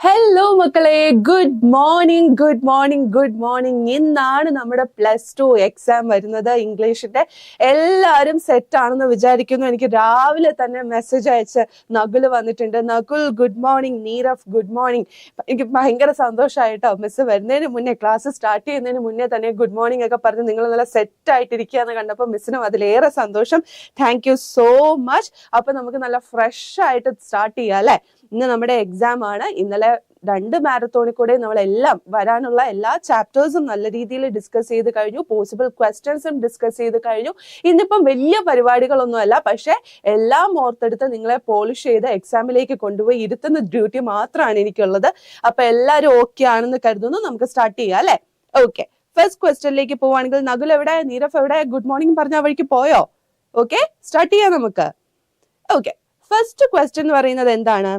Hello മക്കളെ, good morning. ഇന്നാണ് നമ്മുടെ +2 എക്സാം വരുന്നത്. ഇംഗ്ലീഷിന്റെ എല്ലാവരും സെറ്റ് ആണെന്ന് വിചാരിക്കുന്നു. എനിക്ക് രാവിലെ തന്നെ മെസ്സേജ് അയച്ച് നകുൽ വന്നിട്ടുണ്ട്. നകുൽ ഗുഡ് മോർണിംഗ്, നീരഫ് ഗുഡ് മോർണിംഗ്. എനിക്ക് ഭയങ്കര സന്തോഷമായിട്ടോ. മിസ് വരുന്നതിന് മുന്നേ, ക്ലാസ് സ്റ്റാർട്ട് ചെയ്യുന്നതിന് മുന്നേ തന്നെ ഗുഡ് മോർണിംഗ് ഒക്കെ പറഞ്ഞ് നിങ്ങൾ നല്ല സെറ്റ് ആയിട്ടിരിക്കുക എന്ന് കണ്ടപ്പോൾ മിസ്സിനും അതിലേറെ സന്തോഷം. Thank you so much. അപ്പൊ നമുക്ക് നല്ല ഫ്രഷ് ആയിട്ട് സ്റ്റാർട്ട് ചെയ്യാം അല്ലെ. ഇന്ന് നമ്മുടെ എക്സാം ആണ്. ഇന്നലെ 2 മാരത്തോണിൽ കൂടെ നമ്മളെല്ലാം വരാനുള്ള എല്ലാ ചാപ്റ്റേഴ്സും നല്ല രീതിയിൽ ഡിസ്കസ് ചെയ്ത് കഴിഞ്ഞു. പോസിബിൾ ക്വസ്റ്റ്യൻസും ഡിസ്കസ് ചെയ്ത് കഴിഞ്ഞു. ഇന്നിപ്പം വലിയ പരിപാടികളൊന്നുമല്ല, പക്ഷെ എല്ലാം ഓർത്തെടുത്ത് നിങ്ങളെ പോളിഷ് ചെയ്ത് എക്സാമിലേക്ക് കൊണ്ടുപോയി ഇരുത്തുന്ന ഡ്യൂട്ടി മാത്രമാണ് എനിക്കുള്ളത്. അപ്പൊ എല്ലാവരും ഓക്കെ ആണെന്ന് കരുതുന്നു. നമുക്ക് സ്റ്റാർട്ട് ചെയ്യാം അല്ലെ. ഓക്കെ, ഫസ്റ്റ് ക്വസ്റ്റ്യനിലേക്ക് പോവാണെങ്കിൽ നകുൽ എവിടെ, നീരഫ് എവിടെ? ഗുഡ് മോർണിംഗ് പറഞ്ഞ വഴിക്ക് പോയോ? ഓക്കെ, സ്റ്റാർട്ട് ചെയ്യാം നമുക്ക്. ഓക്കെ, ഫസ്റ്റ് ക്വസ്റ്റ്യൻ എന്ന് പറയുന്നത് എന്താണ്?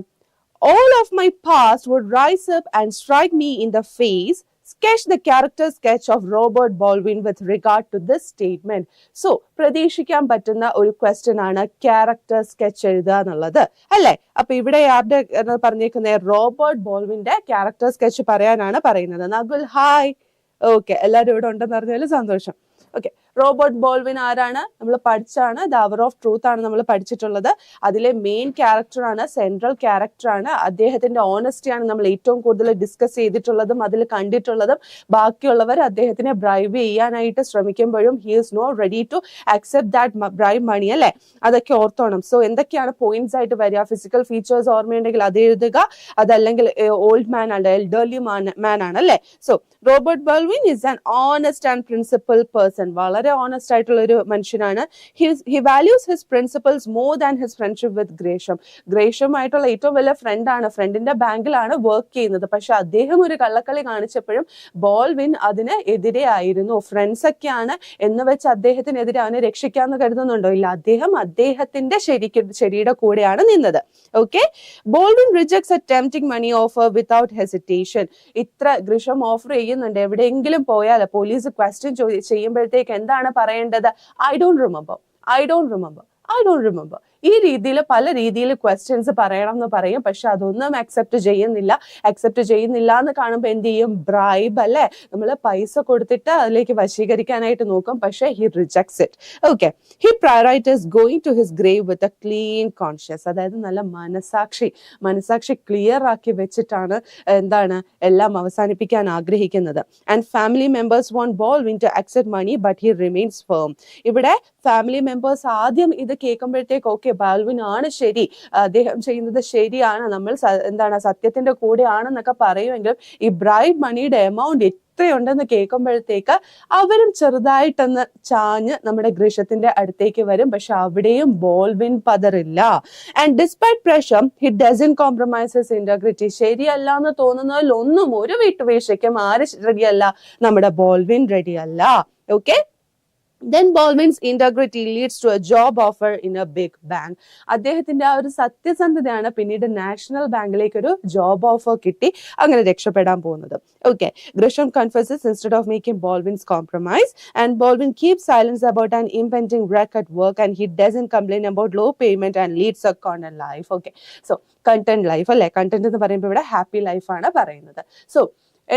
All of my past would rise up and strike me in the face. Sketch the character sketch of Robert Baldwin with regard to this statement. So, പ്രതീക്ഷിക്കാൻ പറ്റുന്ന ഒരു question ആണ് character sketch എഴുതുക എന്നുള്ളത് അല്ലെ. അപ്പൊ ഇവിടെ ആരുടെ പറഞ്ഞേക്കുന്നത്? റോബർട്ട് ബോൾവിന്റെ ക്യാരക്ടർ സ്കെച്ച് പറയാനാണ് പറയുന്നത്. നകുൽ ഹായ്. ഓക്കെ, എല്ലാവരും ഇവിടെ ഉണ്ടെന്ന് അറിഞ്ഞാലും സന്തോഷം. ഓക്കെ, റോബർട്ട് ബോൾവിൻ ആരാണ്? നമ്മൾ പഠിച്ചാണ്. ദ അവർ ഓഫ് ട്രൂത്ത് ആണ് നമ്മൾ പഠിച്ചിട്ടുള്ളത്. അതിലെ മെയിൻ ക്യാരക്ടറാണ്, സെൻട്രൽ ക്യാരക്ടറാണ്. അദ്ദേഹത്തിന്റെ ഓണസ്റ്റിയാണ് നമ്മൾ ഏറ്റവും കൂടുതൽ ഡിസ്കസ് ചെയ്തിട്ടുള്ളതും അതിൽ കണ്ടിട്ടുള്ളതും. ബാക്കിയുള്ളവർ അദ്ദേഹത്തിനെ ബ്രൈബ് ചെയ്യാനായിട്ട് ശ്രമിക്കുമ്പോഴും he is not ready to accept that bribe money അല്ലെ. അതൊക്കെ ഓർത്തോണം. സോ എന്തൊക്കെയാണ് പോയിന്റ്സ് ആയിട്ട് വരിക? ഫിസിക്കൽ ഫീച്ചേഴ്സ് ഓർമ്മയുണ്ടെങ്കിൽ അത് എഴുതുക. അതല്ലെങ്കിൽ ഓൾഡ് മാൻ ആണ്, എൽഡർലി മാൻ ആണ് അല്ലെ. So Robert Baldwin is an honest and principal person. വളരെ ഓണസ്റ്റ് ആയിട്ടുള്ള ഒരു മനുഷ്യനാണ്. He values his principles more than his friendship with Gresham. ഗ്രേഷമായിട്ടുള്ള ഏറ്റവും വലിയ ഫ്രണ്ടാണ്. ഫ്രണ്ടിന്റെ ബാങ്കിലാണ് വർക്ക് ചെയ്യുന്നത്. പക്ഷെ അദ്ദേഹം ഒരു കള്ളക്കളി കാണിച്ചപ്പോഴും ബോൾവിൻ അതിന് എതിരെയായിരുന്നു. ഫ്രണ്ട്സ് ഒക്കെയാണ് എന്ന് വെച്ച് അദ്ദേഹത്തിനെതിരെ അവനെ രക്ഷിക്കാന്ന് കരുതുന്നുണ്ടോ? ഇല്ല, അദ്ദേഹം അദ്ദേഹത്തിന്റെ ശരിയുടെ കൂടെയാണ് നിന്നത്. Okay, Baldwin rejects a tempting money offer without hesitation. ഇത്ര ഗ്രേഷം ഓഫർ ചെയ്യുന്നുണ്ട്. എവിടെയെങ്കിലും പോയാൽ പോലീസ് ക്വസ്റ്റ്യൻ ചെയ്യുമ്പോഴത്തേക്ക് എന്താണ് പറയേണ്ടത്? I don't remember. ഈ രീതിയിൽ പല രീതിയിൽ ക്വസ്റ്റ്യൻസ് പറയണം എന്ന് പറയും. പക്ഷെ അതൊന്നും അക്സെപ്റ്റ് ചെയ്യുന്നില്ല എന്ന് കാണുമ്പോൾ എന്ത് ചെയ്യും? ബ്രൈബ് അല്ലെ, നമ്മൾ പൈസ കൊടുത്തിട്ട് അതിലേക്ക് വശീകരിക്കാനായിട്ട് നോക്കും. പക്ഷെ he rejects it. Okay, he prioritize going to his grave with a clean conscious. അതായത് നല്ല മനസാക്ഷി ക്ലിയർ ആക്കി വെച്ചിട്ടാണ് എന്താണ് എല്ലാം അവസാനിപ്പിക്കാൻ ആഗ്രഹിക്കുന്നത്. And family members want Baldwin to accept money but he remains firm. ഇവിടെ ഫാമിലി മെമ്പേഴ്സ് ആദ്യം ഇത് കേൾക്കുമ്പോഴത്തേക്ക് ഓക്കെ, ബാൽവിൻ ആണ് ശരി, അദ്ദേഹം ചെയ്യുന്നത് ശരിയാണ്, നമ്മൾ എന്താണ് സത്യത്തിന്റെ കൂടെ ആണെന്നൊക്കെ പറയുമെങ്കിലും ഈ ബ്രൈബ് മണിയുടെ എമൗണ്ട് എത്രയുണ്ടെന്ന് കേൾക്കുമ്പോഴത്തേക്ക് അവരും ചെറുതായിട്ടൊന്ന് ചാഞ്ഞ് നമ്മുടെ ഗ്രേഷത്തിന്റെ അടുത്തേക്ക് വരും. പക്ഷെ അവിടെയും ബോൾവിൻ പതറില്ല. And despite pressure he doesn't compromise his integrity. ശരിയല്ല എന്ന് തോന്നുന്നതിൽ ഒന്നും ഒരു വിട്ടുവീഴ്ചയ്ക്കും ആര് റെഡിയല്ല? നമ്മുടെ ബോൾവിൻ റെഡിയല്ല. Okay, then Baldwin's integrity leads to a job offer in a big bank. അദ്ദേഹത്തിന്റെ ആ ഒരു സത്യസന്ധതയാണ് പിന്നീട് നാഷണൽ ബാങ്കിലേക്ക് ഒരു ജോബ് ഓഫർ കിട്ടി അങ്ങനെ രക്ഷപ്പെടാൻ പോകുന്നത്. Okay, Grisham confesses instead of making Baldwin's compromise, and Baldwin keeps silence about an impending wreck at work, and he doesn't complain about low payment and leads a content life. Okay, so content life അല്ലെ. Content എന്ന് പറയുമ്പോൾ ഇവിടെ happy life ആണ് പറയുന്നത്. So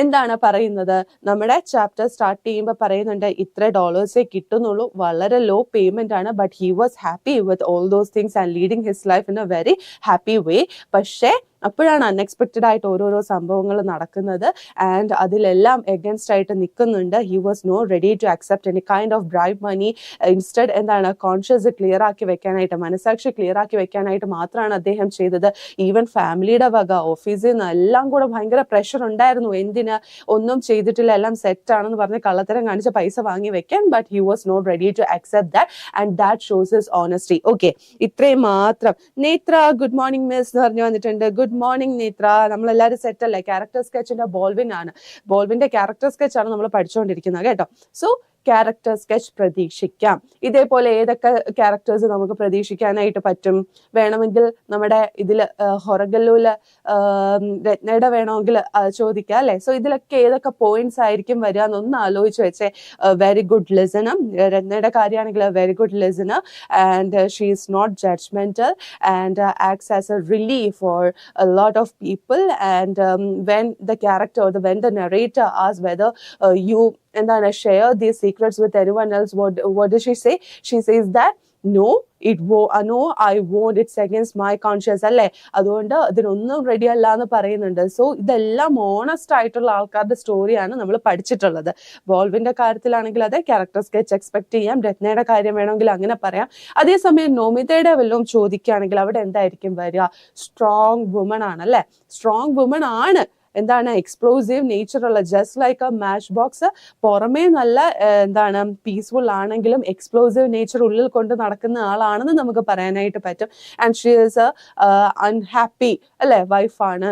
എന്താണ് പറയുന്നത്? നമ്മുടെ chapter start ചെയ്യുമ്പോൾ പറയുന്നുണ്ട് ഇത്ര ഡോളേഴ്സേ കിട്ടുന്നുള്ളൂ, വളരെ ലോ പേയ്മെന്റ് ആണ്. But he was happy with all those things and leading his life in a very happy way. പക്ഷേ അപ്പോഴാണ് അൺഎക്സ്പെക്റ്റഡ് ആയിട്ട് ഓരോരോ സംഭവങ്ങൾ നടക്കുന്നത്. ആൻഡ് അതിലെല്ലാം എഗൻസ്റ്റ് ആയിട്ട് നിൽക്കുന്നുണ്ട്. He was not ready to accept any kind of bribe money. Instead എന്താണ് കോൺഷ്യസ് ക്ലിയർ ആക്കി വെക്കാനായിട്ട്, മനസാക്ഷി ക്ലിയർ ആക്കി വെക്കാനായിട്ട് മാത്രമാണ് അദ്ദേഹം ചെയ്തത്. ഈവൻ ഫാമിലിയുടെ വക, ഓഫീസിൽ നിന്ന് എല്ലാം കൂടെ ഭയങ്കര പ്രഷർ ഉണ്ടായിരുന്നു. എന്തിന്? ഒന്നും ചെയ്തിട്ടില്ല, എല്ലാം സെറ്റ് ആണെന്ന് പറഞ്ഞ് കള്ളത്തരം കാണിച്ച് പൈസ വാങ്ങി വെക്കാൻ. But he was not ready to accept that and that shows his honesty. Okay, ഇത്രയും മാത്രം. നേത്ര ഗുഡ് മോർണിംഗ് മിസ് എന്ന് പറഞ്ഞു വന്നിട്ടുണ്ട്. ഗുഡ് മോർണിംഗ് നേത്ര. നമ്മളെല്ലാവരും സെറ്റ് അല്ലേ? ക്യാരക്ടർ സ്കെച്ചിന്റെ ബോൾവിൻ ആണ്. ബോൾവിന്റെ ക്യാരക്ടർ സ്കെച്ച് ആണ് നമ്മൾ പഠിച്ചുകൊണ്ടിരിക്കുന്നത് കേട്ടോ. സോ ക്യാരക്ടർ സ്കെച്ച് പ്രതീക്ഷിക്കാം? ഇതേപോലെ ഏതൊക്കെ ക്യാരക്ടേഴ്സ് നമുക്ക് പ്രതീക്ഷിക്കാനായിട്ട് പറ്റും? വേണമെങ്കിൽ നമ്മുടെ ഇതില് ഹൊറഗല്ലൂല് രത്നയുടെ വേണമെങ്കിൽ ചോദിക്കാം അല്ലെ. സോ ഇതിലൊക്കെ ഏതൊക്കെ പോയിന്റ്സ് ആയിരിക്കും വരിക എന്നൊന്ന് ആലോചിച്ച് വെച്ചേ. വെരി ഗുഡ് ലിസണർ, രത്നയുടെ കാര്യമാണെങ്കിൽ very good listener, and she is not judgmental and acts as a relief for a lot of people. And when the character or when the narrator asks whether you and then share these secrets with anyone else, what does she say? She says that no, no, I won't, it's against my conscience അല്ലേ. അതുകൊണ്ട് അതിനൊന്നും ready അല്ല എന്ന് പറയുന്നുണ്ട്. So ഇതെല്ലാം honest ആയിട്ടുള്ള ആൾക്കാരുടെ സ്റ്റോറിയാണ് നമ്മൾ പഠിച്ചിട്ടുള്ളത്. ബോൾവിന്റെ കാര്യത്തിലാണെങ്കിൽ അതെ, ക്യാരക്ടർ സ്കെച്ച് എക്സ്പെക്ട് ചെയ്യാം. രത്നയുടെ കാര്യം വേണമെങ്കിൽ അങ്ങനെ പറയാം. അതേസമയം നോമിതയുടെ വല്ലതും ചോദിക്കുകയാണെങ്കിൽ അവിടെ എന്തായിരിക്കും വരിക? സ്ട്രോങ് വുമൺ ആണ് അല്ലെ. സ്ട്രോങ് വുമൺ ആണ്. എന്താണ്? എക്സ്പ്ലോസീവ് നേച്ചർ ഉള്ള, just like A match box. പുറമേ നല്ല എന്താണ് പീസ്ഫുൾ ആണെങ്കിലും എക്സ്പ്ലോസീവ് നേച്ചർ ഉള്ളിൽ കൊണ്ട് നടക്കുന്ന ആളാണെന്ന് നമുക്ക് പറയാനായിട്ട് പറ്റും. ആൻഡ് ഷീ ഈസ് അൺഹാപ്പി അല്ലെ വൈഫാണ്.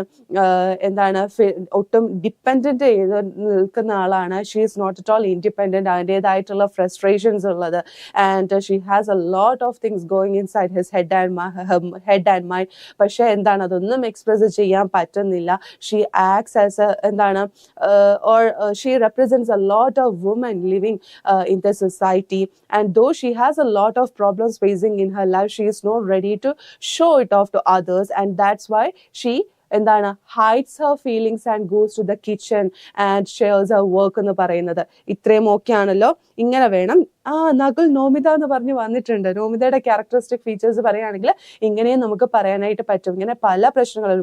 എന്താണ് ഒട്ടും ഡിപ്പെൻഡന്റ് ചെയ്ത് നിൽക്കുന്ന ആളാണ്. She is not at all independent. അതിൻ്റെതായിട്ടുള്ള ഫ്രസ്ട്രേഷൻസ് ഉള്ളത്. And she has a lot of things going inside his head and mind. പക്ഷെ എന്താണ്, അതൊന്നും എക്സ്പ്രസ് ചെയ്യാൻ പറ്റുന്നില്ല. She acts as a she represents a lot of women living in the society, and though she has a lot of problems facing in her life, she is not ready to show it off to others, and that's why she എന്താണ് hides her feelings and goes to the kitchen and shares her work എന്ന് പറയുന്നത്. ഇത്രയും okay ആണല്ലോ. ഇങ്ങനെ വേണം. നകുൽ നോമിത എന്ന് പറഞ്ഞ് വന്നിട്ടുണ്ട്. നോമിതയുടെ ക്യാരക്ടറിസ്റ്റിക് ഫീച്ചേഴ്സ് പറയുകയാണെങ്കിൽ ഇങ്ങനെയും നമുക്ക് പറയാനായിട്ട് പറ്റും. ഇങ്ങനെ പല പ്രശ്നങ്ങളും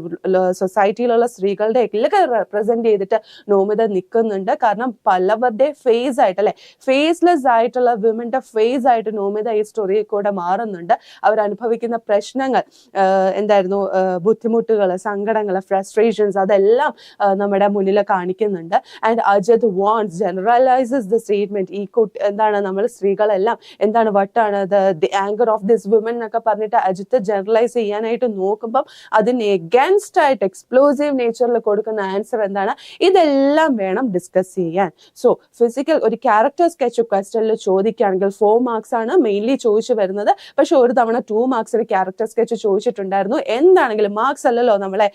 സൊസൈറ്റിയിലുള്ള സ്ത്രീകളുടെ ഒക്കെ റെപ്രസെന്റ് ചെയ്തിട്ട് നോമിത നിൽക്കുന്നുണ്ട്. കാരണം പലവരുടെ ഫേസ് ആയിട്ട് അല്ലെ, ഫേസ്ലെസ് ആയിട്ടുള്ള വിമന്റെ ഫേസ് ആയിട്ട് നോമിത ഈ സ്റ്റോറിയിൽ കൂടെ മാറുന്നുണ്ട്. അവരനുഭവിക്കുന്ന പ്രശ്നങ്ങൾ എന്തായിരുന്നു, ബുദ്ധിമുട്ടുകൾ, സങ്കടങ്ങൾ, ഫ്രസ്ട്രേഷൻസ്, അതെല്ലാം നമ്മുടെ മുന്നിൽ കാണിക്കുന്നുണ്ട്. And Ajit wants generalises the statement. ഈ എന്താണ് നമ്മൾ സ്ത്രീകളെല്ലാം എന്താണ് വട്ടാണ്, the anchor of this woman എന്നൊക്കെ പറഞ്ഞിട്ട് അജിത്ത് ജനറലൈസ് ചെയ്യാനായിട്ട് നോക്കുമ്പം അതിന് എഗൻസ്റ്റ് ആയിട്ട് എക്സ്പ്ലോസീവ് നേച്ചറിൽ കൊടുക്കുന്ന ആൻസർ എന്താണ്? ഇതെല്ലാം വേണം ഡിസ്കസ് ചെയ്യാൻ. സോ ഫിസിക്കൽ ഒരു ക്യാരക്ടർ സ്കെച്ച് ക്വസ്റ്റനിൽ ചോദിക്കുകയാണെങ്കിൽ 4 മാർക്സ് ആണ് മെയിൻലി ചോദിച്ചു വരുന്നത്. പക്ഷെ ഒരു തവണ 2 മാർക്സിന് ക്യാരക്ടർ സ്കെച്ച് ചോദിച്ചിട്ടുണ്ടായിരുന്നു. എന്താണെങ്കിലും മാർക്സ് അല്ലല്ലോ നമ്മളെ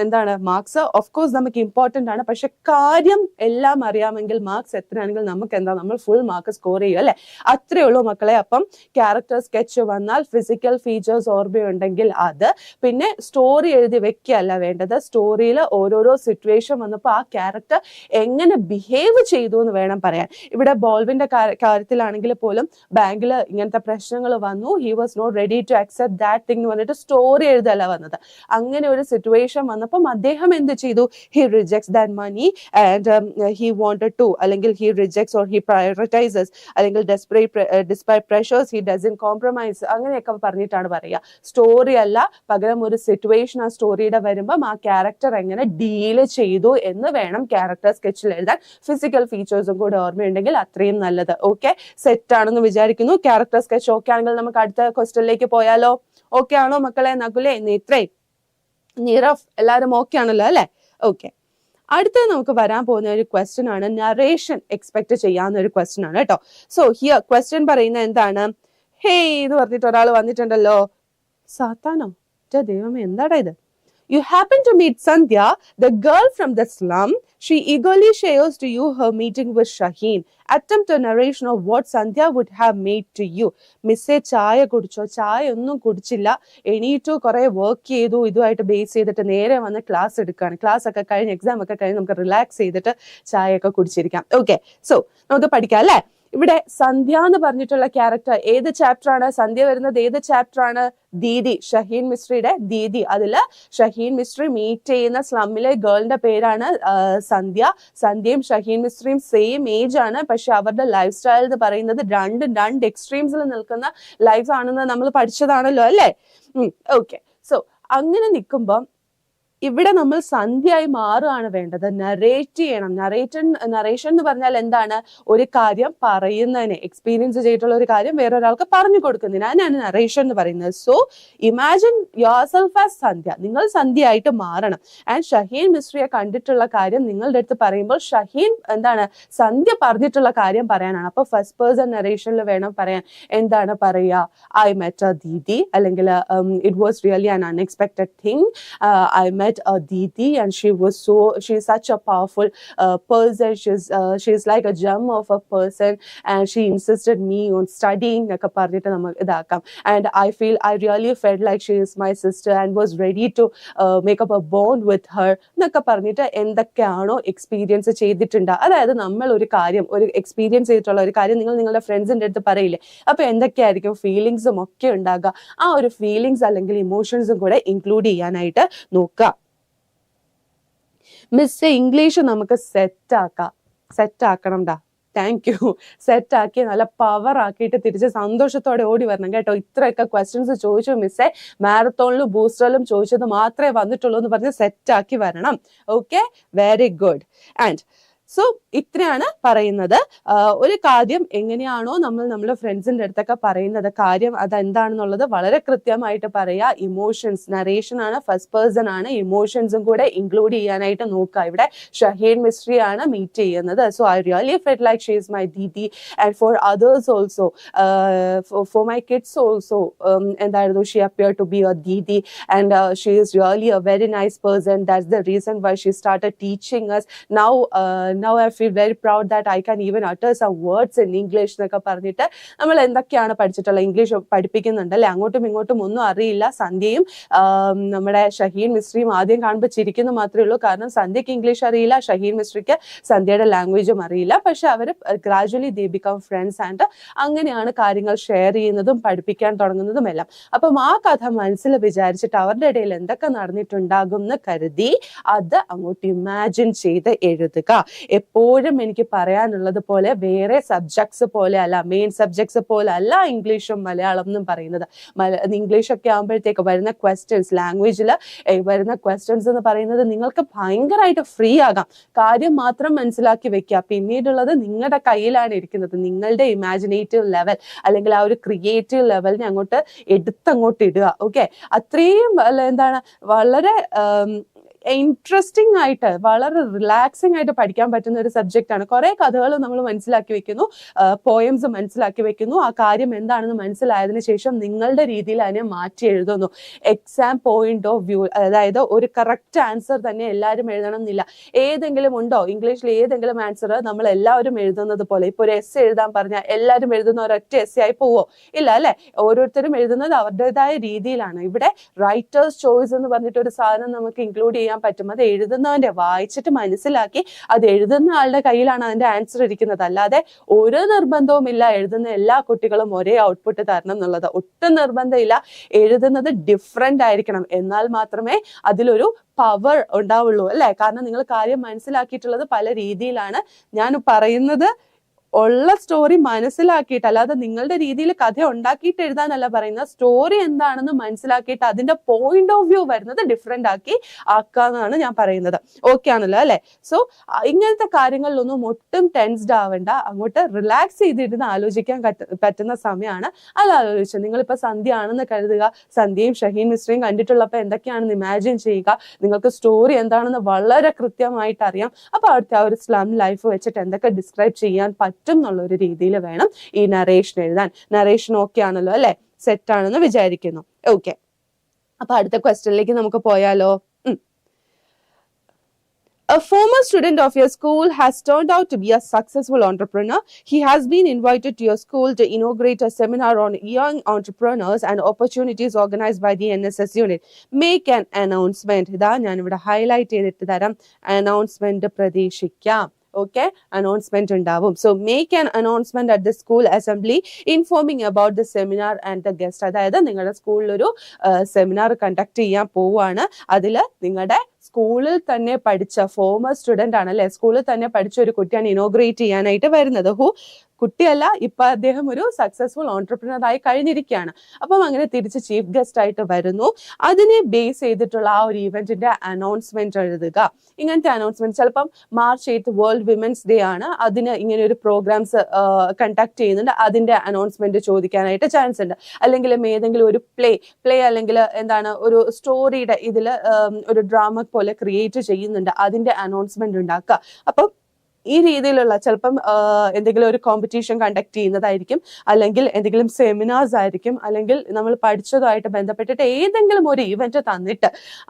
എന്താണ്, മാർക്സ് ഓഫ് കോഴ്സ് നമുക്ക് ഇമ്പോർട്ടന്റ് ആണ്. പക്ഷെ കാര്യം എല്ലാം അറിയാമെങ്കിൽ മാർക്സ് എത്രയാണെങ്കിൽ നമുക്ക് എന്താ, നമ്മൾ ഫുൾ മാർക്ക് സ്കോർ ചെയ്യും അല്ലെ. അത്രേ ഉള്ളൂ മക്കളെ. അപ്പം ക്യാരക്ടർ സ്കെച്ച് വന്നാൽ ഫിസിക്കൽ ഫീച്ചേഴ്സ് ഓർമ്മയുണ്ടെങ്കിൽ അത്, പിന്നെ സ്റ്റോറി എഴുതി വെക്കുകയല്ല വേണ്ടത്. സ്റ്റോറിയിൽ ഓരോരോ സിറ്റുവേഷൻ വന്നപ്പോൾ ആ ക്യാരക്ടർ എങ്ങനെ ബിഹേവ് ചെയ്തു എന്ന് വേണം പറയാൻ. ഇവിടെ ബോൾവിന്റെ കാര്യത്തിലാണെങ്കിൽ പോലും ബാങ്കിൽ ഇങ്ങനത്തെ പ്രശ്നങ്ങൾ വന്നു. He was not ready to accept that thing എന്ന് പറഞ്ഞിട്ട് സ്റ്റോറി എഴുതല്ല വന്നത്. അങ്ങനെ ഒരു സിറ്റുവേഷൻ വന്നപ്പം അദ്ദേഹം എന്ത് ചെയ്തു? He rejects that money and he wanted to, അല്ലെങ്കിൽ he rejects or he prioritises, അല്ലെങ്കിൽ despite pressures he doesn't compromise, അങ്ങനെയൊക്കെ പറഞ്ഞിട്ടാണ് പറയുക. സ്റ്റോറി അല്ല, പകരം ഒരു സിറ്റുവേഷൻ ആ സ്റ്റോറിയുടെ വരുമ്പം ആ ക്യാരക്ടർ എങ്ങനെ ഡീല് ചെയ്തു എന്ന് വേണം ക്യാരക്ടർ സ്കെച്ചിൽ എഴുതാൻ. ഫിസിക്കൽ ഫീച്ചേഴ്സും കൂടെ ഓർമ്മയുണ്ടെങ്കിൽ അത്രയും നല്ലത്. ഓക്കെ, സെറ്റ് ആണെന്ന് വിചാരിക്കുന്നു. ക്യാരക്ടർ സ്കെച്ച് ഓക്കെ ആണെങ്കിൽ നമുക്ക് അടുത്ത ക്വസ്റ്റ്യനിലേക്ക് പോയാലോ? ഓക്കെ ആണോ മക്കളെ? നകുലേ, നേത്രേ, നീറഫ് എല്ലാവരും ഓക്കെ ആണല്ലോ അല്ലെ? ഓക്കെ, അടുത്തത് നമുക്ക് വരാൻ പോകുന്ന ഒരു ക്വസ്റ്റ്യൻ ആണ്. നറേഷൻ എക്സ്പെക്ട് ചെയ്യാവുന്ന ഒരു ക്വസ്റ്റ്യൻ ആണ് കേട്ടോ. സോ ഹിയർ ക്വസ്റ്റ്യൻ പറയുന്നത് എന്താണ്? ഹേയ് എന്ന് പറഞ്ഞിട്ട് ഒരാൾ വന്നിട്ടുണ്ടല്ലോ. സാത്താനോ? ദൈവമേ, എന്താടാ ഇത്? You happen to meet Sandhya, the girl from the slum. She eagerly shares to you her meeting with Shaheen. Attempt a narration of what Sandhya would have made to you. മിസ്സേ ചായ കുടിച്ചോ? ചായ ഒന്നും കുടിച്ചില്ല. എണീറ്റു, കുറെ വർക്ക് ചെയ്തു. ഇതുമായിട്ട് ബേസ് ചെയ്തിട്ട് നേരെ വന്ന് ക്ലാസ് എടുക്കുകയാണ്. ക്ലാസ് ഒക്കെ കഴിഞ്ഞ്, എക്സാം ഒക്കെ കഴിഞ്ഞ് നമുക്ക് റിലാക്സ് ചെയ്തിട്ട് ചായയൊക്കെ കുടിച്ചിരിക്കാം. ഓക്കെ, സോ നമുക്ക് പഠിക്കാം അല്ലെ. ഇവിടെ സന്ധ്യ എന്ന് പറഞ്ഞിട്ടുള്ള ക്യാരക്ടർ ഏത് ചാപ്റ്റർ ആണ്? സന്ധ്യ വരുന്നത് ഏത് ചാപ്റ്റർ ആണ്? ദീദി, ഷഹീൻ മിസ്ട്രിയുടെ ദീദി. അതില് ഷഹീൻ മിസ്ട്രി മീറ്റ് ചെയ്യുന്ന സ്ലമ്മിലെ ഗേളിന്റെ പേരാണ് സന്ധ്യ. സന്ധ്യയും ഷഹീൻ മിസ്ട്രിയും സെയിം ഏജ് ആണ്. പക്ഷെ അവരുടെ ലൈഫ് സ്റ്റൈൽ എന്ന് പറയുന്നത് രണ്ട് എക്സ്ട്രീംസിൽ നിൽക്കുന്ന ലൈഫ് ആണെന്ന് നമ്മൾ പഠിച്ചതാണല്ലോ അല്ലേ? ഓക്കെ, സോ അങ്ങനെ നിൽക്കുമ്പം ഇവിടെ നമ്മൾ സന്ധ്യയായി മാറുകയാണ് വേണ്ടത്. നറേറ്റ് ചെയ്യണം. നറേഷൻ എന്ന് പറഞ്ഞാൽ എന്താണ്? ഒരു കാര്യം പറയുന്നതിന്, എക്സ്പീരിയൻസ് ചെയ്തിട്ടുള്ള ഒരു കാര്യം വേറൊരാൾക്ക് പറഞ്ഞു കൊടുക്കുന്നതിനാണ് നറേഷൻ എന്ന് പറയുന്നത്. So imagine yourself as Sandhya. നിങ്ങൾ സന്ധ്യയായിട്ട് മാറണം. ആൻഡ് ഷഹീൻ മിസ്രിയെ കണ്ടിട്ടുള്ള കാര്യം നിങ്ങളുടെ അടുത്ത് പറയുമ്പോൾ ഷഹീൻ എന്താണ്? സന്ധ്യ പറഞ്ഞിട്ടുള്ള കാര്യം പറയാനാണ്. അപ്പൊ ഫസ്റ്റ് പേഴ്സൺ നറേഷനിൽ വേണം പറയാൻ. എന്താണ് പറയുക? ഐ മെറ്റ് എ ദീദി, അല്ലെങ്കിൽ it was really an unexpected thing. I met a Didi and she's such a powerful person. She's like a gem of a person and she insisted me on studying എന്നൊക്കെ പറഞ്ഞിട്ട് നമുക്ക് ഇതാക്കാം. And I really felt like she is my sister and was ready to make up a bond with her എന്നൊക്കെ പറഞ്ഞിട്ട് എന്തൊക്കെയാണോ experience ചെയ്തിട്ടുണ്ട്. അതായത് നമ്മൾ ഒരു കാര്യം, ഒരു എക്സ്പീരിയൻസ് ചെയ്തിട്ടുള്ള ഒരു കാര്യം നിങ്ങൾ നിങ്ങളുടെ ഫ്രണ്ട്സിന്റെ അടുത്ത് പറയില്ലേ, അപ്പൊ എന്തൊക്കെയായിരിക്കും ഫീലിങ്സും ഒക്കെ ഉണ്ടാകുക. ആ ഒരു ഫീലിങ്സ് അല്ലെങ്കിൽ ഇമോഷൻസും കൂടെ ഇൻക്ലൂഡ് ചെയ്യാനായിട്ട് നോക്കുക. മിസ് ഇംഗ്ലീഷ് നമുക്ക് സെറ്റ് ആക്കണം ഡാ. Thank you. സെറ്റ് ആക്കി നല്ല പവർ ആക്കിയിട്ട് തിരിച്ച് സന്തോഷത്തോടെ ഓടി വരണം കേട്ടോ. ഇത്രയൊക്കെ ക്വസ്റ്റ്യൻസ് ചോദിച്ചു മിസ്സേ, മാരത്തോണിലും ബൂസ്റ്ററിലും ചോദിച്ചത് മാത്രമേ വന്നിട്ടുള്ളൂ എന്ന് പറഞ്ഞ് സെറ്റ് ആക്കി വരണം. Okay, very good. And so ഇത്രയാണ് പറയുന്നത്. ഒരു കാര്യം എങ്ങനെയാണോ നമ്മൾ നമ്മുടെ ഫ്രണ്ട്സിന്റെ അടുത്തൊക്കെ പറയുന്നത് കാര്യം അതെന്താണെന്നുള്ളത് വളരെ കൃത്യമായിട്ട് പറയുക. ഇമോഷൻസ്, നറേഷൻ ആണ്, ഫസ്റ്റ് പേഴ്സൺ ആണ്, ഇമോഷൻസും കൂടെ ഇൻക്ലൂഡ് ചെയ്യാനായിട്ട് നോക്കുക. ഇവിടെ ഷഹീൻ മിസ്ട്രി ആണ് മീറ്റ് ചെയ്യുന്നത്. So I really felt like she is my didi and for others also, for my kids also എന്തായിരുന്നു, she appear to be a didi and she is really a very nice person. That's the reason why she started teaching us. Now I feel very proud that I can even utter some words in English എന്നൊക്കെ പറഞ്ഞിട്ട് നമ്മൾ എന്തൊക്കെയാണ് പഠിച്ചിട്ടുള്ളത്. English പഠിപ്പിക്കുന്നുണ്ട് അല്ലെ, അങ്ങോട്ടും ഇങ്ങോട്ടും ഒന്നും അറിയില്ല. സന്ധ്യയും നമ്മുടെ ഷഹീൻ മിസ്ട്രിയും ആദ്യം കാണുമ്പോൾ ചിരിക്കുന്നു മാത്രമേ ഉള്ളൂ. കാരണം സന്ധ്യക്ക് ഇംഗ്ലീഷ് അറിയില്ല, ഷഹീൻ മിസ്ട്രിക്ക് സന്ധ്യയുടെ ലാംഗ്വേജും അറിയില്ല. പക്ഷെ അവർ gradually they become friends and അങ്ങനെയാണ് കാര്യങ്ങൾ ഷെയർ ചെയ്യുന്നതും പഠിപ്പിക്കാൻ തുടങ്ങുന്നതും എല്ലാം. അപ്പം ആ കഥ മനസ്സിൽ വിചാരിച്ചിട്ട് അവരുടെ ഇടയിൽ എന്തൊക്കെ നടന്നിട്ടുണ്ടാകും എന്ന് കരുതി അത് അങ്ങോട്ട് ഇമാജിൻ ചെയ്ത് എഴുതുക. എപ്പോഴും എനിക്ക് പറയാനുള്ളത് പോലെ വേറെ സബ്ജക്ട്സ് പോലെ അല്ല, മെയിൻ സബ്ജക്ട്സ് പോലെ അല്ല ഇംഗ്ലീഷും മലയാളം എന്നും പറയുന്നത്. ഇംഗ്ലീഷൊക്കെ ആകുമ്പോഴത്തേക്ക് വരുന്ന ക്വസ്റ്റ്യൻസ്, ലാംഗ്വേജിൽ വരുന്ന ക്വസ്റ്റ്യൻസ് എന്ന് പറയുന്നത് നിങ്ങൾക്ക് ഭയങ്കരമായിട്ട് ഫ്രീ ആകാം. കാര്യം മാത്രം മനസ്സിലാക്കി വെക്കുക. പിന്നീടുള്ളത് നിങ്ങളുടെ കയ്യിലാണ് ഇരിക്കുന്നത്. നിങ്ങളുടെ ഇമാജിനേറ്റീവ് ലെവൽ അല്ലെങ്കിൽ ആ ഒരു ക്രിയേറ്റീവ് ലെവലിനെ അങ്ങോട്ട് എടുത്തങ്ങോട്ട് ഇടുക. ഓക്കെ, അത്രയും എന്താണ് വളരെ ഇൻട്രസ്റ്റിംഗ് ആയിട്ട് വളരെ റിലാക്സിംഗ് ആയിട്ട് പഠിക്കാൻ പറ്റുന്ന ഒരു സബ്ജക്റ്റ് ആണ്. കുറെ കഥകൾ നമ്മൾ മനസ്സിലാക്കി വെക്കുന്നു, പോയംസ് മനസ്സിലാക്കി വെക്കുന്നു. ആ കാര്യം എന്താണെന്ന് മനസ്സിലായതിനു ശേഷം നിങ്ങളുടെ രീതിയിൽ അതിനെ മാറ്റി എഴുതുന്നു. എക്സാം പോയിന്റ് ഓഫ് വ്യൂ, അതായത് ഒരു കറക്റ്റ് ആൻസർ തന്നെ എല്ലാവരും എഴുതണം എന്നില്ല. ഏതെങ്കിലും ഉണ്ടോ ഇംഗ്ലീഷിൽ ഏതെങ്കിലും ആൻസർ നമ്മൾ എല്ലാവരും എഴുതുന്നത് പോലെ? ഇപ്പൊ ഒരു എസ് എഴുതാൻ പറഞ്ഞാൽ എല്ലാവരും എഴുതുന്ന ഒരൊറ്റ എസ് ആയി പോവോ? ഇല്ല അല്ലെ. ഓരോരുത്തരും എഴുതുന്നത് അവരുടേതായ രീതിയിലാണ്. ഇവിടെ റൈറ്റേഴ്സ് ചോയ്സ് എന്ന് പറഞ്ഞിട്ട് ഒരു സാധനം നമുക്ക് ഇൻക്ലൂഡ് ചെയ്യാൻ പറ്റും. അത് എഴുതുന്നവന്റെ വായിച്ചിട്ട് മനസ്സിലാക്കി അത് എഴുതുന്ന ആളുടെ കയ്യിലാണ് അതിന്റെ ആൻസർ ഇരിക്കുന്നത്. അല്ലാതെ ഒരു നിർബന്ധവും ഇല്ല എഴുതുന്ന എല്ലാ കുട്ടികളും ഒരേ ഔട്ട്പുട്ട് തരണം എന്നുള്ളത്. ഒട്ടും നിർബന്ധമില്ല. എഴുതുന്നത് ഡിഫറെന്റ് ആയിരിക്കണം, എന്നാൽ മാത്രമേ അതിലൊരു പവർ ഉണ്ടാവുള്ളൂ അല്ലെ. കാരണം നിങ്ങൾ കാര്യം മനസ്സിലാക്കിയിട്ടുള്ളത് പല രീതിയിലാണ്. ഞാൻ പറയുന്നത് ഉള്ള സ്റ്റോറി മനസ്സിലാക്കിയിട്ട്, അല്ലാതെ നിങ്ങളുടെ രീതിയിൽ കഥ ഉണ്ടാക്കിയിട്ട് എഴുതാനല്ല പറയുന്നത്. സ്റ്റോറി എന്താണെന്ന് മനസ്സിലാക്കിയിട്ട് അതിന്റെ പോയിന്റ് ഓഫ് വ്യൂ വരുന്നത് ഡിഫറെന്റ് ആക്കാന്നാണ് ഞാൻ പറയുന്നത്. ഓക്കെ ആണല്ലോ അല്ലെ. സോ ഇങ്ങനത്തെ കാര്യങ്ങളിലൊന്നും ഒട്ടും ടെൻസ്ഡ് ആവേണ്ട. അങ്ങോട്ട് റിലാക്സ് ചെയ്തിരുന്ന് ആലോചിക്കാൻ പറ്റുന്ന സമയമാണ്. അത് ആലോചിച്ചു. നിങ്ങളിപ്പോ സന്ധ്യ ആണെന്ന് കരുതുക. സന്ധ്യയും ഷഹീൻ മിസ്ട്രിയും കണ്ടിട്ടുള്ളപ്പോൾ എന്തൊക്കെയാണെന്ന് ഇമാജിൻ ചെയ്യുക. നിങ്ങൾക്ക് സ്റ്റോറി എന്താണെന്ന് വളരെ കൃത്യമായിട്ട് അറിയാം. അപ്പൊ അവിടുത്തെ ആ ഒരു സ്ലം ലൈഫ് വെച്ചിട്ട് എന്തൊക്കെ ഡിസ്ക്രൈബ് ചെയ്യാൻ പറ്റും എന്നുള്ളൊരു രീതിയിൽ വേണം ഈ നറേഷൻ എഴുതാൻ. നറേഷൻ ഓക്കെ ആണല്ലോ അല്ലെ, സെറ്റ് ആണെന്ന് വിചാരിക്കുന്നു. ഓക്കെ, അപ്പൊ അടുത്ത ക്വസ്റ്റ്യനിലേക്ക് നമുക്ക് പോയാലോ. A former student of your school has turned out to be a successful entrepreneur. He has been invited to your school to inaugurate a seminar on young entrepreneurs and opportunities organized by the NSS unit. Make an announcement. ഇതാ ഞാൻ ഇവിടെ highlight ചെയ്തിട്ട് തരാം. Announcement പ്രതീക്ഷിക്കാം. Okay, announcement ഉണ്ടാവും. So make an announcement at the school assembly informing about the seminar and the guest. അതായത് നിങ്ങളുടെ സ്കൂളിലൊരു seminar conduct ചെയ്യാൻ പോവുകയാണ്. അതിൽ നിങ്ങളുടെ സ്കൂളിൽ തന്നെ പഠിച്ച ഫോമർ സ്റ്റുഡന്റ് ആണ് അല്ലെ, സ്കൂളിൽ തന്നെ പഠിച്ച ഒരു കുട്ടിയാണ് ഇനോഗ്രേറ്റ് ചെയ്യാനായിട്ട് വരുന്നത്. ഹു കുട്ടിയല്ല, ഇപ്പൊ അദ്ദേഹം ഒരു സക്സസ്ഫുൾ ഓൺടർപ്രണർ ആയി കഴിഞ്ഞിരിക്കുകയാണ്. അപ്പം അങ്ങനെ തിരിച്ച് ചീഫ് ഗസ്റ്റ് ആയിട്ട് വരുന്നു. അതിനെ ബേസ് ചെയ്തിട്ടുള്ള ആ ഒരു ഇവന്റിന്റെ അനൗൺസ്മെന്റ് എഴുതുക. ഇങ്ങനത്തെ അനൗൺസ്മെന്റ് ചിലപ്പം March 8 വേൾഡ് വിമൻസ് ഡേ ആണ്, അതിന് ഇങ്ങനെ ഒരു പ്രോഗ്രാംസ് കണ്ടക്ട് ചെയ്യുന്നുണ്ട്, അതിന്റെ അനൗൺസ്മെന്റ് ചോദിക്കാനായിട്ട് ചാൻസ് ഉണ്ട്. അല്ലെങ്കിൽ ഏതെങ്കിലും ഒരു പ്ലേ അല്ലെങ്കിൽ എന്താണ് ഒരു സ്റ്റോറിയുടെ ഇതിൽ ഒരു ഡ്രാമ പോലെ ക്രിയേറ്റ് ചെയ്യുന്നുണ്ട്, അതിന്റെ അനൗൺസ്മെന്റ് ഉണ്ടാക്കുക. അപ്പം ഈ രീതിയിലുള്ള ചിലപ്പം എന്തെങ്കിലും ഒരു കോമ്പറ്റീഷൻ കണ്ടക്ട് ചെയ്യുന്നതായിരിക്കും, അല്ലെങ്കിൽ എന്തെങ്കിലും സെമിനാർസ് ആയിരിക്കും, അല്ലെങ്കിൽ നമ്മൾ പഠിച്ചതുമായിട്ട് ബന്ധപ്പെട്ടിട്ട് ഏതെങ്കിലും ഒരു ഇവന്റ് തന്നിട്ട്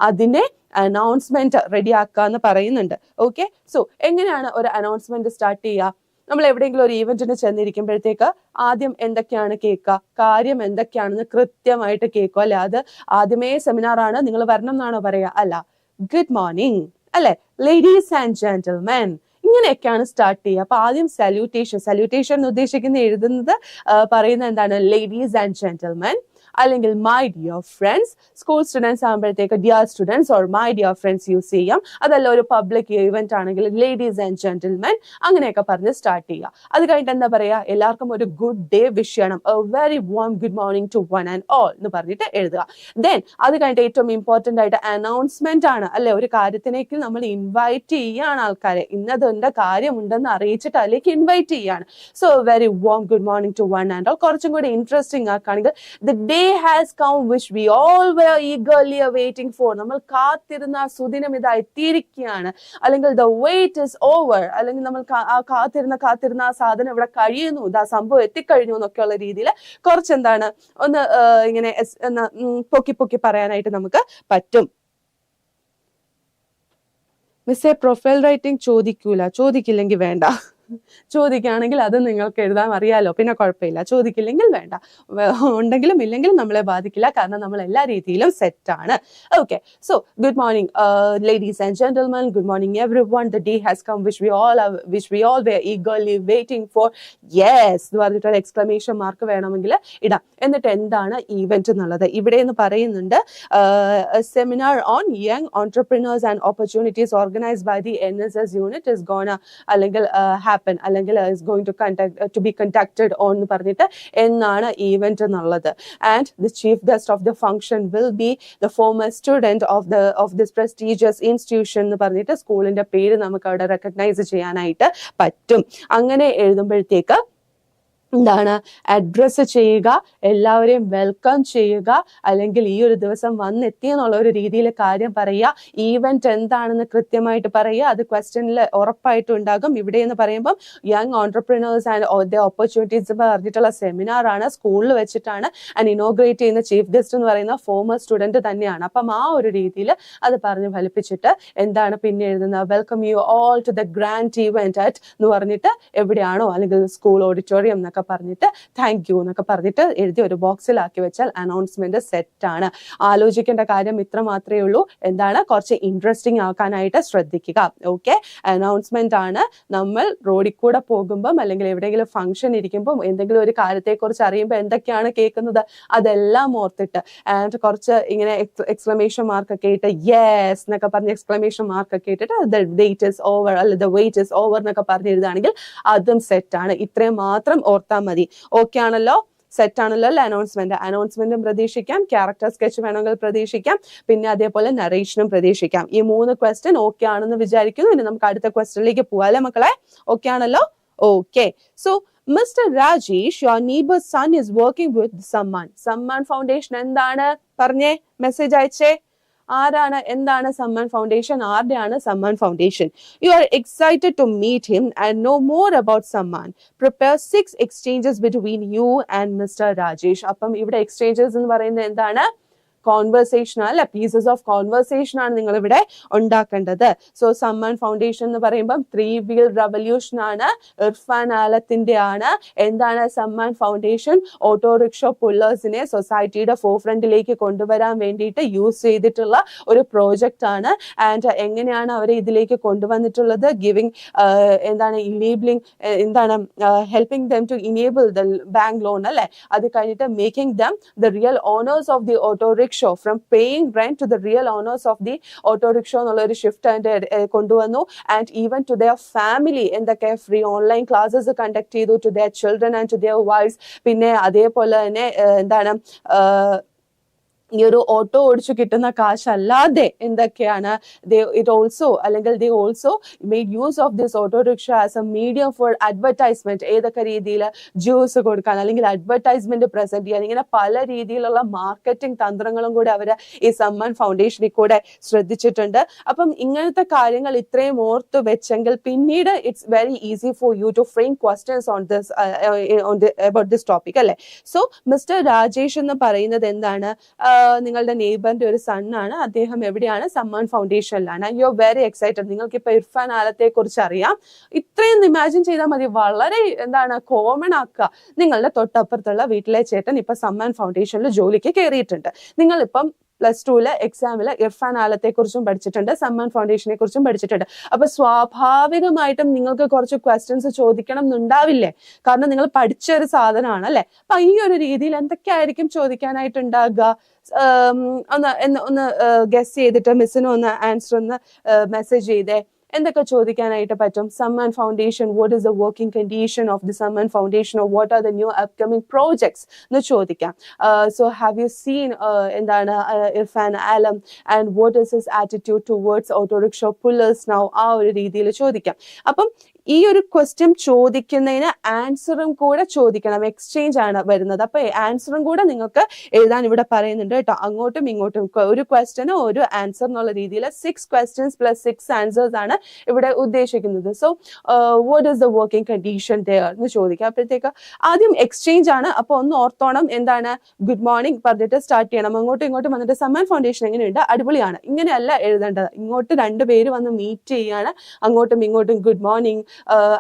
അതിനെ അനൗൺസ്മെന്റ് റെഡിയാക്കുക എന്ന് പറയുന്നുണ്ട്. ഓക്കെ, സോ എങ്ങനെയാണ് ഒരു അനൗൺസ്മെന്റ് സ്റ്റാർട്ട് ചെയ്യുക? നമ്മൾ എവിടെയെങ്കിലും ഒരു ഈവന്റിന് ചെന്നിരിക്കുമ്പോഴത്തേക്ക് ആദ്യം എന്തൊക്കെയാണ് കേൾക്കുക, കാര്യം എന്തൊക്കെയാണെന്ന് കൃത്യമായിട്ട് കേൾക്കുക. അല്ലെ, അത് ആദ്യമേ സെമിനാർ ആണ് നിങ്ങൾ വരണം എന്നാണോ പറയുക? അല്ല, ഗുഡ് മോർണിംഗ് അല്ലെ, ലേഡീസ് ആൻഡ് ജെന്റിൽമെൻ, ഇങ്ങനെയൊക്കെയാണ് സ്റ്റാർട്ട് ചെയ്യുക. അപ്പൊ ആദ്യം സല്യൂട്ടേഷൻ ഉദ്ദേശിക്കുന്ന എഴുതുന്നത് പറയുന്നത് എന്താണ്? ലേഡീസ് ആൻഡ് ജെന്റിൽമെൻ, അല്ലെങ്കിൽ my dear friends. School students ആകുമ്പോഴത്തേക്ക് dear students or my dear friends use ചെയ്യാം. അതല്ല ഒരു പബ്ലിക് ഇവന്റ് ആണെങ്കിൽ ലേഡീസ് ആൻഡ് ജെന്റിൽമെൻ, അങ്ങനെയൊക്കെ പറഞ്ഞ് സ്റ്റാർട്ട് ചെയ്യുക. അത് കഴിഞ്ഞിട്ട് എന്താ പറയാ? എല്ലാവർക്കും ഒരു ഗുഡ് ഡേ വിഷ് ചെയ്യണം. A very warm good morning to one and all എന്ന് പറഞ്ഞിട്ട് എഴുതുക. ദെൻ അത് കഴിഞ്ഞിട്ട് ഏറ്റവും ഇമ്പോർട്ടന്റ് ആയിട്ട് അനൗൺസ്മെന്റ് ആണ് അല്ലെ, ഒരു കാര്യത്തിലേക്ക് നമ്മൾ ഇൻവൈറ്റ് ചെയ്യാണ് ആൾക്കാരെ, ഇന്നതിന്റെ കാര്യമുണ്ടെന്ന് അറിയിച്ചിട്ട് അതിലേക്ക് ഇൻവൈറ്റ് ചെയ്യാണ്. So very warm good morning to one and all. കുറച്ചും കൂടി ഇൻട്രസ്റ്റിംഗ് ആക്കുകയാണെങ്കിൽ the day has come which we all were eagerly awaiting for. നമ്മൾ കാത്തിരുന്ന സുദിനം ഇതാ എത്തിയിരിക്കുകയാണ്. അല്ലെങ്കിൽ the wait is over, അല്ലെങ്കിൽ നമ്മൾ കാത്തിരുന്ന ആ സാധനം ഇവിടെ കഴിയുന്നു, ഇതാ സംഭവം എത്തിക്കഴിഞ്ഞു എന്നൊക്കെയുള്ള രീതിയിൽ കുറച്ച് എന്താണ് ഒന്ന് ഇങ്ങനെ പൊക്കി പറയാനായിട്ട് നമുക്ക് പറ്റും. മിസ്സേ പ്രൊഫൈൽ റൈറ്റിംഗ് ചോദിക്കില്ലെങ്കിൽ വേണ്ട, ചോദിക്കുകയാണെങ്കിൽ അത് നിങ്ങൾക്ക് എഴുതാൻ അറിയാലോ, പിന്നെ കുഴപ്പമില്ല. ചോദിക്കില്ലെങ്കിൽ വേണ്ട, ഉണ്ടെങ്കിലും ഇല്ലെങ്കിലും നമ്മളെ ബാധിക്കില്ല, കാരണം നമ്മൾ എല്ലാ രീതിയിലും സെറ്റ് ആണ്. Okay, so good morning ladies and gentlemen, good morning everyone, the day has come which we all were eagerly waiting for. Yes എന്ന് പറഞ്ഞിട്ട് ഒരു എക്സ്ക്ലമേഷൻ മാർക്ക് വേണമെങ്കിൽ ഇടാം. എന്നിട്ട് എന്താണ് ഈവന്റ് എന്നുള്ളത് ഇവിടെ എന്ന് പറയുന്നുണ്ട്. Seminar on young entrepreneurs and opportunities organised by the NSS unit is gonna അല്ലെങ്കിൽ happen അല്ലെങ്കിൽ is going to be conducted on എന്ന് പറഞ്ഞിട്ട് എന്നാണ് ഈവന്റ് എന്നുള്ളത്. And the chief guest of the function will be the former student of this prestigious institution എന്ന് പറഞ്ഞിട്ട് സ്കൂളിന്റെ പേര് നമുക്ക് അവിടെ റെക്കഗ്നൈസ് ചെയ്യാനായിട്ട് പറ്റും. അങ്ങനെ എഴുതുമ്പോഴത്തേക്ക് എന്താണ് അഡ്രസ്സ് ചെയ്യുക, എല്ലാവരെയും വെൽക്കം ചെയ്യുക, അല്ലെങ്കിൽ ഈ ഒരു ദിവസം വന്നെത്തി എന്നുള്ള ഒരു രീതിയിൽ കാര്യം പറയുക. ഈവന്റ് എന്താണെന്ന് കൃത്യമായിട്ട് പറയുക, അത് ക്വസ്റ്റ്യനിൽ ഉറപ്പായിട്ടും ഉണ്ടാകും. ഇവിടെ എന്ന് പറയുമ്പോൾ young entrepreneurs and the opportunities പറഞ്ഞിട്ടുള്ള സെമിനാർ ആണ്, സ്കൂളിൽ വെച്ചിട്ടാണ്. ആൻഡ് ഇനോഗ്രേറ്റ് ചെയ്യുന്ന ചീഫ് ഗസ്റ്റ് എന്ന് പറയുന്ന ഫോമർ സ്റ്റുഡന്റ് തന്നെയാണ്. അപ്പം ആ ഒരു രീതിയിൽ അത് പറഞ്ഞ് ഫലിപ്പിച്ചിട്ട് എന്താണ് പിന്നെ എഴുതുന്നത്? Welcome you all to the grand event at എന്ന് പറഞ്ഞിട്ട് എവിടെയാണോ അല്ലെങ്കിൽ സ്കൂൾ ഓഡിറ്റോറിയം എന്നൊക്കെ പറഞ്ഞിട്ട് താങ്ക് യു എന്നൊക്കെ പറഞ്ഞിട്ട് എഴുതി ഒരു ബോക്സിലാക്കി വെച്ചാൽ അനൗൺസ്മെന്റ് സെറ്റ് ആണ്. ആലോചിക്കേണ്ട കാര്യം ഇത്ര മാത്രമേ ഉള്ളൂ, എന്താണ് കുറച്ച് ഇൻട്രസ്റ്റിംഗ് ആക്കാനായിട്ട് ശ്രദ്ധിക്കുക. ഓക്കെ, അനൗൺസ്മെന്റ് ആണ്. നമ്മൾ റോഡിൽ കൂടെ പോകുമ്പം അല്ലെങ്കിൽ എവിടെയെങ്കിലും ഫംഗ്ഷൻ ഇരിക്കുമ്പോൾ എന്തെങ്കിലും ഒരു കാര്യത്തെക്കുറിച്ച് അറിയുമ്പോൾ എന്തൊക്കെയാണ് കേൾക്കുന്നത് അതെല്ലാം ഓർത്തിട്ട് ആൻഡ് കുറച്ച് ഇങ്ങനെ എക്സ്ക്ലമേഷൻ മാർക്ക് ഒക്കെ ഇട്ട് യെസ് എന്നൊക്കെ പറഞ്ഞ് എക്സ്ക്ലമേഷൻ മാർക്ക് ഒക്കെ ഇട്ടിട്ട് ദ ഡേറ്റ് ഇസ് ഓവർ അല്ലെ ദ വെയിറ്റ് ഇസ് ഓവർ എന്നൊക്കെ പറഞ്ഞ് എഴുതുകയാണെങ്കിൽ അതും സെറ്റ് ആണ്. ഇത്രയും മാത്രം ഓർത്താൽ മതി. ഓക്കെ ആണല്ലോ, സെറ്റ് ആണല്ലോ അല്ലെ? അനൗൺസ്മെന്റും പ്രതീക്ഷിക്കാം, ക്യാരക്ടർ സ്കെച്ച് വേണമെങ്കിൽ പ്രതീക്ഷിക്കാം, പിന്നെ അതേപോലെ നറേഷനും പ്രതീക്ഷിക്കാം. ഈ 3 ക്വസ്റ്റ്യൻ ഓക്കെ ആണെന്ന് വിചാരിക്കുന്നു. ഇനി നമുക്ക് അടുത്ത ക്വസ്റ്റ്യനിലേക്ക് പോവാല്ലേ മക്കളെ? ഓക്കെ ആണല്ലോ? Okay, so Mr. Rajesh, your neighbor's son is working with Samman Foundation. എന്താണ് പറഞ്ഞേ? മെസ്സേജ് അയച്ചേ. ആരാണ്? എന്താണ് സമ്മാൻ ഫൗണ്ടേഷൻ? ആരുടെയാണ് Samman Foundation? You are excited to meet him and know more about Samman. Prepare 6 exchanges between you and Mr. Rajesh. അപ്പം ഇവിടെ exchanges എന്ന് പറയുന്നത് എന്താണ്? കോൺവെർസേഷൻ അല്ല, പീസസ് ഓഫ് കോൺവെർസേഷൻ ആണ് നിങ്ങൾ ഇവിടെ ഉണ്ടാക്കേണ്ടത്. സോ സമ്മാൻ ഫൗണ്ടേഷൻ എന്ന് പറയുമ്പോൾ 3 വീൽ റവല്യൂഷൻ ആണ്, ഇർഫാൻ ആലത്തിന്റെ ആണ്. എന്താണ് സമ്മാൻ ഫൗണ്ടേഷൻ? ഓട്ടോറിക്ഷ പുള്ളേഴ്സിനെ സൊസൈറ്റിയുടെ ഫോർഫ്രണ്ടിലേക്ക് കൊണ്ടുവരാൻ വേണ്ടിയിട്ട് യൂസ് ചെയ്തിട്ടുള്ള ഒരു പ്രോജക്റ്റ് ആണ്. ആൻഡ് എങ്ങനെയാണ് അവരെ ഇതിലേക്ക് കൊണ്ടുവന്നിട്ടുള്ളത്? ഗിവിംഗ് എന്താണ് ഇനേബിളിംഗ്, എന്താണ് helping them to enable the bank loan അല്ലെ. അത് കഴിഞ്ഞിട്ട് making them the real owners of the auto rickshaw rickshaw, from paying rent to the real owners of the auto rickshaw എന്നുള്ള ഒരു ഷിഫ്റ്റ് കൊണ്ടുവന്നു. And even to their family എന്തൊക്കെ free online classes conduct ചെയ്തു to their children and to their wifes. പിന്നെ അതേപോലെ തന്നെ എന്താണ് ഈ ഒരു ഓട്ടോ ഓടിച്ചു കിട്ടുന്ന കാശല്ലാതെ എന്തൊക്കെയാണ് ഇറ്റ് ഓൾസോ അല്ലെങ്കിൽ they also made use of this auto rickshaw as A medium four advertisement. ഏതൊക്കെ രീതിയിൽ ജ്യൂസ് കൊടുക്കാൻ അല്ലെങ്കിൽ അഡ്വർടൈസ്മെന്റ് പ്രസന്റ് ചെയ്യാൻ, ഇങ്ങനെ പല രീതിയിലുള്ള മാർക്കറ്റിംഗ് തന്ത്രങ്ങളും കൂടെ അവർ ഈ സമ്മാൻ ഫൗണ്ടേഷനിൽ കൂടെ ശ്രദ്ധിച്ചിട്ടുണ്ട്. അപ്പം ഇങ്ങനത്തെ കാര്യങ്ങൾ ഇത്രയും ഓർത്തു വെച്ചെങ്കിൽ പിന്നീട് it's very easy for you to frame questions on this about this topic അല്ലേ. സോ മിസ്റ്റർ രാജേഷ് എന്ന് പറയുന്നത് എന്താണ്, നിങ്ങളുടെ നെയ്ബറിന്റെ ഒരു സണ്ണാണ്. അദ്ദേഹം എവിടെയാണ്, സമ്മാൻ ഫൗണ്ടേഷനിലാണ്. You are very excited. നിങ്ങൾക്ക് ഇപ്പൊ ഇർഫാൻ ആലത്തെ കുറിച്ച് അറിയാം. ഇത്രയും ഇമാജിൻ ചെയ്താൽ മതി, വളരെ എന്താണ് കോമൺ ആക്കുക. നിങ്ങളുടെ തൊട്ടപ്പുറത്തുള്ള വീട്ടിലെ ചേട്ടൻ ഇപ്പൊ സമ്മാൻ ഫൗണ്ടേഷനിൽ ജോലിക്ക് കയറിയിട്ടുണ്ട്. നിങ്ങളിപ്പം +2 എക്സാമില് ഇർഫാൻ ആലത്തെ കുറിച്ചും പഠിച്ചിട്ടുണ്ട്, സമ്മാൻ ഫൗണ്ടേഷനെ കുറിച്ചും പഠിച്ചിട്ടുണ്ട്. അപ്പൊ സ്വാഭാവികമായിട്ടും നിങ്ങൾക്ക് കുറച്ച് ക്വസ്റ്റ്യൻസ് ചോദിക്കണം എന്നുണ്ടാവില്ലേ, കാരണം നിങ്ങൾ പഠിച്ച ഒരു സാധനമാണ് അല്ലെ. അപ്പൊ ഈ ഒരു രീതിയിൽ എന്തൊക്കെയായിരിക്കും ചോദിക്കാനായിട്ടുണ്ടാകുക, ഒന്ന് ഗസ് ചെയ്തിട്ട് മിസ്സിന് ഒന്ന് ആൻസർ ഒന്ന് മെസ്സേജ് ചെയ്തേ. എന്തൊക്കെ ചോദിക്കാനായിട്ട് പറ്റും? Samman Foundation, what is the working condition of the Samman Foundation, or what are the new upcoming projects എന്ന് ചോദിക്കാം. സോ ഹാവ് യു സീൻ എന്താണ് Irfan Alam and what is his attitude towards autorickshaw pullers now, ആ ഒരു രീതിയിൽ ചോദിക്കാം. അപ്പം ഈ ഒരു ക്വസ്റ്റ്യൻ ചോദിക്കുന്നതിന് ആൻസറും കൂടെ ചോദിക്കണം, എക്സ്ചേഞ്ച് ആണ് വരുന്നത്. അപ്പൊ ആൻസറും കൂടെ നിങ്ങൾക്ക് എഴുതാൻ ഇവിടെ പറയുന്നുണ്ട് കേട്ടോ. അങ്ങോട്ടും ഇങ്ങോട്ടും ഒരു ക്വസ്റ്റ്യന് ഒരു ആൻസർ എന്നുള്ള രീതിയിൽ 6 questions + 6 ആൻസേഴ്സ് ആണ് ഇവിടെ ഉദ്ദേശിക്കുന്നത്. So what is the working condition there എന്ന് ചോദിക്കാം. അപ്പോഴത്തേക്ക് ആദ്യം എക്സ്ചേഞ്ച് ആണ്. അപ്പൊ ഒന്ന് ഓർത്തോണം, എന്താണ് ഗുഡ് മോർണിംഗ് പറഞ്ഞിട്ട് സ്റ്റാർട്ട് ചെയ്യണം. അങ്ങോട്ടും ഇങ്ങോട്ടും വന്നിട്ട് സമ്മാൻ ഫൗണ്ടേഷൻ എങ്ങനെയുണ്ട്, അടിപൊളിയാണ്, ഇങ്ങനെയല്ല എഴുതേണ്ടത്. ഇങ്ങോട്ട് 2 പേര് വന്ന് മീറ്റ് ചെയ്യാണ്, അങ്ങോട്ടും ഇങ്ങോട്ടും good morning,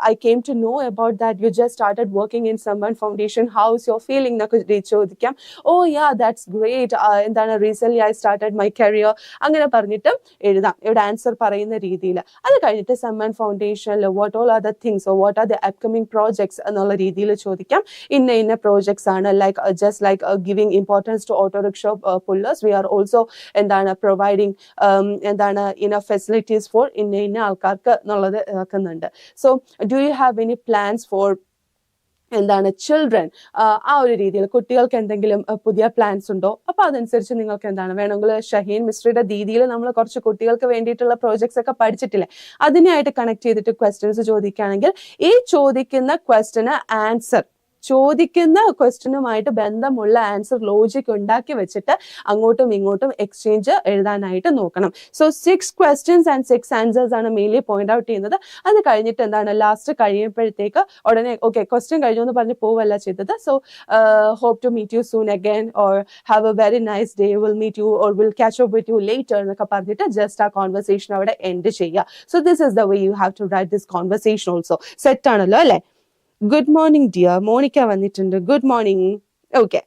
I came to know about that you just started working in Samman Foundation. How's your feeling? എന്നൊക്കെ ചോദിക്കാം. Oh yeah, that's great. എന്താണ് recently I started my career. അങ്ങനെ പറഞ്ഞിട്ട് എഴുതാം ഇവിടെ ആൻസർ പറയുന്ന രീതിയിൽ. അത് കഴിഞ്ഞിട്ട് Samman ഫൗണ്ടേഷനിൽ what all are the things or what are the upcoming projects എന്നുള്ള രീതിയിൽ ചോദിക്കാം. ഇന്ന പ്രോജക്ട്സ് ആണ്, like just like giving importance to auto rickshaw pullers, we are also എന്താണ് providing എന്താണ് enough facilities for ഇന്ന ആൾക്കാർക്ക് എന്നുള്ളത് ആക്കുന്നുണ്ട്. So do you have any plans for എന്താണ് ചിൽഡ്രൻ, ആ ഒരു രീതിയിൽ കുട്ടികൾക്ക് എന്തെങ്കിലും പുതിയ പ്ലാൻസ് ഉണ്ടോ? അപ്പൊ അതനുസരിച്ച് നിങ്ങൾക്ക് എന്താണ് വേണമെങ്കിൽ ഷഹീൻ മിസ്ട്രിയുടെ രീതിയിൽ നമ്മൾ കുറച്ച് കുട്ടികൾക്ക് വേണ്ടിയിട്ടുള്ള പ്രോജക്ട്സ് ഒക്കെ പഠിച്ചിട്ടില്ലേ, അതിനായിട്ട് കണക്ട് ചെയ്തിട്ട് ക്വസ്റ്റ്യൻസ് ചോദിക്കുകയാണെങ്കിൽ ഈ ചോദിക്കുന്ന ക്വസ്റ്റ്യന് ആൻസർ, ചോദിക്കുന്ന ക്വസ്റ്റ്യനുമായിട്ട് ബന്ധമുള്ള ആൻസർ ലോജിക് ഉണ്ടാക്കി വെച്ചിട്ട് അങ്ങോട്ടും ഇങ്ങോട്ടും എക്സ്ചേഞ്ച് എഴുതാനായിട്ട് നോക്കണം. സോ 6 questions and 6 answers ആണ് മെയിൻലി പോയിന്റ് ഔട്ട് ചെയ്യുന്നത്. അത് കഴിഞ്ഞിട്ട് എന്താണ് ലാസ്റ്റ് കഴിയുമ്പോഴത്തേക്ക് ഉടനെ ഓക്കെ ക്വസ്റ്റ്യൻ കഴിഞ്ഞു എന്ന് പറഞ്ഞ് പോവല്ല ചെയ്തത്. So hope to meet you soon again or have a very nice day, will meet you or will catch up with you later എന്നൊക്കെ പറഞ്ഞിട്ട് ജസ്റ്റ് ആ കോൺവെർസേഷൻ അവിടെ എൻഡ് ചെയ്യുക. So this is the way you have to write this conversation also. Set ആണല്ലോ അല്ലെ? Good morning dear, Monica വന്നിട്ടുണ്ട്. Good morning. Okay,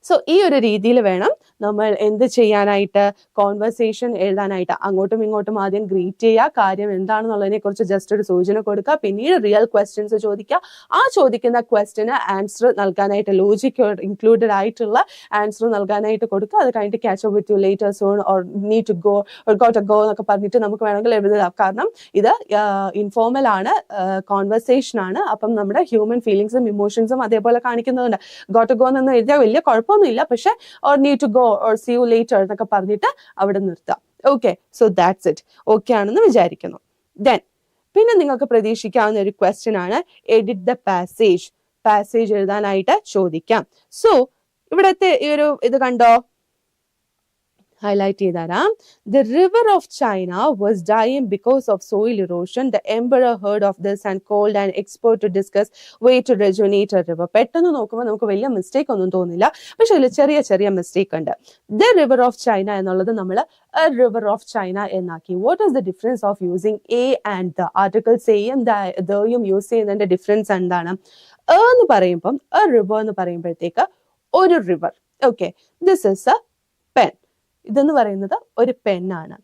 so ഈ ഒരു രീതിയിൽ വേണം നമ്മൾ എന്ത് ചെയ്യാനായിട്ട്, കോൺവെർസേഷൻ എഴുതാനായിട്ട്. അങ്ങോട്ടും ഇങ്ങോട്ടും ആദ്യം ഗ്രീറ്റ് ചെയ്യുക, കാര്യം എന്താണെന്നുള്ളതിനെ കുറിച്ച് ജസ്റ്റ് ഒരു സൂചന കൊടുക്കുക, പിന്നീട് റിയൽ ക്വസ്റ്റ്യൻസ് ചോദിക്കുക. ആ ചോദിക്കുന്ന ക്വസ്റ്റ്യന് ആൻസർ നൽകാനായിട്ട് ലോജിക് ഇൻക്ലൂഡഡ് ആയിട്ടുള്ള ആൻസർ നൽകാനായിട്ട് കൊടുക്കുക. അത് കഴിഞ്ഞിട്ട് catch up with you later soon or need to go or got to go എന്നൊക്കെ പറഞ്ഞിട്ട് നമുക്ക് വേണമെങ്കിൽ എഴുതാം. കാരണം ഇത് ഇൻഫോർമൽ ആണ്, കോൺവെർസേഷൻ ആണ്. അപ്പം നമ്മുടെ ഹ്യൂമൻ ഫീലിംഗ്സും ഇമോഷൻസും അതേപോലെ കാണിക്കുന്നുണ്ട്. ഗോട്ട് ടു ഗോ എന്ന് എഴുതിയാൽ വലിയ കുഴപ്പമൊന്നുമില്ല, പക്ഷെ or need to go or see you later എന്നൊക്കെ പറഞ്ഞിട്ട് അവിടെ നിർത്താം. Okay, so that's it. Okay ആണെന്ന് വിചാരിക്കുന്നു. ദെൻ പിന്നെ നിങ്ങൾക്ക് പ്രതീക്ഷിക്കാവുന്ന ഒരു ക്വസ്റ്റ്യൻ ആണ് എഡിറ്റ് ദ പാസേജ്. പാസേജ് എഴുതാനായിട്ട് ചോദിക്കാം. സോ ഇവിടത്തെ ഈ ഒരു ഇത് കണ്ടോ, highlight ചെയ്താരാം. The river of China was dying because of soil erosion. The emperor heard of this and called an expert to discuss way to rejuvenate a river. പെട്ടെന്ന് നോക്കുമ്പോൾ നമുക്ക് വലിയ മിസ്റ്റേക്ക് ഒന്നും തോന്നില്ല, പക്ഷെ ഇതിൽ ചെറിയ മിസ്റ്റേക്ക് ഉണ്ട്. The river of China എന്നുള്ളത് നമ്മൾ a river of China എന്നാക്കി. What is the difference of using a and the? Articles എയും ദയും യൂസ് ചെയ്യുന്നതിന്റെ ഡിഫറൻസ് എന്താണ്? എന്ന് പറയുമ്പം a river എന്ന് പറയുമ്പോഴത്തേക്ക് ഒരു river. Okay, this is a pen. ഇതെന്ന് പറയുന്നത് ഒരു പെന്നാണ്.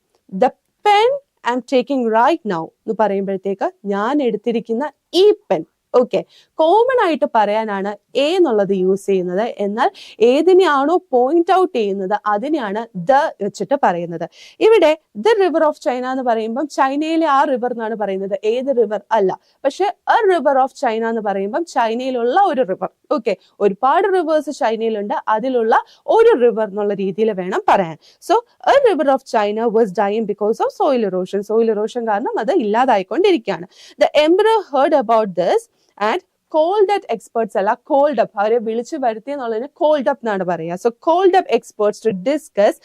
The pen I'm taking right now എന്ന് പറയുമ്പോഴത്തേക്ക് ഞാൻ എടുത്തിരിക്കുന്ന ഈ പെൻ ഓക്കെ, കോമൺ ആയിട്ട് പറയാനാണ് എ എന്നുള്ളത് യൂസ് ചെയ്യുന്നത്. എന്നാൽ ഏതിനെയാണോ പോയിന്റ് ഔട്ട് ചെയ്യുന്നത് അതിനെയാണ് ദ വെച്ചിട്ട് പറയുന്നത്. ഇവിടെ ദ റിവർ ഓഫ് ചൈന എന്ന് പറയുമ്പോൾ ചൈനയിലെ ആ റിവർ എന്നാണ് പറയുന്നത്, ഏത് റിവർ അല്ല. പക്ഷെ എ റിവർ ഓഫ് ചൈന എന്ന് പറയുമ്പോൾ ചൈനയിലുള്ള ഒരു റിവർ. ഓക്കെ, ഒരുപാട് റിവേഴ്സ് ചൈനയിലുണ്ട്, അതിലുള്ള ഒരു റിവർ എന്നുള്ള രീതിയിൽ വേണം പറയാൻ. So a river of China was dying because of soil erosion. Soil erosion കാരണം അത് ഇല്ലാതായിക്കൊണ്ടിരിക്കുകയാണ്. The emperor heard about this and called up experts അല്ല, called up, അവരെ വിളിച്ചു വരുത്തി എന്നുള്ളതിന് called up എന്നാണ് പറയുക. So called up experts to discuss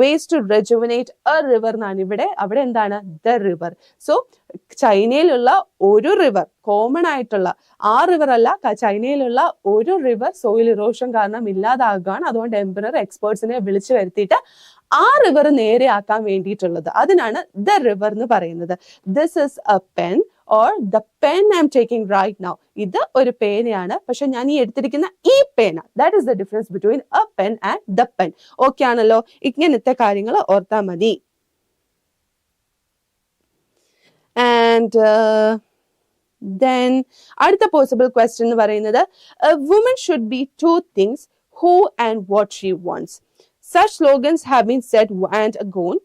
ways to rejuvenate a river എന്നാണ് ഇവിടെ. അവിടെ എന്താണ്? the river. സോ ചൈനയിലുള്ള ഒരു റിവർ, കോമൺ ആയിട്ടുള്ള ആ റിവർ അല്ല, ചൈനയിലുള്ള ഒരു റിവർ സോയിൽ ഇറോഷൻ കാരണം ഇല്ലാതാകുകയാണ്. അതുകൊണ്ട് എംപറർ എക്സ്പേർട്സിനെ വിളിച്ചു വരുത്തിയിട്ട് ആ റിവർ നേരെയാക്കാൻ വേണ്ടിയിട്ടുള്ളത്, അതിനാണ് ദ റിവർ എന്ന് പറയുന്നത്. This is a pen or the pen I am taking right now. ഇത് ഒരു പേനയാണ്, പക്ഷെ ഞാൻ ഈ എടുത്തിരിക്കുന്ന ഈ പേന. That is the difference between a pen and the pen. Okay ആണല്ലോ? ഇങ്ങനത്തെ കാര്യങ്ങൾ ഓർത്താൽ മതി. And then അടുത്ത possible question എന്ന് പറയുന്നത്, a woman should be two things, who and what she wants. Such slogans have been said and gone.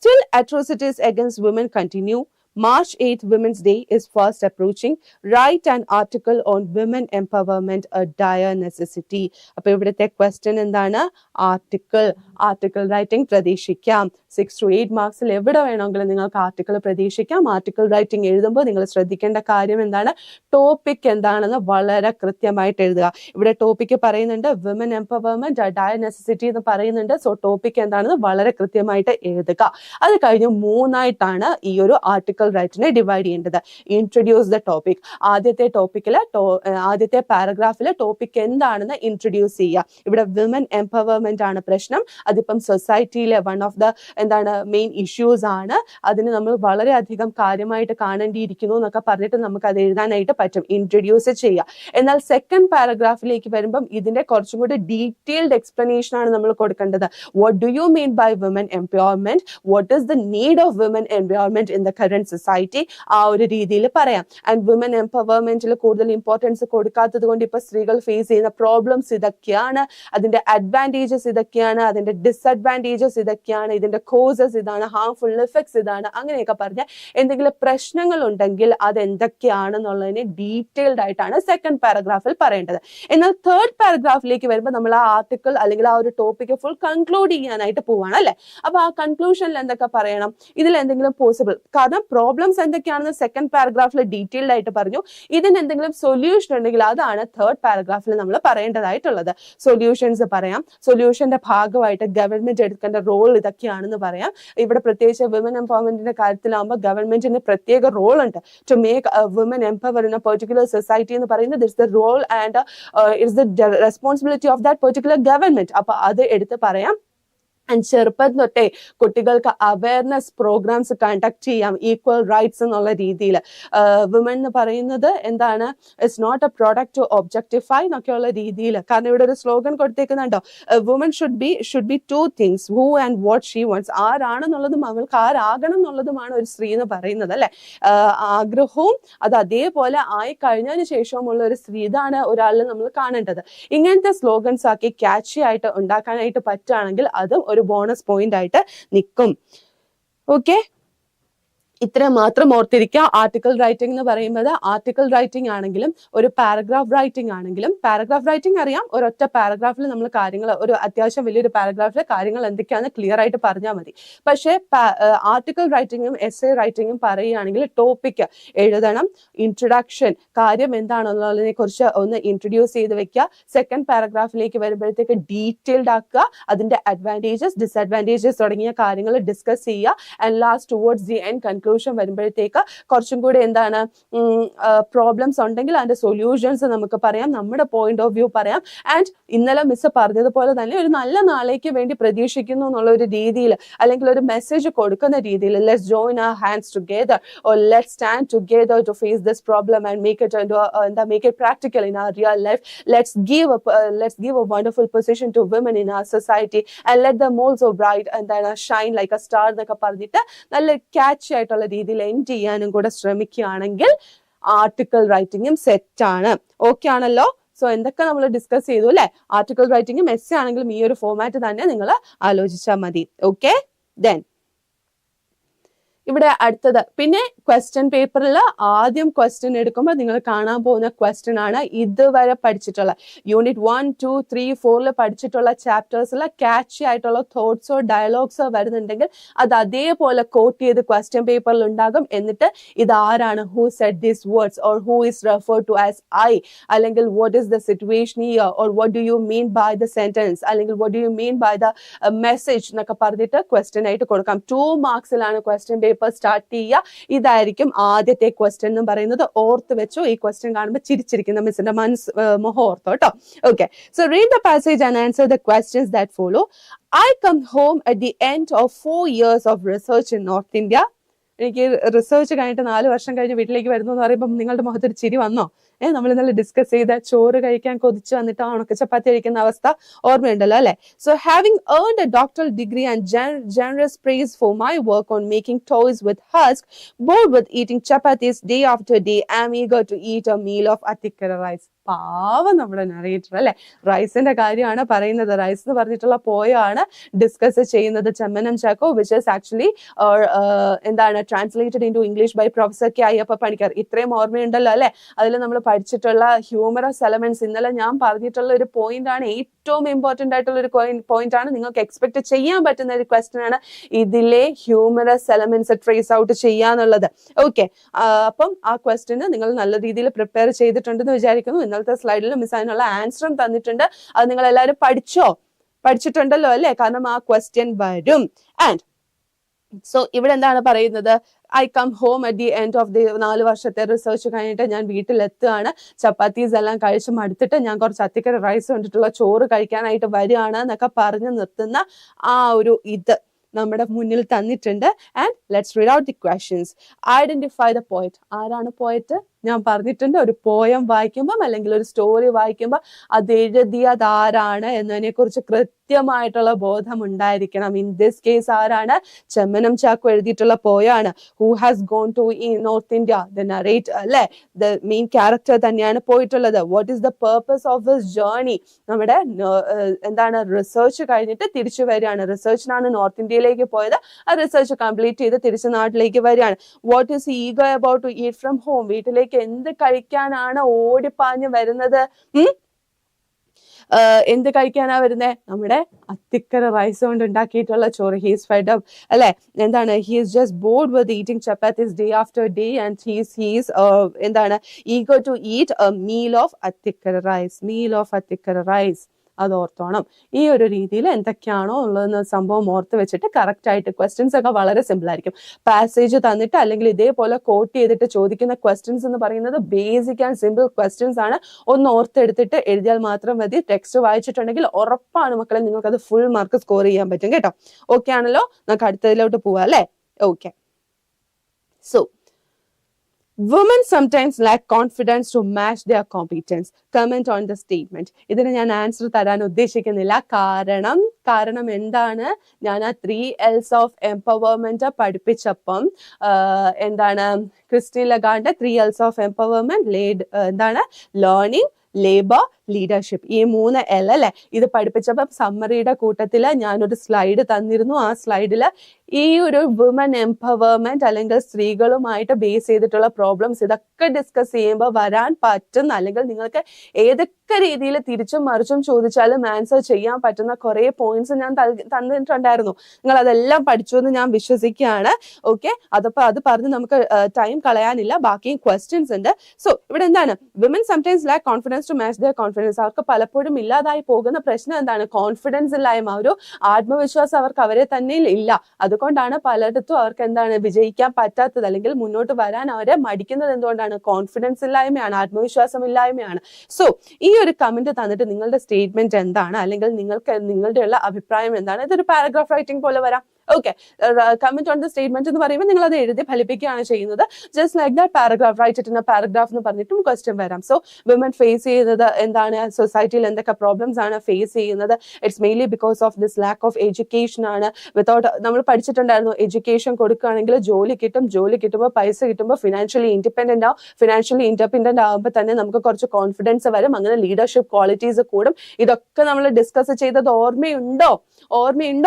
Still atrocities against women continue. March 8th Women's Day is fast approaching. Write an article on women empowerment, a dire necessity. അപ്പോൾ ഇവിടുത്തെ question എന്താണ്? Article writing പ്രതീക്ഷിക്കാം. 6 to 8 മാർക്സിൽ എവിടെ വേണമെങ്കിലും നിങ്ങൾക്ക് article പ്രതീക്ഷിക്കാം. Article writing എഴുതുമ്പോൾ നിങ്ങൾ ശ്രദ്ധിക്കേണ്ട കാര്യം എന്താണ്? ടോപ്പിക് എന്താണെന്ന് വളരെ കൃത്യമായിട്ട് എഴുതുക. ഇവിടെ ടോപ്പിക് പറയുന്നുണ്ട് വിമൻ എംപവർമെന്റ്, ഡയർ നെസസിറ്റി എന്ന് പറയുന്നുണ്ട്. സോ ടോപ്പിക് എന്താണെന്ന് വളരെ കൃത്യമായിട്ട് എഴുതുക. അത് കഴിഞ്ഞ് 3ആയിട്ടാണ് ഈ ഒരു ആർട്ടിക്കിൾ റൈറ്റിനെ ഡിവൈഡ് ചെയ്യേണ്ടത്. Introduce the topic. ആദ്യത്തെ ടോപ്പിക്കിൽ ആദ്യത്തെ പാരഗ്രാഫിൽ ടോപ്പിക് എന്താണെന്ന് ഇൻട്രൊഡ്യൂസ് ചെയ്യുക. ഇവിടെ വിമൻ എംപവർമെന്റ് ആണ് പ്രശ്നം. അതിപ്പം സൊസൈറ്റിയിലെ വൺ ഓഫ് ദ എന്താണ് മെയിൻ ഇഷ്യൂസ് ആണ്. അതിന് നമ്മൾ വളരെയധികം കാര്യമായിട്ട് കാണേണ്ടിയിരിക്കുന്നു എന്നൊക്കെ പറഞ്ഞിട്ട് നമുക്ക് അത് എഴുതാനായിട്ട് പറ്റും. ഇൻട്രൊഡ്യൂസ് ചെയ്യുക. എന്നാൽ സെക്കൻഡ് പാരഗ്രാഫിലേക്ക് വരുമ്പം ഇതിന്റെ കുറച്ചും കൂടി ഡീറ്റെയിൽഡ് എക്സ്പ്ലനേഷൻ ആണ് നമ്മൾ കൊടുക്കേണ്ടത്. What do you mean by women empowerment? What is the need of women empowerment in the current society? ആ ഒരു രീതിയിൽ പറയാം. ആൻഡ് വിമൻ എംപവർമെന്റിൽ കൂടുതൽ ഇമ്പോർട്ടൻസ് കൊടുക്കാത്തത് കൊണ്ട് ഇപ്പൊ സ്ത്രീകൾ ഫേസ് ചെയ്യുന്ന പ്രോബ്ലംസ് ഇതൊക്കെയാണ്, അതിന്റെ അഡ്വാൻറ്റേജസ് ഇതൊക്കെയാണ്, അതിന്റെ ഡിസ്അഡ്വാൻറ്റേജസ് ഇതൊക്കെയാണ്, ഇതിന്റെ കോസസ് ഇതാണ്, ഹാർംഫുൾ എഫക്ട്സ് ഇതാണ്, അങ്ങനെയൊക്കെ പറഞ്ഞ് എന്തെങ്കിലും പ്രശ്നങ്ങൾ ഉണ്ടെങ്കിൽ അത് എന്തൊക്കെയാണെന്നുള്ളതിനെ ഡീറ്റെയിൽഡ് ആയിട്ടാണ് സെക്കൻഡ് പാരഗ്രാഫിൽ പറയേണ്ടത്. എന്നാൽ തേർഡ് പാരഗ്രാഫിലേക്ക് വരുമ്പോൾ നമ്മൾ ആ ആർട്ടിക്കിൾ അല്ലെങ്കിൽ ആ ഒരു ടോപ്പിക് ഫുൾ കൺക്ലൂഡ് ചെയ്യാനായിട്ട് പോവാണ് അല്ലെ. അപ്പൊ ആ കൺക്ലൂഷനിൽ എന്തൊക്കെ പറയണം? ഇതിൽ എന്തെങ്കിലും പോസിബിൾ, കാരണം പ്രോബ്ലംസ് എന്തൊക്കെയാണെന്ന് സെക്കൻഡ് പാരഗ്രാഫിൽ ഡീറ്റെയിൽഡ് ആയിട്ട് പറഞ്ഞു. ഇതിന് എന്തെങ്കിലും സൊല്യൂഷൻ ഉണ്ടെങ്കിൽ അതാണ് തേർഡ് പാരഗ്രാഫിൽ നമ്മൾ പറയേണ്ടതായിട്ടുള്ളത്. സൊല്യൂഷൻസ് പറയാം. സൊല്യൂഷന്റെ ഭാഗമായിട്ട് ഗവൺമെന്റ് എടുക്കേണ്ട റോൾ ഇതൊക്കെയാണെന്ന് പറയാം. ഇവിടെ പ്രത്യേകിച്ച് വിമൻ എംപവർമെന്റിന്റെ കാര്യത്തിലാകുമ്പോൾ ഗവൺമെന്റിന് പ്രത്യേക റോൾ ഉണ്ട്. To make women empower in a particular society എന്ന് പറയുന്നത് it's the role and it's the responsibility of that particular government. അപ്പൊ അത് എടുത്ത് പറയാം. ആൻഡ് ചെറുപ്പം തൊട്ടേ കുട്ടികൾക്ക് അവയർനെസ് പ്രോഗ്രാംസ് കണ്ടക്ട് ചെയ്യാം, ഈക്വൽ റൈറ്റ്സ് എന്നുള്ള രീതിയിൽ. വിമൻ എന്ന് പറയുന്നത് എന്താണ്? It's not a product to objectify എന്നൊക്കെയുള്ള രീതിയിൽ. കാരണം ഇവിടെ ഒരു സ്ലോഗൻ കൊടുത്തേക്കുന്നുണ്ടോ, woman should be two things, who and what she wants. ആരാണെന്നുള്ളതും അവൾക്ക് ആരാകണം എന്നുള്ളതുമാണ് ഒരു സ്ത്രീ എന്ന് പറയുന്നത് അല്ലെ. ആഗ്രഹവും അത് അതേപോലെ ആയി കഴിഞ്ഞതിന് ശേഷവുമുള്ള ഒരു സ്ത്രീ, ഇതാണ് ഒരാളിൽ നമ്മൾ കാണേണ്ടത്. ഇങ്ങനത്തെ സ്ലോഗൻസ് ആക്കി ക്യാച്ചി ആയിട്ട് ഉണ്ടാക്കാനായിട്ട് പറ്റുകയാണെങ്കിൽ അതും ഒരു ബോണസ് പോയിന്റ് ആയിട്ട് നിൽക്കും. ഓക്കെ, ഇത്ര മാത്രം ഓർത്തിരിക്കുക. ആർട്ടിക്കിൾ റൈറ്റിംഗ് എന്ന് പറയുന്നത് ആർട്ടിക്കിൾ റൈറ്റിംഗ് ആണെങ്കിലും ഒരു പാരഗ്രാഫ് റൈറ്റിംഗ് ആണെങ്കിലും, പാരഗ്രാഫ് റൈറ്റിംഗ് അറിയാം, ഒരൊറ്റ പാരഗ്രാഫിൽ നമ്മൾ കാര്യങ്ങൾ, ഒരു അത്യാവശ്യം വലിയൊരു പാരഗ്രാഫിൽ കാര്യങ്ങൾ എന്തൊക്കെയാണെന്ന് ക്ലിയർ ആയിട്ട് പറഞ്ഞാൽ മതി. പക്ഷേ ആർട്ടിക്കിൾ റൈറ്റിംഗും എസ്സേ റൈറ്റിംഗും പറയുകയാണെങ്കിൽ ടോപ്പിക് എഴുതണം, ഇൻട്രൊഡക്ഷൻ, കാര്യം എന്താണെന്നുള്ളതിനെ കുറിച്ച് ഒന്ന് ഇൻട്രൊഡ്യൂസ് ചെയ്ത് വെക്കുക. സെക്കൻഡ് പാരഗ്രാഫിലേക്ക് വരുമ്പോഴത്തേക്ക് ഡീറ്റെയിൽഡ് ആക്കുക, അതിന്റെ അഡ്വാൻറ്റേജസ് ഡിസ്അഡ്വാൻറ്റേജസ് തുടങ്ങിയ കാര്യങ്ങൾ ഡിസ്കസ് ചെയ്യുക. And last towards the end conclusion വരുമ്പോഴത്തേക്ക് കുറച്ചും കൂടി എന്താണ് പ്രോബ്ലംസ് ഉണ്ടെങ്കിൽ അതിന്റെ സൊല്യൂഷൻസ് നമുക്ക് പറയാം, നമ്മുടെ പോയിന്റ് ഓഫ് വ്യൂ പറയാം. ആൻഡ് ഇന്നലെ മിസ് പറഞ്ഞതുപോലെ തന്നെ ഒരു നല്ല നാളേക്ക് വേണ്ടി പ്രതീക്ഷിക്കുന്നു എന്നുള്ള ഒരു രീതിയിൽ, അല്ലെങ്കിൽ ഒരു മെസ്സേജ് കൊടുക്കുന്ന രീതിയിൽ, let's join our hands together or let's stand together to face this problem and make it practical in our real life. Let's give a wonderful position to women in our society and let them also bright and then shine like a star എന്നൊക്കെ പറഞ്ഞിട്ട് നല്ല catch ആയിട്ടുള്ള രീതിയിൽ end ചെയ്യാനും കൂടെ ശ്രമിക്കുകയാണെങ്കിൽ article റൈറ്റിംഗും set ആണ്. Okay ആണല്ലോ? സോ എന്തൊക്കെ നമ്മൾ ഡിസ്കസ് ചെയ്തു അല്ലെ? ആർട്ടിക്കിൾ റൈറ്റിംഗും എസ്സേ ആണെങ്കിലും ഈ ഒരു ഫോമാറ്റ് തന്നെ നിങ്ങൾ ആലോചിച്ചാൽ മതി. ഓക്കെ, ദെൻ ഇവിടെ അടുത്തത് പിന്നെ ക്വസ്റ്റ്യൻ പേപ്പറിൽ ആദ്യം ക്വസ്റ്റ്യൻ എടുക്കുമ്പോൾ നിങ്ങൾ കാണാൻ പോകുന്ന ക്വസ്റ്റ്യൻ ആണ് ഇതുവരെ പഠിച്ചിട്ടുള്ള യൂണിറ്റ് 1, 2, 3, 4 പഠിച്ചിട്ടുള്ള ചാപ്റ്റേഴ്സിൽ ക്യാച്ചി ആയിട്ടുള്ള തോട്ട്സോ ഡയലോഗ്സോ വരുന്നുണ്ടെങ്കിൽ അത് അതേപോലെ കോട്ട് ചെയ്ത് ക്വസ്റ്റ്യൻ പേപ്പറിൽ ഉണ്ടാകും. എന്നിട്ട് ഇത് ആരാണ്, who said this words or who is referred to as I, അല്ലെങ്കിൽ what is the situation here, or what do you mean by the sentence, അല്ലെങ്കിൽ what do you mean by the message എന്നൊക്കെ പറഞ്ഞിട്ട് question ആയിട്ട് കൊടുക്കാം. 2 മാർക്സിലാണ് question paper start ചെയ്യുക. ഇതായിരിക്കും ആദ്യത്തെ question എന്ന് പറയുന്നത്. ഓർത്ത് വെച്ചോ, ഈ ക്വസ്റ്റ്യൻ കാണുമ്പോൾ ചിരിച്ചിരിക്കുന്ന മിസ്സിന്റെ മുഖം ഓർത്തോ കേട്ടോ. Okay, so read the passage and answer the questions that follow. I come home at the end of 4 years of research in North India. എനിക്ക് റിസർച്ച് കഴിഞ്ഞിട്ട് 4 വർഷം കഴിഞ്ഞ് വീട്ടിലേക്ക് വരുന്നു എന്ന് പറയുമ്പോൾ നിങ്ങളുടെ മുഖത്തൊരു ചിരി വന്നോ? നമ്മൾ ഇന്നലെ ഡിസ്കസ് ചെയ്ത ചോറ് കഴിക്കാൻ കൊതിച്ച് വന്നിട്ട് ഉണക്ക ചപ്പാത്തി കഴിക്കുന്ന അവസ്ഥ ഓർമ്മയുണ്ടല്ലോ അല്ലെ? So having earned a doctoral degree and generous praise for my work on making toys with husk, bored with eating chapatis day after day, I'm eager to eat a meal of atikara rice. പാവം നമ്മുടെ narrator അല്ലെ? റൈസിന്റെ കാര്യമാണ് പറയുന്നത്. Rice എന്ന് പറഞ്ഞിട്ടുള്ള പോയാണ് discuss ചെയ്യുന്നത് Chemmanam Chacko, which is actually എന്താണ് translated into English by professor K Ayyappa Panicker. ഇത്രയും ഓർമ്മയുണ്ടല്ലോ അല്ലെ? അതിൽ നമ്മൾ പഠിച്ചിട്ടുള്ള ഹ്യൂമറസ് എലമെന്റ്സ് ഇന്നലെ ഞാൻ പറഞ്ഞിട്ടുള്ള ഒരു പോയിന്റ് ആണ്, ഏറ്റവും ഇമ്പോർട്ടന്റ് ആയിട്ടുള്ള ഒരു പോയിന്റ് ആണ്. നിങ്ങൾക്ക് എക്സ്പെക്ട് ചെയ്യാൻ പറ്റുന്ന ഒരു ക്വസ്റ്റ്യൻ ആണ് ഇതിലെ ഹ്യൂമറസ് എലമെന്റ്സ് ട്രേസ് ഔട്ട് ചെയ്യാന്നുള്ളത്. ഓക്കെ, അപ്പം ആ ക്വസ്റ്റ്യന് നിങ്ങൾ നല്ല രീതിയിൽ പ്രിപ്പയർ ചെയ്തിട്ടുണ്ടെന്ന് വിചാരിക്കുന്നു. ഇന്നലത്തെ സ്ലൈഡിൽ മിസ് അതിനുള്ള ആൻസറും തന്നിട്ടുണ്ട്. അത് നിങ്ങൾ എല്ലാവരും പഠിച്ചിട്ടുണ്ടല്ലോ അല്ലെ? കാരണം ആ ക്വസ്റ്റ്യൻ വരും. ആൻഡ് സോ ഇവിടെ എന്താണ് പറയുന്നത്? I come home at the end of the 4 വർഷത്തെ റിസർച്ച് കഴിഞ്ഞിട്ട് ഞാൻ വീട്ടിലെത്തുകയാണ്. ചപ്പാത്തീസ് എല്ലാം കഴിച്ച് മടുത്തിട്ട് ഞാൻ കുറച്ച് അത്തിക്കര റൈസ് കൊണ്ടിട്ടുള്ള ചോറ് കഴിക്കാനായിട്ട് വരികയാണ് എന്നൊക്കെ പറഞ്ഞു നിർത്തുന്ന ആ ഒരു ഇത് നമ്മുടെ മുന്നിൽ തന്നിട്ടുണ്ട്. And let's read out the questions. Identify the poet. ആരാണ് പോയറ്റ്? ഞാൻ പറഞ്ഞിട്ടുണ്ട്, ഒരു പോയം വായിക്കുമ്പം അല്ലെങ്കിൽ ഒരു സ്റ്റോറി വായിക്കുമ്പോൾ അത് എഴുതിയത് ആരാണ് എന്നതിനെ കുറിച്ച് കൃത്യമായിട്ടുള്ള ബോധം ഉണ്ടായിരിക്കണം. ഇൻ ദിസ് കേസ് ആരാണ്? ചെമ്മനം ചാക്കോ എഴുതിയിട്ടുള്ള പോയാണ്. Who has gone to north India, the narrate അല്ലെ? ദ മെയിൻ ക്യാരക്ടർ തന്നെയാണ് പോയിട്ടുള്ളത്. What is the purpose of his journey? നമ്മുടെ എന്താണ് റിസർച്ച് കഴിഞ്ഞിട്ട് തിരിച്ചു വരികയാണ്. റിസർച്ചിനാണ് നോർത്ത് ഇന്ത്യയിലേക്ക് പോയത്. ആ റിസർച്ച് കംപ്ലീറ്റ് ചെയ്ത് തിരിച്ച് നാട്ടിലേക്ക് വരികയാണ്. What is eager about to eat from home? വീട്ടിലേക്ക് എന്ത് കഴിക്കാനാണ് ഓടിപ്പാഞ്ഞ് വരുന്നത്? എന്ത് കഴിക്കാനാ വരുന്നത്? നമ്മുടെ അത്തിക്കര റൈസ് കൊണ്ട് ഉണ്ടാക്കിയിട്ടുള്ള ചോറ്. ഹീസ് ഫെഡ് അപ്പ് അല്ലെ? എന്താണ്? He's just bored with eating chapatis day after day and he's എന്താണ് eager to eat a meal of Athikkara rice. അത് ഓർത്തോണം. ഈ ഒരു രീതിയിൽ എന്തൊക്കെയാണോ ഉള്ളതെന്ന് സംഭവം ഓർത്ത് വെച്ചിട്ട് കറക്റ്റ് ആയിട്ട് ക്വസ്റ്റ്യൻസ് ഒക്കെ വളരെ സിമ്പിൾ ആയിരിക്കും. പാസേജ് തന്നിട്ട് അല്ലെങ്കിൽ ഇതേപോലെ കോട്ട് ചെയ്തിട്ട് ചോദിക്കുന്ന ക്വസ്റ്റ്യൻസ് എന്ന് പറയുന്നത് ബേസിക് ആൻഡ് സിമ്പിൾ ക്വസ്റ്റ്യൻസ് ആണ്. ഒന്ന് ഓർത്തെടുത്തിട്ട് എഴുതിയാൽ മാത്രം മതി. ടെക്സ്റ്റ് വായിച്ചിട്ടുണ്ടെങ്കിൽ ഉറപ്പാണ് മക്കളെ നിങ്ങൾക്ക് അത് ഫുൾ മാർക്ക് സ്കോർ ചെയ്യാൻ പറ്റും കേട്ടോ. ഓക്കെ ആണല്ലോ? നമുക്ക് അടുത്തതിലോട്ട് പോവാം അല്ലെ? Okay, so women sometimes lack confidence to match their competence. Comment on the statement. ഇതിന് ഞാൻ ആൻസർ തരാൻ ഉദ്ദേശിക്കുന്നില്ല. കാരണം എന്താണ്? ഞാൻ ആ 3 L's ഓഫ് എംപവർമെന്റ് പഠിപ്പിച്ചപ്പം എന്താണ് ക്രിസ്റ്റീൻ ലഗാർഡിന്റെ 3 L's ഓഫ് എംപവർമെന്റ് എന്താണ് ലേണിംഗ്, ലേബർ, ലീഡർഷിപ്പ്. ഈ 3 L അല്ലെ? ഇത് പഠിപ്പിച്ചപ്പോൾ സമ്മറിയുടെ കൂട്ടത്തില് ഞാനൊരു സ്ലൈഡ് തന്നിരുന്നു. ആ സ്ലൈഡില് ഈ ഒരു വുമൻ എംപവർമെന്റ് അല്ലെങ്കിൽ സ്ത്രീകളുമായിട്ട് ബേസ് ചെയ്തിട്ടുള്ള പ്രോബ്ലംസ് ഇതൊക്കെ ഡിസ്കസ് ചെയ്യുമ്പോൾ വരാൻ പറ്റുന്ന അല്ലെങ്കിൽ നിങ്ങൾക്ക് ഏതൊക്കെ രീതിയിൽ തിരിച്ചും മറിച്ചും ചോദിച്ചാലും ആൻസർ ചെയ്യാൻ പറ്റുന്ന കുറെ പോയിന്റ്സ് ഞാൻ തന്നിട്ടുണ്ടായിരുന്നു. നിങ്ങൾ അതെല്ലാം പഠിച്ചു എന്ന് ഞാൻ വിശ്വസിക്കുകയാണ്. ഓക്കെ, അത് പറഞ്ഞ് നമുക്ക് ടൈം കളയാനില്ല. ബാക്കി ക്വസ്റ്റ്യൻസ് ഉണ്ട്. സോ ഇവിടെ എന്താണ്? Women sometimes lack confidence to match their confidence. അവർക്ക് പലപ്പോഴും ഇല്ലാതായി പോകുന്ന പ്രശ്നം എന്താണ്? കോൺഫിഡൻസ് ഇല്ലായ്മ, ഒരു ആത്മവിശ്വാസം അവർക്ക് അവരെ തന്നെ ഇല്ല. അതുകൊണ്ടാണ് പലയിടത്തും അവർക്ക് എന്താണ് വിജയിക്കാൻ പറ്റാത്തത് അല്ലെങ്കിൽ മുന്നോട്ട് വരാൻ അവരെ മടിക്കുന്നത്. എന്തുകൊണ്ടാണ്? കോൺഫിഡൻസ് ഇല്ലായ്മയാണ്, ആത്മവിശ്വാസം ഇല്ലായ്മയാണ്. സോ ഈ ഒരു കമന്റ് തന്നിട്ട് നിങ്ങളുടെ സ്റ്റേറ്റ്മെന്റ് എന്താണ് അല്ലെങ്കിൽ നിങ്ങളുടെ ഉള്ള അഭിപ്രായം എന്താണ്? ഇതൊരു പാരഗ്രാഫ് റൈറ്റിംഗ് പോലെ വരാം. Okay, comment on the statement എന്ന് പറയുമ്പോൾ നിങ്ങൾ അത് എഴുതി ഫലിപ്പിക്കുകയാണ് ചെയ്യുന്നത്. Just like that paragraph, write it in a paragraph എന്ന് പറഞ്ഞിട്ടും ക്വസ്റ്റ്യൻ വരാം. സോ വിമൻ ഫേസ് ചെയ്യുന്നത് എന്താണ്, സൊസൈറ്റിയിൽ എന്തൊക്കെ പ്രോബ്ലംസ് ആണ് ഫേസ് ചെയ്യുന്നത്, it's mainly because of this lack of education ആണ്. വിത്തൗട്ട്, നമ്മൾ പഠിച്ചിട്ടുണ്ടായിരുന്നു, എഡ്യൂക്കേഷൻ കൊടുക്കുകയാണെങ്കിൽ ജോലി കിട്ടും, ജോലി കിട്ടുമ്പോൾ പൈസ കിട്ടുമ്പോൾ ഫിനാൻഷ്യലി ഇൻഡിപെൻഡന്റ് ആവും, ഫിനാൻഷ്യലി ഇൻഡിപെൻഡന്റ് ആകുമ്പോൾ തന്നെ നമുക്ക് കുറച്ച് കോൺഫിഡൻസ് വരും, അങ്ങനെ ലീഡർഷിപ്പ് ക്വാളിറ്റീസ് കൂടും. ഇതൊക്കെ നമ്മൾ ഡിസ്കസ് ചെയ്തത് ഓർമ്മയുണ്ടോ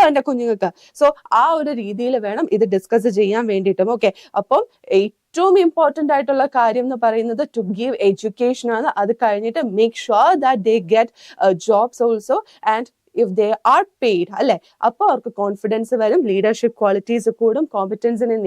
എന്റെ കുഞ്ഞുങ്ങൾക്ക്? സോ ആ ഒരു രീതിയിൽ വേണം ഇത് ഡിസ്കസ് ചെയ്യാൻ വേണ്ടിയിട്ടും. ഓക്കെ, അപ്പം ഏറ്റവും ഇമ്പോർട്ടന്റ് ആയിട്ടുള്ള കാര്യം എന്ന് പറയുന്നത് ടു ഗീവ് എഡ്യൂക്കേഷൻ ആണ്. അത് കഴിഞ്ഞിട്ട് make sure that they get jobs also and if they are paid, അല്ലെ, അപ്പൊ അവർക്ക് കോൺഫിഡൻസ് വരും, ലീഡർഷിപ്പ് ക്വാളിറ്റീസ് കൂടും, കോമ്പറ്റൻസിനെ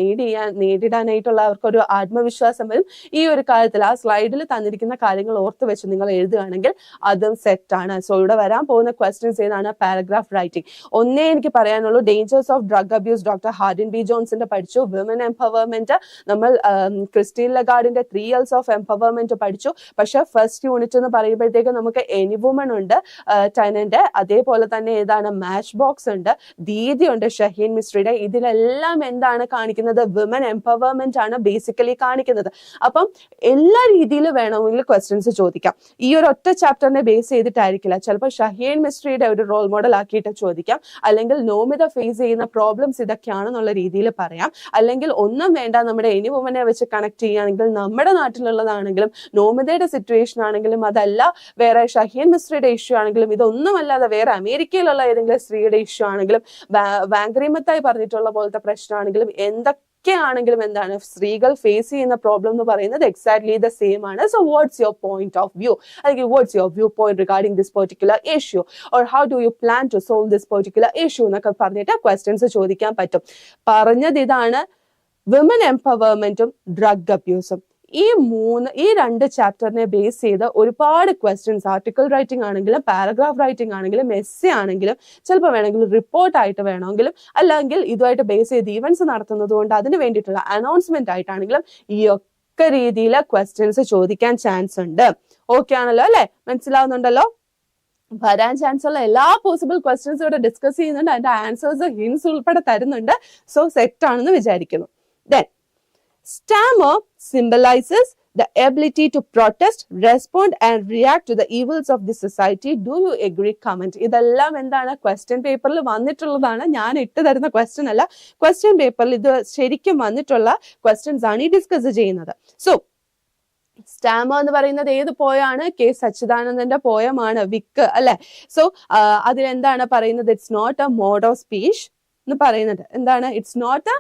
നേരിടാനായിട്ടുള്ള അവർക്കൊരു ആത്മവിശ്വാസം വരും. ഈ ഒരു കാര്യത്തിൽ ആ സ്ലൈഡിൽ തന്നിരിക്കുന്ന കാര്യങ്ങൾ ഓർത്ത് വെച്ച് നിങ്ങൾ എഴുതുകയാണെങ്കിൽ അതും സെറ്റാണ്. സോ ഇവിടെ വരാൻ പോകുന്ന ക്വസ്റ്റ്യൻസ് ഏതാണ്? Paragraph writing. ഒന്നേ എനിക്ക് പറയാനുള്ളൂ, dangers of drug abuse doctor Hardin B ജോൺസിന്റെ പഠിച്ചു, വിമൻ എംപവർമെന്റ് നമ്മൾ ക്രിസ്റ്റീൻ ലഗാർഡിന്റെ 3 years ഓഫ് എംപവർമെന്റ് പഠിച്ചു. പക്ഷെ ഫസ്റ്റ് യൂണിറ്റ് എന്ന് പറയുമ്പോഴത്തേക്ക് നമുക്ക് എനി വുമൺ ഉണ്ട് ടൈനന്റെ, അതേപോലെ തന്നെ ഏതാണ്, മാച്ച് ബോക്സ് ഉണ്ട്, ദീദി ഉണ്ട് ഷഹീൻ മിസ്ട്രിയുടെ. ഇതിലെല്ലാം എന്താണ് കാണിക്കുന്നത്? വിമൻ എംപവർമെന്റ് ആണ് ബേസിക്കലി കാണിക്കുന്നത്. അപ്പം എല്ലാ രീതിയിലും വേണമെങ്കിൽ ക്വസ്റ്റ്യൻസ് ചോദിക്കാം. ഈ ഒരു ഒറ്റ ചാപ്റ്ററിനെ ബേസ് ചെയ്തിട്ടായിരിക്കില്ല, ചിലപ്പോൾ ഷഹീൻ മിസ്ട്രിയുടെ ഒരു റോൾ മോഡൽ ആക്കിയിട്ട് ചോദിക്കാം, അല്ലെങ്കിൽ നോമിത ഫേസ് ചെയ്യുന്ന പ്രോബ്ലംസ് ഇതൊക്കെയാണെന്നുള്ള രീതിയിൽ പറയാം, അല്ലെങ്കിൽ ഒന്നും വേണ്ട, നമ്മുടെ എനി വുമനെ വെച്ച് കണക്ട് ചെയ്യുകയാണെങ്കിൽ നമ്മുടെ നാട്ടിലുള്ളതാണെങ്കിലും നോമിതയുടെ സിറ്റുവേഷൻ ആണെങ്കിലും, അതല്ല വേറെ ഷഹീൻ മിസ്ട്രിയുടെ ഇഷ്യൂ ആണെങ്കിലും, ഇതൊന്നുമല്ലാതെ വേറെ അമേരിക്കയിലുള്ള ഏതെങ്കിലും സ്ത്രീയുടെ ഇഷ്യൂ ആണെങ്കിലും, വാങ്കറിമത്തായി പറഞ്ഞിട്ടുള്ള പോലത്തെ പ്രശ്നമാണെങ്കിലും, എന്തൊക്കെയാണെങ്കിലും എന്താണ് സ്ത്രീകൾ ഫേസ് ചെയ്യുന്ന പ്രോബ്ലം എന്ന് പറയുന്നത് എക്സാക്ട്ലി ദ സെയിം ആണ്. So what's your point of view, അല്ലെങ്കിൽ what's your view point regarding this particular issue, or how do you plan to solve this particular issue എന്നൊക്കെ പറഞ്ഞിട്ട് ക്വസ്റ്റ്യൻസ് ചോദിക്കാൻ പറ്റും. പറഞ്ഞത് ഇതാണ്, വിമൻ എംപവർമെന്റും ഡ്രഗ് അബ്യൂസും. ഈ രണ്ട് ചാപ്റ്ററിനെ ബേസ് ചെയ്ത് ഒരുപാട് ക്വസ്റ്റ്യൻസ്, ആർട്ടിക്കിൾ റൈറ്റിംഗ് ആണെങ്കിലും പാരഗ്രാഫ് റൈറ്റിംഗ് ആണെങ്കിലും എസ്സേ ആണെങ്കിലും, ചിലപ്പോൾ വേണമെങ്കിലും റിപ്പോർട്ടായിട്ട് വേണമെങ്കിലും, അല്ലെങ്കിൽ ഇതുമായിട്ട് ബേസ് ചെയ്ത് ഈവൻസ് നടത്തുന്നത് കൊണ്ട് അതിന് വേണ്ടിയിട്ടുള്ള അനൗൺസ്മെന്റ് ആയിട്ടാണെങ്കിലും ഈ ഒക്കെ രീതിയിൽ ക്വസ്റ്റ്യൻസ് ചോദിക്കാൻ ചാൻസ് ഉണ്ട്. ഓക്കെ ആണല്ലോ അല്ലെ? മനസ്സിലാവുന്നുണ്ടല്ലോ? വരാൻ ചാൻസ് ഉള്ള എല്ലാ പോസിബിൾ ക്വസ്റ്റ്യൻസും ഇവിടെ ഡിസ്കസ് ചെയ്യുന്നുണ്ട്, അതിന്റെ ആൻസേഴ്സ് ഹിൻസ് ഉൾപ്പെടെ തരുന്നുണ്ട്. സോ സെറ്റ് ആണെന്ന് വിചാരിക്കുന്നു. Then stammer symbolizes the ability to protest, respond and react to the evils of the society. Do you agree? Comment. ഇതെല്ലാം എന്താണ്, ക്വസ്റ്റ്യൻ പേപ്പറിൽ വന്നിട്ടുള്ളതാണ്, ഞാൻ ഇട്ട് തരുന്ന ക്വസ്റ്റ്യൻ അല്ല. ക്വസ്റ്റ്യൻ പേപ്പറിൽ ഇത് ശരിക്കും വന്നിട്ടുള്ള ക്വസ്റ്റ്യൻസ് ആണ് ഈ ഡിസ്കസ് ചെയ്യുന്നത്. സോ സ്റ്റാമർ എന്ന് പറയുന്നത് ഏത് പോയാണ്? കെ സച്ചിദാനന്ദന്റെ പോയമാണ്, വിക്ക് അല്ലെ. സോ അതിലെന്താണ് പറയുന്നത്? It's not a mode of speech എന്ന് പറയുന്നുണ്ട്. എന്താണ്? ഇറ്റ്സ് നോട്ട്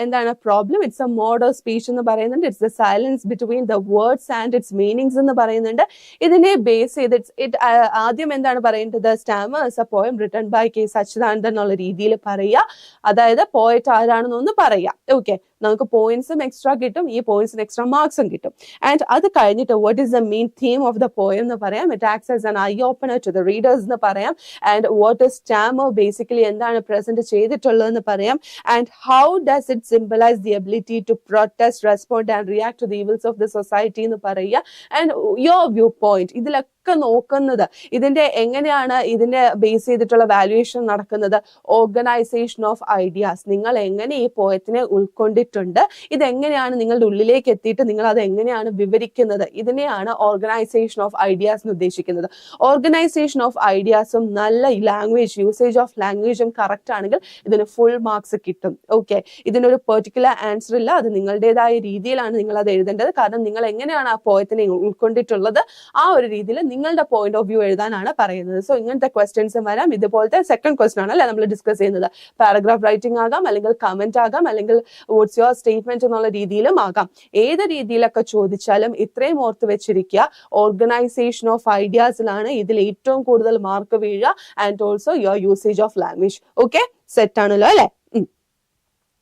എന്താണ് problem, it's a mode of speech എന്ന് പറയുന്നുണ്ട്. It's the silence between the words and its meanings എന്ന് പറയുന്നുണ്ട്. ഇതിനെ ബേസ് ചെയ്ത് ആദ്യം എന്താണ് പറയേണ്ടത്? Stammer is a poem written by K Sachidanandan എന്നുള്ള രീതിയിൽ പറയുക, അതായത് പോയറ്റ് ആരാണെന്നൊന്ന് പറയുക. ഓക്കെ, നമുക്ക് പോയിന്റ്സും എക്സ്ട്രാ കിട്ടും, ഈ പോയിന്റ്സിന് എക്സ്ട്രാ മാർക്സും കിട്ടും. ആൻഡ് അത് കഴിഞ്ഞിട്ട് what is the main theme of the poem എന്ന് പറയാം. It acts as an eye opener to the readers എന്ന് പറയാം. And what is stammer basically എന്താണ് പ്രസന്റ് ചെയ്തിട്ടുള്ളതെന്ന് പറയാം. And how does it symbolise the ability to protest, respond and react to the evils of the society എന്ന് പറയുക. And your view point, ഇതിലൊക്കെ നോക്കുന്നത് ഇതിന്റെ എങ്ങനെയാണ്, ഇതിന്റെ ബേസ് ചെയ്തിട്ടുള്ള വാല്യുവേഷൻ നടക്കുന്നത്. ഓർഗനൈസേഷൻ ഓഫ് ഐഡിയാസ്, നിങ്ങൾ എങ്ങനെ ഈ പോയത്തിനെ ഉൾക്കൊണ്ടിട്ടുണ്ട്, ഇതെങ്ങനെയാണ് നിങ്ങളുടെ ഉള്ളിലേക്ക് എത്തിയിട്ട് നിങ്ങൾ അത് എങ്ങനെയാണ് വിവരിക്കുന്നത്, ഇതിനെയാണ് ഓർഗനൈസേഷൻ ഓഫ് ഐഡിയാസ് എന്ന് ഉദ്ദേശിക്കുന്നത്. ഓർഗനൈസേഷൻ ഓഫ് ഐഡിയാസും നല്ല ലാംഗ്വേജ്, യൂസേജ് ഓഫ് ലാംഗ്വേജും കറക്റ്റ് ആണെങ്കിൽ ഇതിന് ഫുൾ മാർക്സ് കിട്ടും. ഓക്കെ, ഇതിനൊരു പെർട്ടിക്കുലർ ആൻസർ ഇല്ല, അത് നിങ്ങളുടേതായ രീതിയിലാണ് നിങ്ങൾ അത് എഴുതേണ്ടത്. കാരണം നിങ്ങൾ എങ്ങനെയാണ് ആ പോയത്തിനെ ഉൾക്കൊണ്ടിട്ടുള്ളത്, ആ ഒരു രീതിയിൽ നിങ്ങളുടെ പോയിന്റ് ഓഫ് വ്യൂ എഴുതാനാണ് പറയുന്നത്. സോ ഇങ്ങനത്തെ ക്വസ്റ്റ്യൻസും വരാം. ഇതുപോലത്തെ സെക്കൻഡ് ക്വസ്റ്റ്യൻ ആണ് അല്ലെ നമ്മൾ ഡിസ്കസ് ചെയ്യുന്നത്. പാരഗ്രാഫ് റൈറ്റിംഗ് ആകാം, അല്ലെങ്കിൽ കമന്റ് ആകാം, അല്ലെങ്കിൽ വാട്ട്സ് യുവർ സ്റ്റേറ്റ്മെന്റ് എന്നുള്ള രീതിയിലും ആകാം. ഏത് രീതിയിലൊക്കെ ചോദിച്ചാലും ഇത്രയും ഓർത്ത് വെച്ചിരിക്കുക, ഓർഗനൈസേഷൻ ഓഫ് ഐഡിയാസിലാണ് ഇതിൽ ഏറ്റവും കൂടുതൽ മാർക്ക് വീഴുക. And also your usage of language. Okay, set ആണല്ലോ അല്ലെ?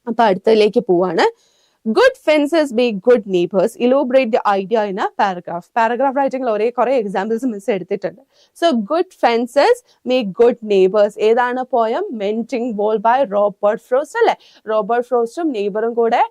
അപ്പൊ അടുത്തതിലേക്ക് പോവാണ്. Good fences make good neighbors. Elaborate the idea in a paragraph. Paragraph writing ൽ ഒരേ കുറേ examples മിസ് എടുത്തിട്ടുണ്ട്. So good fences make good neighbors. ഏതാണ് poem? Mending Wall by Robert Frost അല്ലേ? റോബർട്ട് ഫ്രോസ്റ്റും നെയ്ബറും കൂടെ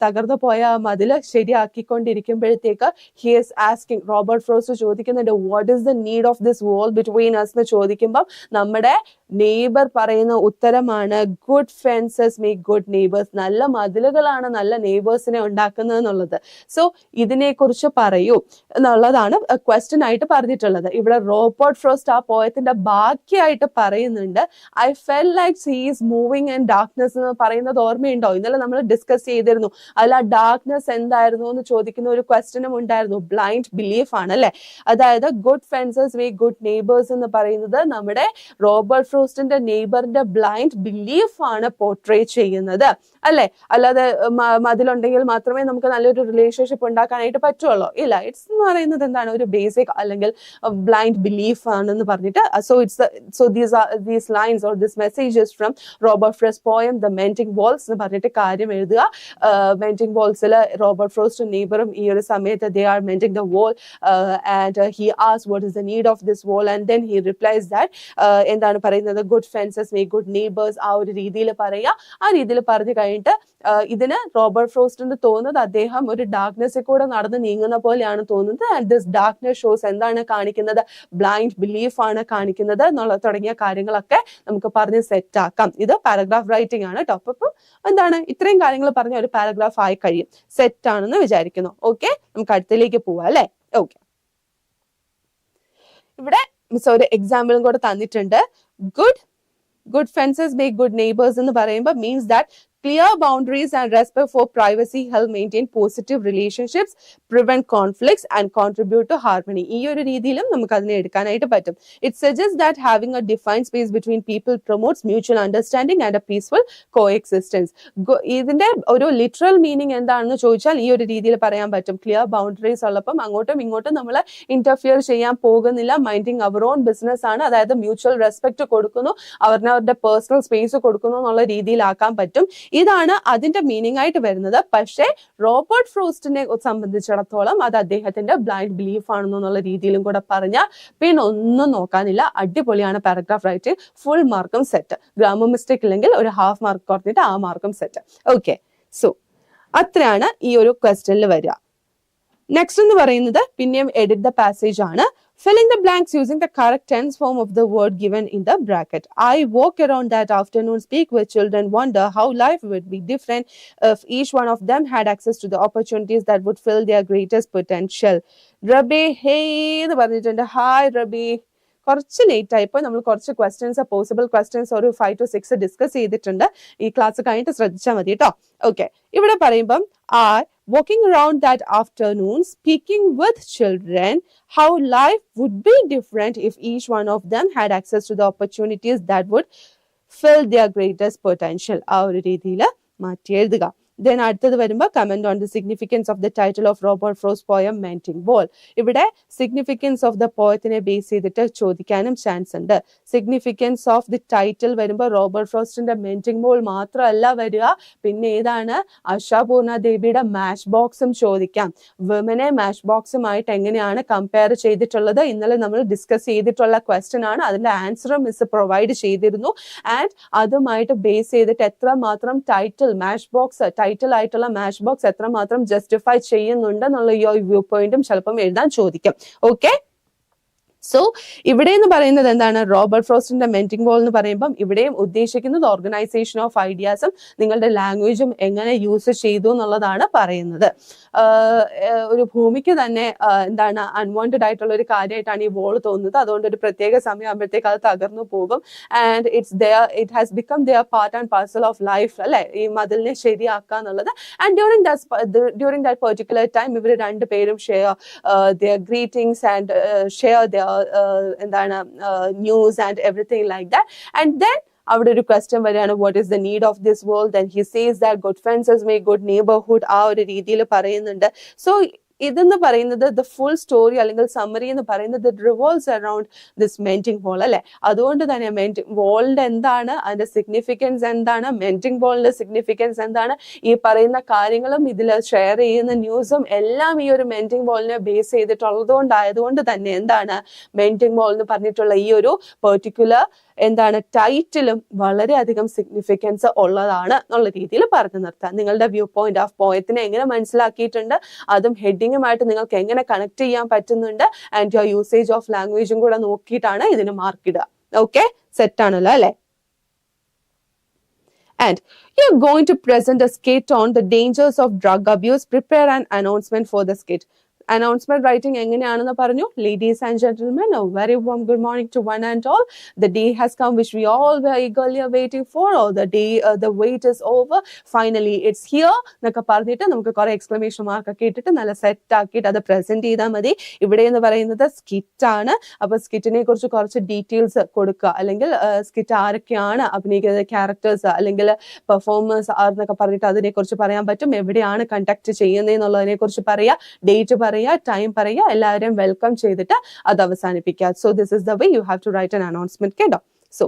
തകർന്നു പോയ മതില് ശരിയാക്കിക്കൊണ്ടിരിക്കുമ്പോഴത്തേക്ക് he is asking, Robert frost ചോദിക്കുന്നുണ്ട്, what is the need of this wall between us എന്ന് ചോദിക്കുമ്പോൾ നമ്മുടെ നെയ്ബർ പറയുന്ന ഉത്തരമാണ് good fences make good neighbors. നല്ല മതിലുകളാണ് നല്ല നെയ്ബേഴ്സിനെ ഉണ്ടാക്കുന്നത് എന്നുള്ളത്. സോ ഇതിനെ കുറിച്ച് പറയൂ എന്നുള്ളതാണ് ക്വസ്റ്റ്യൻ ആയിട്ട് പറഞ്ഞിട്ടുള്ളത്. ഇവിടെ റോബർട്ട് ഫ്രോസ്റ്റ് ആ പോയത്തിന്റെ ബാക്കിയായിട്ട് പറയുന്നുണ്ട്, I fell like he is moving in darkness എന്ന് പറയുന്നത് ഓർമ്മയുണ്ടോ? ഇന്നലെ നമ്മൾ ഡിസ്കസ് ചെയ്തിരുന്നു. അതിൽ ആ ഡാർക്ക്നെസ് എന്തായിരുന്നു എന്ന് ചോദിക്കുന്ന ഒരു ക്വസ്റ്റ്യനും ഉണ്ടായിരുന്നു. ബ്ലൈൻഡ് ബിലീഫ് ആണ് അല്ലെ? അതായത് good fences make good neighbours എന്ന് പറയുന്നത് നമ്മുടെ റോബർട്ട് ഫ്രോസ്റ്റിന്റെ നെയ്ബറിന്റെ ബ്ലൈൻഡ് ബിലീഫ് ആണ് പോർട്രേ ചെയ്യുന്നത് അല്ലെ? അല്ലാതെ അതിലുണ്ടെങ്കിൽ മാത്രമേ നമുക്ക് നല്ലൊരു റിലേഷൻഷിപ്പ് ഉണ്ടാക്കാനായിട്ട് പറ്റുള്ളൂ, ഇല്ല. ഇറ്റ്സ് എന്ന് പറയുന്നത് എന്താണ്? ഒരു ബേസിക് അല്ലെങ്കിൽ ബ്ലൈൻഡ് ബിലീഫ് ആണെന്ന് പറഞ്ഞിട്ട്. These lines or this messages from Robert Frost poem the mending walls എന്ന് പറഞ്ഞിട്ട് കാര്യം എഴുതുക. മെൻഡിങ് വാൾസിൽ റോബർട്ട് ഫ്രോസ്റ്റും നെയ്ബറും ഈ ഒരു സമയത്ത് they are mending the wall and he asked what is the need of this wall and then he replies that എന്താണ് പറയുന്നത്? Good fences make good neighbours. ആ ഒരു രീതിയിൽ പറയുക. ആ രീതിയിൽ പറഞ്ഞു കഴിഞ്ഞിട്ട് ഇതിന് റോബർട്ട് ഫ്രോസ്റ്റിന് തോന്നുന്നത് അദ്ദേഹം ഒരു ഡാർക്ക്നെസ്സിൽ കൂടെ നടന്ന് നീങ്ങുന്ന പോലെയാണ് തോന്നുന്നത്. ആൻഡ് ദിസ് ഡാർക്ക്നെസ് ഷോസ് എന്താണ് കാണിക്കുന്നത്? ബ്ലൈൻഡ് ബിലീഫ് ആണ് കാണിക്കുന്നത് എന്നുള്ള തുടങ്ങിയ കാര്യങ്ങളൊക്കെ നമുക്ക് പറഞ്ഞ് സെറ്റ് ആക്കാം. ഇത് പാരഗ്രാഫ് റൈറ്റിംഗ് ആണ് കേട്ടോ. അപ്പം എന്താണ് ഇത്രയും കാര്യങ്ങൾ പറഞ്ഞ ഒരു പാരഗ്രാഫ് ആയി കഴിയും. സെറ്റ് ആണെന്ന് വിചാരിക്കുന്നു. ഓക്കെ, നമുക്ക് അടുത്തിലേക്ക് പോവാം അല്ലെ? ഓക്കെ, ഇവിടെ മിസ് ഒരു എക്സാമ്പിളും കൂടെ തന്നിട്ടുണ്ട്. Good fences make good neighbors എന്ന് പറയുമ്പോൾ means that clear boundaries and respect for privacy help maintain positive relationships, prevent conflicts and contribute to harmony. ഈ ഒരു രീതിയിലും നമുക്ക് അതിനെ എടുക്കാനായിട്ട് പറ്റും. It suggests that having a defined space between people promotes mutual understanding and a peaceful coexistence. ഇതിന്റെ ഒരു literal meaning എന്താണെന്ന് ചോദിച്ചാൽ ഈ ഒരു രീതിയിൽ പറയാൻ പറ്റും. ക്ലിയർ ബൗണ്ടറീസ് ഉള്ളപ്പം അങ്ങോട്ടും ഇങ്ങോട്ടും നമ്മൾ ഇന്റർഫിയർ ചെയ്യാൻ പോകുന്നില്ല. മൈൻഡിങ് അവർ ഓൺ ബിസിനസ് ആണ്. അതായത് മ്യൂച്വൽ റെസ്പെക്ട് കൊടുക്കുന്നു, അവരുടെ പേഴ്സണൽ സ്പേസ് കൊടുക്കുന്നു എന്നുള്ള രീതിയിലാക്കാൻ പറ്റും. ഇതാണ് അതിന്റെ മീനിങ് ആയിട്ട് വരുന്നത്. പക്ഷേ റോബർട്ട് ഫ്രോസ്റ്റിനെ സംബന്ധിച്ചിടത്തോളം അത് അദ്ദേഹത്തിന്റെ ബ്ലൈൻഡ് ബിലീഫ് ആണെന്നുള്ള രീതിയിലും കൂടെ പറഞ്ഞാൽ പിന്നെ ഒന്നും നോക്കാനില്ല. അടിപൊളിയാണ് പാരഗ്രാഫ് റൈറ്റിംഗ്. ഫുൾ മാർക്കും സെറ്റ്. ഗ്രാമർ മിസ്റ്റേക്ക് ഇല്ലെങ്കിൽ ഒരു ഹാഫ് മാർക്ക് കുറഞ്ഞിട്ട് ആ മാർക്കും സെറ്റ്. ഓക്കെ, സോ അത്രയാണ് ഈ ഒരു ക്വസ്റ്റ്യനിൽ വരിക. നെക്സ്റ്റ് എന്ന് പറയുന്നത് പിന്നെയും എഡിറ്റ് ദ പാസേജ് ആണ്. Fill in the blanks using the correct tense form of the word given in the bracket. I walk around that afternoon, speak with children, wonder how life would be different if each one of them had access to the opportunities that would fill their greatest potential. Rabi, hey എന്ന് പറഞ്ഞിട്ടുണ്ട്. Hi റബി, കുറച്ച് late ആയിപ്പോൾ. നമ്മൾ കുറച്ച് questions, possible questions ഒരു 5 to 6 discuss ചെയ്തിട്ടുണ്ട്. ഈ class കഴിഞ്ഞിട്ട് ശ്രദ്ധിച്ചാൽ മതി കേട്ടോ. ഓക്കെ, ഇവിടെ പറയുമ്പം walking around that afternoon, speaking with children, how life would be different if each one of them had access to the opportunities that would fill their greatest potential. ആ ഒരു രീതിയിൽ മാറ്റി എഴുതുക. Then അടുത്തത് വരുമ്പോൾ comment on the significance of the title of Robert Frost poem mending wall. ഇവിടെ significance of the പോയത്തിനെ base ചെയ്തിട്ട് ചോദിക്കാനും ചാൻസ് ഉണ്ട്. സിഗ്നിഫിക്കൻസ് ഓഫ് ദി ടൈറ്റിൽ വരുമ്പോൾ റോബർട്ട് ഫ്രോസ്റ്റിന്റെ മെൻഡിങ് വാൾ മാത്രമല്ല വരിക, പിന്നെ ഏതാണ്? ആശാപൂർണ ദേവിയുടെ മാച്ച് ബോക്സും ചോദിക്കാം. വിമനെ മാച്ച് ബോക്സുമായിട്ട് എങ്ങനെയാണ് കമ്പയർ ചെയ്തിട്ടുള്ളത്? ഇന്നലെ നമ്മൾ ഡിസ്കസ് ചെയ്തിട്ടുള്ള ക്വസ്റ്റ്യൻ ആണ്. അതിന്റെ ആൻസറും മിസ് പ്രൊവൈഡ് ചെയ്തിരുന്നു. ആൻഡ് അതുമായിട്ട് ബേസ് ചെയ്തിട്ട് എത്രമാത്രം മാച്ച് ബോക്സ് ടൈറ്റിൽ ആയിട്ടുള്ള മാച്ച് ബോക്സ് എത്രമാത്രം ജസ്റ്റിഫൈ ചെയ്യുന്നുണ്ടെന്നുള്ള ഈ വ്യൂ പോയിന്റും ചിലപ്പം എഴുതാൻ ചോദിക്കും. ഓക്കെ, സോ ഇവിടെ എന്ന് പറയുന്നത് എന്താണ്? റോബർട്ട് ഫ്രോസ്റ്റിന്റെ മെൻഡിങ് വാൾ എന്ന് പറയുമ്പം ഇവിടെയും ഉദ്ദേശിക്കുന്നത് ഓർഗനൈസേഷൻ ഓഫ് ഐഡിയാസും നിങ്ങളുടെ ലാംഗ്വേജും എങ്ങനെ യൂസ് ചെയ്തു എന്നുള്ളതാണ് പറയുന്നത്. ഒരു ഭൂമിക്ക് തന്നെ എന്താണ് അൺവാണ്ടഡ് ആയിട്ടുള്ള ഒരു കാര്യമായിട്ടാണ് ഈ വാൾ തോന്നുന്നത്. അതുകൊണ്ട് ഒരു പ്രത്യേക സമയം ആകുമ്പോഴത്തേക്ക് അത് തകർന്നു പോകും. And it has become their part and parcel of life അല്ലെ, ഈ മതിലിനെ ശരിയാക്കുക എന്നുള്ളത്. And during that particular time ഇവർ രണ്ടുപേരും share their greetings and share their എന്താണ് news and everything like that. And then അവിടെ ഒരു ക്വസ്റ്റ്യൻ വരികയാണ്, what is the need of this world? Then he says that good fences make good neighbourhood. ആ ഒരു രീതിയിൽ പറയുന്നുണ്ട്. സോ ഇതെന്ന് പറയുന്നത് ദ ഫുൾ സ്റ്റോറി അല്ലെങ്കിൽ സമ്മറി എന്ന് പറയുന്നത് റിവോൾവ്സ് അറൌണ്ട് ദിസ് മെൻറ്റിംഗ് ബോൾ അല്ലെ. അതുകൊണ്ട് തന്നെ മെൻറ്റിംഗ് ബോളിന്റെ എന്താണ് അതിന്റെ സിഗ്നിഫിക്കൻസ് എന്താണ്, മെൻറ്റിംഗ് ബോളിന്റെ സിഗ്നിഫിക്കൻസ് എന്താണ്, ഈ പറയുന്ന കാര്യങ്ങളും ഇതിൽ ഷെയർ ചെയ്യുന്ന ന്യൂസും എല്ലാം ഈ ഒരു മെൻറ്റിംഗ് ബോളിനെ ബേസ് ചെയ്തിട്ടുള്ളതുകൊണ്ടായതുകൊണ്ട് തന്നെ എന്താണ് മെൻറ്റിംഗ് ബോൾ എന്ന് പറഞ്ഞിട്ടുള്ള ഈ ഒരു പെർട്ടിക്കുലർ എന്താണ് ടൈറ്റിലും വളരെയധികം സിഗ്നിഫിക്കൻസ് ഉള്ളതാണ് എന്നുള്ള രീതിയിൽ പറഞ്ഞു നിർത്താം. നിങ്ങളുടെ വ്യൂ പോയിന്റ് ഓഫ് പോയത്തിനെ എങ്ങനെ മനസ്സിലാക്കിയിട്ടുണ്ട്, അതും ഹെഡിങ്ങുമായിട്ട് നിങ്ങൾക്ക് എങ്ങനെ കണക്ട് ചെയ്യാൻ പറ്റുന്നുണ്ട്, ആൻഡ് യുവർ യൂസേജ് ഓഫ് ലാംഗ്വേജും കൂടെ നോക്കിയിട്ടാണ് ഇതിന് മാർക്ക് ഇടുക. ഓക്കെ, സെറ്റ് ആണല്ലോ അല്ലെ? And you're going to present a skit on the dangers of drug abuse. Prepare an announcement for the skit. Announcement writing എങ്ങനെയാണെന്ന് പറഞ്ഞു. Ladies and gentlemen, a very warm good morning to one and all. The day has come which we all were eagerly waiting for. Or the day, the wait is over. Finally, it's here. എന്നൊക്കെ പറഞ്ഞിട്ട് നമുക്ക് കുറെ exclamation mark ഒക്കെ ഇട്ടിട്ട് നല്ല set ആക്കിയിട്ട് അത് present ചെയ്താൽ മതി. ഇവിടെ എന്ന് പറയുന്നത് സ്കിറ്റ് ആണ്. അപ്പൊ സ്കിറ്റിനെ കുറിച്ച് കുറച്ച് ഡീറ്റെയിൽസ് കൊടുക്കുക, അല്ലെങ്കിൽ സ്കിറ്റ് ആരൊക്കെയാണ് അഭിനയിക്കുന്ന ക്യാരക്ടേഴ്സ് അല്ലെങ്കിൽ പെർഫോമേഴ്സ് എന്നൊക്കെ പറഞ്ഞിട്ട് അതിനെ കുറിച്ച് പറയാൻ പറ്റും. എവിടെയാണ് കണ്ടക്ട് ചെയ്യുന്നതെന്നുള്ളതിനെ കുറിച്ച് പറയാ, ഡേറ്റ് പറയാ, ടൈം പറയാ, എല്ലാവരെയും വെൽക്കം ചെയ്തിട്ട് അത് അവസാനിപ്പിക്കുക. So this is the way you have to write an announcement. കേട്ടോ? So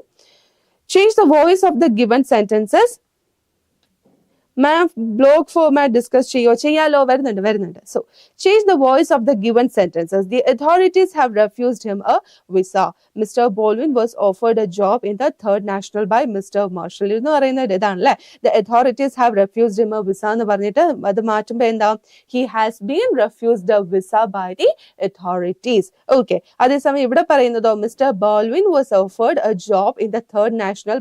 change the voice of the given sentences. Ma'am blog format discuss ചെയ്യാലോ? വരുന്നുണ്ട്. So change the voice of the given sentences. The authorities have refused him a visa. Mister Baldwin was offered a job in the third national by mister Marshall എന്ന് പറയുന്നത് ഇതാണല്ലേ. The authorities have refused him a visa എന്ന് പറഞ്ഞിട്ട് അത് മാറ്റുമ്പോൾ എന്താ, he has been refused a visa by the authorities. Okay, അതേസമയം ഇവിടെ പറയുന്നതോ mister Baldwin was offered a job in the third national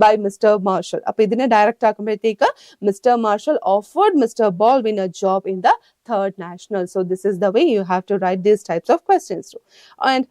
by mister Marshall. അപ്പൊ ഇതിനെ ഡയറക്റ്റ് ആക്കുമ്പോഴത്തേക്ക് mister Marshall offered mister Baldwin a job in the third national. So this is the way you have to write these types of questions too. And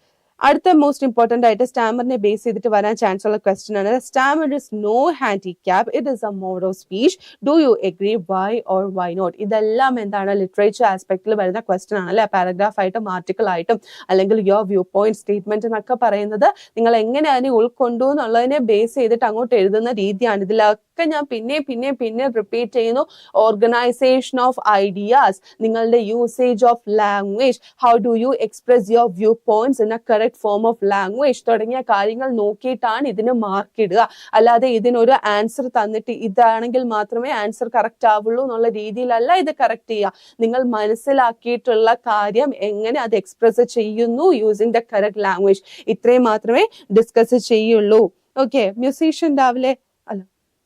അടുത്ത most important ആയിട്ട് സ്റ്റാമറിനെ base ചെയ്തിട്ട് വരാൻ chance ഉള്ള question ആണ്. Stammer is no handicap, it is a mode of speech. Do you agree, why or why not? ഇതെല്ലാം എന്താണ് literature ആസ്പെക്റ്റിൽ വരുന്ന ക്വസ്റ്റ്യൻ ആണ് അല്ലെ. പാരഗ്രാഫ് ആയിട്ടും ആർട്ടിക്കിൾ ആയിട്ടും അല്ലെങ്കിൽ യുവർ വ്യൂ പോയിന്റ് സ്റ്റേറ്റ്മെന്റ് എന്നൊക്കെ പറയുന്നത് നിങ്ങൾ എങ്ങനെ അതിനെ ഉൾക്കൊണ്ടു എന്നുള്ളതിനെ ബേസ് ചെയ്തിട്ട് അങ്ങോട്ട് എഴുതുന്ന രീതിയാണ്. ഇതിലൊക്കെ ഞാൻ പിന്നെ റിപ്പീറ്റ് ചെയ്യുന്നു. ഓർഗനൈസേഷൻ ഓഫ് ഐഡിയാസ്, നിങ്ങളുടെ usage of language, how do U express your view points in A correct form of language തുടങ്ങിയ കാര്യങ്ങൾ നോക്കിയിട്ടാണ് ഇതിന് മാർക്ക് ഇടുക. അല്ലാതെ ഇതിനൊരു ആൻസർ തന്നിട്ട് ഇതാണെങ്കിൽ മാത്രമേ ആൻസർ കറക്റ്റ് ആവുള്ളൂ എന്നുള്ള രീതിയിലല്ല ഇത് കറക്റ്റ് ചെയ്യുക. നിങ്ങൾ മനസ്സിലാക്കിയിട്ടുള്ള കാര്യം എങ്ങനെ അത് എക്സ്പ്രസ് ചെയ്യുന്നു യൂസിങ് ദ കറക്റ്റ് ലാംഗ്വേജ്, ഇത്രയും മാത്രമേ ഡിസ്കസ് ചെയ്യുള്ളൂ. ഓക്കെ, മ്യൂസീഷ്യൻ രാവിലെ അല്ല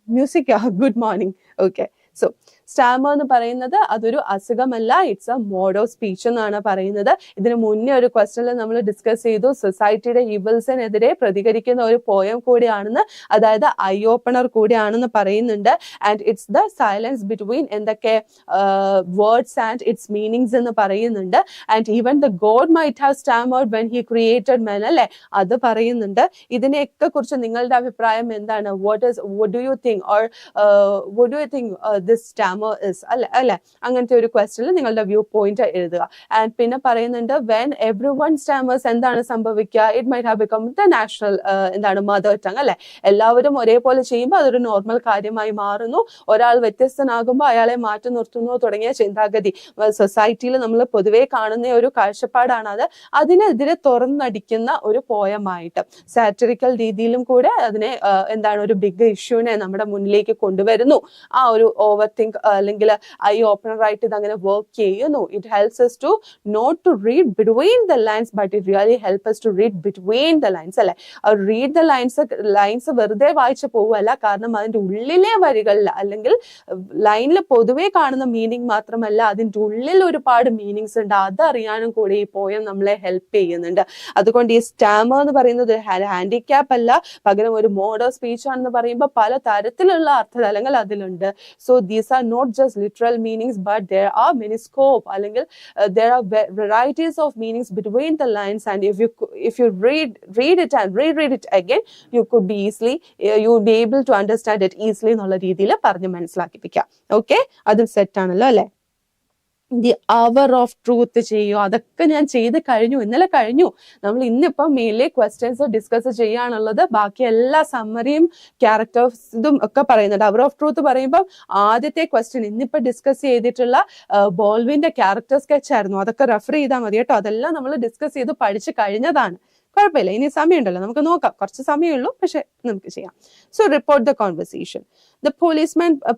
music good morning. Okay, so stammer എന്ന് പറയുന്നത് അതൊരു അസുഖമല്ല, it's a mode of speech എന്നാണ് പറയുന്നത്. ഇതിന് മുന്നേ ഒരു ക്വസ്റ്റനിൽ നമ്മൾ ഡിസ്കസ് ചെയ്തു സൊസൈറ്റിയുടെ ഈവിൾസിനെതിരെ പ്രതികരിക്കുന്ന ഒരു പോയം കൂടിയാണെന്ന്, അതായത് ഐ ഓപ്പണർ കൂടിയാണെന്ന് പറയുന്നുണ്ട്. And it's the silence between എന്തൊക്കെ വേർഡ്സ് ആൻഡ് ഇറ്റ്സ് മീനിങ്സ് എന്ന് പറയുന്നുണ്ട്. And even the god might have stammered when he created men അല്ലെ, അത് പറയുന്നുണ്ട്. ഇതിനെയൊക്കെ കുറിച്ച് നിങ്ങളുടെ അഭിപ്രായം എന്താണ്? what do you think or what do you think this stammer is അല്ലെ അങ്ങനത്തെ ഒരു ക്വസ്റ്റനിൽ നിങ്ങളുടെ വ്യൂ പോയിന്റ് എഴുതുക. ആൻഡ് പിന്നെ പറയുന്നുണ്ട് വെൻ എവ്രി വൺ സ്റ്റാമേഴ്സ് എന്താണ് സംഭവിക്കുക, it might have become the national എന്താണ് മദർ ടങ് അല്ലെ. എല്ലാവരും ഒരേപോലെ ചെയ്യുമ്പോൾ അതൊരു നോർമൽ കാര്യമായി മാറുന്നു. ഒരാൾ വ്യത്യസ്തനാകുമ്പോൾ അയാളെ മാറ്റി നിർത്തുന്നു തുടങ്ങിയ ചിന്താഗതി സൊസൈറ്റിയിൽ നമ്മൾ പൊതുവെ കാണുന്ന ഒരു കാഴ്ചപ്പാടാണ് അത്. അതിനെതിരെ തുറന്നടിക്കുന്ന ഒരു പോയമായിട്ട് സാറ്ററിക്കൽ രീതിയിലും കൂടെ അതിനെ എന്താണ് ഒരു ബിഗ് ഇഷ്യൂനെ നമ്മുടെ മുന്നിലേക്ക് കൊണ്ടുവരുന്നു. ആ ഒരു ഓവർ തിങ്ക് അല്ലെങ്കിൽ ഐ ഓപ്പണർ ആയിട്ട് ഇത് അങ്ങനെ വർക്ക് ചെയ്യുന്നു. It helps us to not to read between the lines but it really helps us to read between the lines അല്ലെ. റീഡ് ദ ലൈൻസ് വെറുതെ വായിച്ചു പോവല്ല, കാരണം അതിന്റെ ഉള്ളിലെ വരികളിൽ അല്ലെങ്കിൽ ലൈനിൽ പൊതുവെ കാണുന്ന മീനിങ് മാത്രമല്ല അതിന്റെ ഉള്ളിൽ ഒരുപാട് മീനിങ്സ് ഉണ്ട്, അതറിയാനും കൂടി ഈ പോയം നമ്മളെ ഹെൽപ്പ് ചെയ്യുന്നുണ്ട്. അതുകൊണ്ട് ഈ സ്റ്റാമർ എന്ന് പറയുന്നത് ഒരു ഹാൻഡിക്യാപ്പ് അല്ല, പകരം ഒരു മോഡ് ഓഫ് സ്പീച്ച് ആണെന്ന് പറയുമ്പോൾ പല തരത്തിലുള്ള അർത്ഥതലങ്ങൾ അതിലുണ്ട്. So these are not just literal meanings but there are many scope അല്ലെങ്കിൽ there are varieties of meanings between the lines, and if you read it and reread it again you would be able to understand it easily എന്നുള്ള രീതിയിൽ പറഞ്ഞ് മനസ്സിലാക്കിപ്പിക്കാം. Okay, അതും set ആണല്ലോ അല്ലെ. The hour of truth ചെയ്യോ, അതൊക്കെ ഞാൻ ചെയ്ത് കഴിഞ്ഞു, ഇന്നലെ കഴിഞ്ഞു. നമ്മൾ ഇന്നിപ്പം മെയിൻലി ക്വസ്റ്റ്യൻസ് ഡിസ്കസ് ചെയ്യാനുള്ളത്. ബാക്കി എല്ലാ സമ്മറിയും ക്യാരക്ടേഴ്സും ഒക്കെ പറയുന്നുണ്ട്. അവർ ഓഫ് ട്രൂത്ത് പറയുമ്പോൾ ആദ്യത്തെ ക്വസ്റ്റ്യൻ ഇന്നിപ്പോ ഡിസ്കസ് ചെയ്തിട്ടുള്ള ബോൾവിന്റെ ക്യാരക്ടർ സ്കെച്ച് ആയിരുന്നു. അതൊക്കെ റെഫർ ചെയ്താൽ മതി കേട്ടോ. അതെല്ലാം നമ്മൾ ഡിസ്കസ് ചെയ്ത് പഠിച്ചു കഴിഞ്ഞതാണ്. കുഴപ്പമില്ല, ഇനി സമയമുണ്ടല്ലോ, നമുക്ക് നോക്കാം. കുറച്ച് സമയമുള്ളൂ, പക്ഷെ നമുക്ക് ചെയ്യാം. So report the conversation. The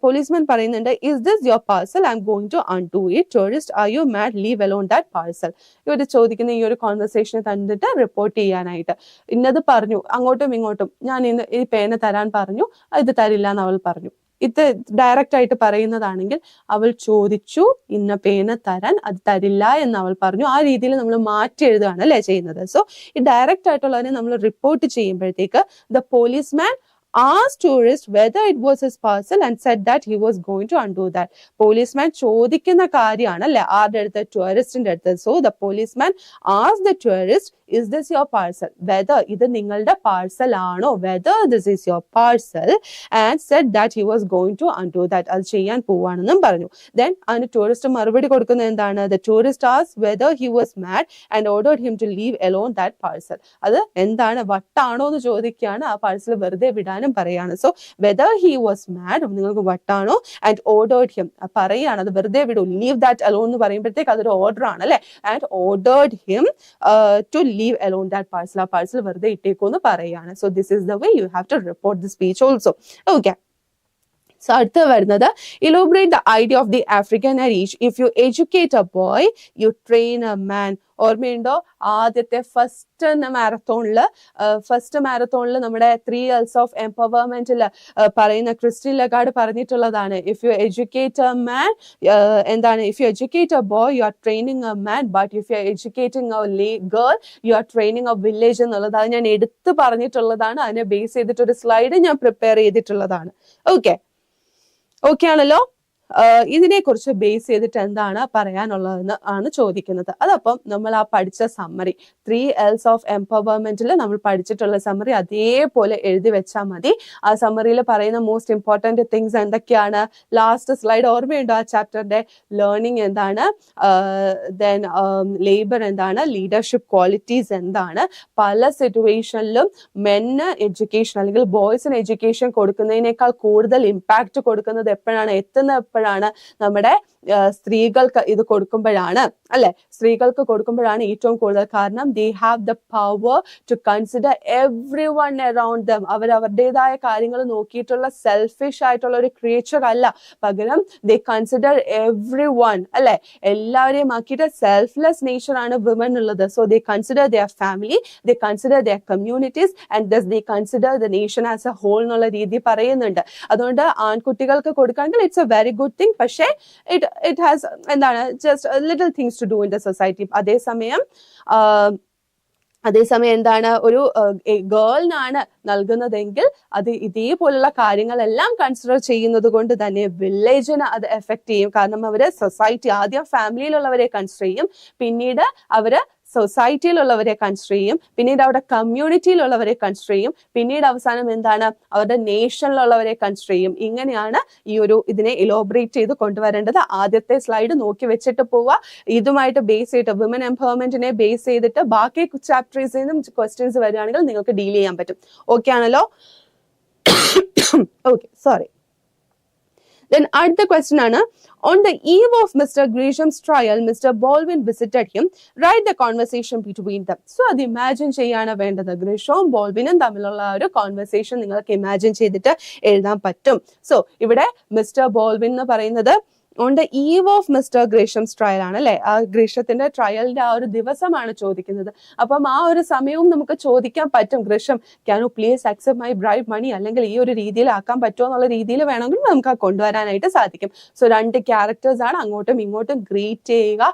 policeman പറയുന്നുണ്ട്, is this your parcel? I'm going to undo it. Tourist, are you mad? Leave alone that parcel. ഇവർ ചോദിക്കുന്ന ഈ ഒരു കോൺവെർസേഷനെ തന്നിട്ട് റിപ്പോർട്ട് ചെയ്യാനായിട്ട്. ഇന്നത് പറഞ്ഞു, അങ്ങോട്ടും ഇങ്ങോട്ടും, ഞാൻ ഇന്ന് ഈ പേന തരാൻ പറഞ്ഞു, ഇത് തരില്ല എന്ന് അവൾ പറഞ്ഞു. ഇത് ഡയറക്റ്റ് ആയിട്ട് പറയുന്നതാണെങ്കിൽ അവൾ ചോദിച്ചു ഇന്ന പേന തരാൻ, അത് തരില്ല എന്ന് അവൾ പറഞ്ഞു. ആ രീതിയിൽ നമ്മൾ മാറ്റി എഴുതുകയാണ് അല്ലെ ചെയ്യുന്നത്. സോ ഈ ഡയറക്റ്റ് ആയിട്ടുള്ളതിനെ നമ്മൾ റിപ്പോർട്ട് ചെയ്യുമ്പോഴത്തേക്ക് the policeman asked tourist whether it was his parcel and said that he was going to undo that. Policeman ചോദിക്കുന്ന കാര്യമാണ് അല്ലെ ആരുടെ അടുത്ത്? ടൂറിസ്റ്റിന്റെ അടുത്ത്. So the policeman asked the tourist, is this your parcel? whether ഇത് നിങ്ങളുടെ parcel ആണോ, whether this is your parcel, and said that he was going to undo that. അത് ചെയ്യാൻ പോവാണെന്നും പറഞ്ഞു. Then അതിന് ടൂറിസ്റ്റ് മറുപടി കൊടുക്കുന്നത് എന്താണ്? The tourist asked whether he was mad and ordered him to leave alone that parcel. അത് എന്താണ്, വട്ടാണോ എന്ന് ചോദിക്കുകയാണ്. ആ പാർസൽ വെറുതെ വിടാൻ പറയാണ്. So whether he was mad, നിങ്ങൾക്ക് വട്ടാണോ, ആൻഡ് ഓർഡേർഡ് ഹിം പറയാണ് അത് വെറുതെ വിടൂ. ലീവ് ദാറ്റ് അലോൺ എന്ന് പറയുമ്പോഴത്തേക്ക് അതൊരു ഓർഡർ ആണ് അല്ലെ. And ordered him to leave alone that parcel. ആ പാർസൽ വെറുതെ ഇട്ടേക്കോ എന്ന് പറയാണ്. So this is the way you have to report the speech also. Okay. So അടുത്ത വരുന്നത്, elaborate the idea of the African adage. If you educate a boy you train a man. ഓർമ്മയുണ്ടോ? ആദ്യത്തെ first മാരത്തോണില് നമ്മുടെ 3 years of എംപവർമെന്റിൽ പറയുന്ന Christine Lagarde പറഞ്ഞിട്ടുള്ളതാണ്, if you educate a man, എന്താണ്, if you educate a boy you are training a man, but if you are educating a girl you are training a village എന്നുള്ളത്. അത് ഞാൻ എടുത്തു പറഞ്ഞിട്ടുള്ളതാണ്. അതിനെ ബേസ് ചെയ്തിട്ടൊരു സ്ലൈഡ് ഞാൻ പ്രിപ്പയർ ചെയ്തിട്ടുള്ളതാണ്. ഓക്കെ ആണല്ലോ. ഇതിനെ കുറിച്ച് ബേസ് ചെയ്തിട്ട് എന്താണ് പറയാനുള്ളതെന്ന് ആണ് ചോദിക്കുന്നത്. അതപ്പം നമ്മൾ ആ പഠിച്ച സമ്മറി 3 L's ഓഫ് എംപവർമെന്റിൽ നമ്മൾ പഠിച്ചിട്ടുള്ള സമ്മറി അതേപോലെ എഴുതി വെച്ചാൽ മതി. ആ സമ്മറിയിൽ പറയുന്ന മോസ്റ്റ് ഇമ്പോർട്ടന്റ് തിങ്സ് എന്തൊക്കെയാണ്? ലാസ്റ്റ് സ്ലൈഡ് ഓർമ്മയുണ്ടോ? ആ ചാപ്റ്ററിന്റെ ലേണിംഗ് എന്താണ്, ദെൻ ലേബർ എന്താണ്, ലീഡർഷിപ്പ് ക്വാളിറ്റീസ് എന്താണ്, പല സിറ്റുവേഷനിലും മെന്ന് എഡ്യൂക്കേഷൻ അല്ലെങ്കിൽ ബോയ്സിന് എഡ്യൂക്കേഷൻ കൊടുക്കുന്നതിനേക്കാൾ കൂടുതൽ ഇമ്പാക്ട് കൊടുക്കുന്നത് എപ്പോഴാണ്, എത്തുന്ന നമ്മുടെ സ്ത്രീകൾക്ക് ഇത് കൊടുക്കുമ്പോഴാണ് അല്ലെ. സ്ത്രീകൾക്ക് കൊടുക്കുമ്പോഴാണ് ഏറ്റവും കൂടുതൽ. കാരണം they have the power to consider everyone around them. അവരുടേതായ കാര്യങ്ങൾ നോക്കിയിട്ടുള്ള സെൽഫിഷ് ആയിട്ടുള്ള ഒരു ക്രിയേച്ചർ അല്ല. പകരം ദേ കൺസിഡർ എവ്രി വൺ അല്ലെ. എല്ലാവരെയും ആക്കിയിട്ട് സെൽഫ്ലെസ് നേച്ചർ ആണ് വിമൻ ഉള്ളത്. So they consider their family, they consider their communities and thus they consider the nation as a whole എന്നുള്ള രീതി പറയുന്നുണ്ട്. അതുകൊണ്ട് ആൺകുട്ടികൾക്ക് കൊടുക്കാമെങ്കിൽ it's a very good thing. പക്ഷേ it has എന്താണ് just little things to do in the society. അതേസമയം എന്താണ്, ഒരു ഗേളിനാണ് നൽകുന്നതെങ്കിൽ അത് ഇതേപോലുള്ള കാര്യങ്ങളെല്ലാം കൺസിഡർ ചെയ്യുന്നത് കൊണ്ട് തന്നെ വില്ലേജിന് അത് എഫക്ട് ചെയ്യും. കാരണം അവര് സൊസൈറ്റി ആദ്യം ഫാമിലിയിലുള്ളവരെ കൺസിഡർ ചെയ്യും, പിന്നീട് അവര് സൊസൈറ്റിയിലുള്ളവരെ കൺസിഡർ ചെയ്യും, പിന്നീട് അവിടെ കമ്മ്യൂണിറ്റിയിലുള്ളവരെ കൺസിഡർ ചെയ്യും, പിന്നീട് അവസാനം എന്താണ് അവരുടെ നേഷനിലുള്ളവരെ കൺസിഡർ ചെയ്യും. ഇങ്ങനെയാണ് ഈ ഒരു ഇതിനെ ഇലോബറേറ്റ് ചെയ്ത് കൊണ്ടുവരേണ്ടത്. ആദ്യത്തെ സ്ലൈഡ് നോക്കി വെച്ചിട്ട് പോവുക. ഇതുമായിട്ട് ബേസ് ചെയ്തിട്ട് വിമൻ എംപവർമെന്റിനെ ബേസ് ചെയ്തിട്ട് ബാക്കി ചാപ്റ്റേഴ്സിൽ നിന്നും ക്വസ്റ്റ്യൻസ് വരികയാണെങ്കിൽ നിങ്ങൾക്ക് ഡീൽ ചെയ്യാൻ പറ്റും. ഓക്കെ ആണല്ലോ. Okay, sorry. Then അടുത്ത question ആണ്, on the eve of Mr. Gresham's trial, Mr. Baldwin visited him. Write the conversation between them. So അത് ഇമാജിൻ ചെയ്യാണ് വേണ്ടത്. ഗ്രേഷവും ബോൾവിനും തമ്മിലുള്ള ഒരു കോൺവെർസേഷൻ നിങ്ങൾക്ക് ഇമാജിൻ ചെയ്തിട്ട് എഴുതാൻ പറ്റും. സോ ഇവിടെ മിസ്റ്റർ ബോൾവിൻ എന്ന് പറയുന്നത് on the eve of Mr. Gresham's trial ആണ് അല്ലെ. ആ ഗ്രേഷത്തിന്റെ ട്രയലിന്റെ ആ ഒരു ദിവസമാണ് ചോദിക്കുന്നത്. അപ്പം ആ ഒരു സമയവും നമുക്ക് ചോദിക്കാൻ പറ്റും, Gresham can you please accept my bribe money, അല്ലെങ്കിൽ ഈ ഒരു രീതിയിൽ ആക്കാൻ പറ്റുമോ എന്നുള്ള രീതിയിൽ വേണമെങ്കിൽ നമുക്ക് ആ കൊണ്ടുവരാനായിട്ട് സാധിക്കും. സോ 2 ക്യാരക്ടേഴ്സ് ആണ്, അങ്ങോട്ടും ഇങ്ങോട്ടും ഗ്രീറ്റ് ചെയ്യുക.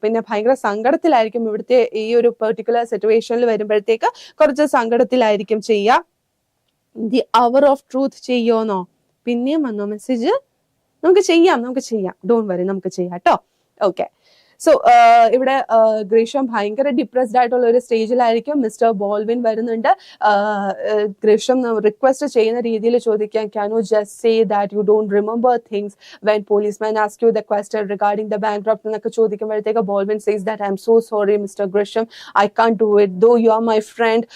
പിന്നെ ഭയങ്കര സങ്കടത്തിലായിരിക്കും ഇവിടുത്തെ ഈ ഒരു പെർട്ടിക്കുലർ സിറ്റുവേഷനിൽ വരുമ്പോഴത്തേക്ക് കുറച്ച് സങ്കടത്തിലായിരിക്കും ചെയ്യുക. ദി അവർ ഓഫ് ട്രൂത്ത് ചെയ്യോന്നോ? പിന്നെയും വന്നോ മെസ്സേജ്? നമുക്ക് ചെയ്യാം, ഡോണ്ട് വറി, നമുക്ക് ചെയ്യാം കേട്ടോ. ഓക്കെ, സോ ഇവിടെ ഗ്രീഷം ഭയങ്കര ഡിപ്രസ്ഡ് ആയിട്ടുള്ള ഒരു സ്റ്റേജിലായിരിക്കും. മിസ്റ്റർ ബോൾവിൻ വരുന്നുണ്ട്. ഗ്രീഷം റിക്വസ്റ്റ് ചെയ്യുന്ന രീതിയിൽ ചോദിക്കാം, can you just say that you don't remember things when policeman ask you the question regarding the bankrupt എന്നൊക്കെ ചോദിക്കുമ്പോഴത്തേക്ക് Baldwin says that I'm so sorry mister Gresham, I can do it though you are my friend,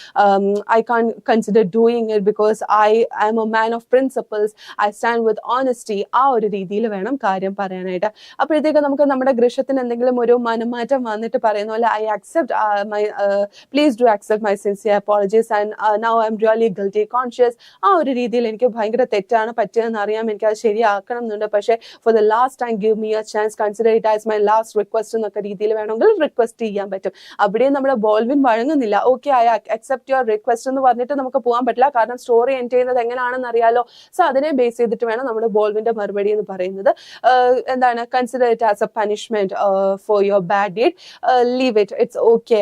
I can consider doing it because I am a man of principles, I stand with honesty. ആ ഒരു രീതിയിൽ വേണം കാര്യം പറയാനായിട്ട്. അപ്പോഴത്തേക്ക് നമുക്ക് നമ്മുടെ ഗ്രീഷത്തിന് എന്തെങ്കിലും ഒരു മനംമാറ്റം വന്നിട്ട് പറയുന്ന പോലെ I accept my please do accept my sincere apologies and now I am really guilty conscious. ആ ഒരു രീതിയിൽ എനിക്ക് ഭയങ്കര തെറ്റാണ് പറ്റിയതെന്ന് അറിയാം, എനിക്ക് അത് ശരിയാക്കണം എന്നുണ്ട്, പക്ഷേ for the last time give me a chance, consider it as my last request എന്നൊക്കെ രീതിയിൽ വേണമെങ്കിൽ റിക്വസ്റ്റ് ചെയ്യാൻ പറ്റും. അവിടെ നമ്മുടെ ബോൾവിൻ വഴങ്ങുന്നില്ല. Okay, I accept your request എന്ന് പറഞ്ഞിട്ട് നമുക്ക് പോകാൻ പറ്റില്ല, കാരണം സ്റ്റോറി എൻഡ് ചെയ്യുന്നത് എങ്ങനെയാണെന്ന് അറിയാലോ. സോ അതിനെ ബേസ് ചെയ്തിട്ട് വേണം നമ്മുടെ ബോൾവിന്റെ മറുപടി എന്ന് പറയുന്നത്. എന്താണ്, consider it as a punishment for your bad deed, leave it, it's okay,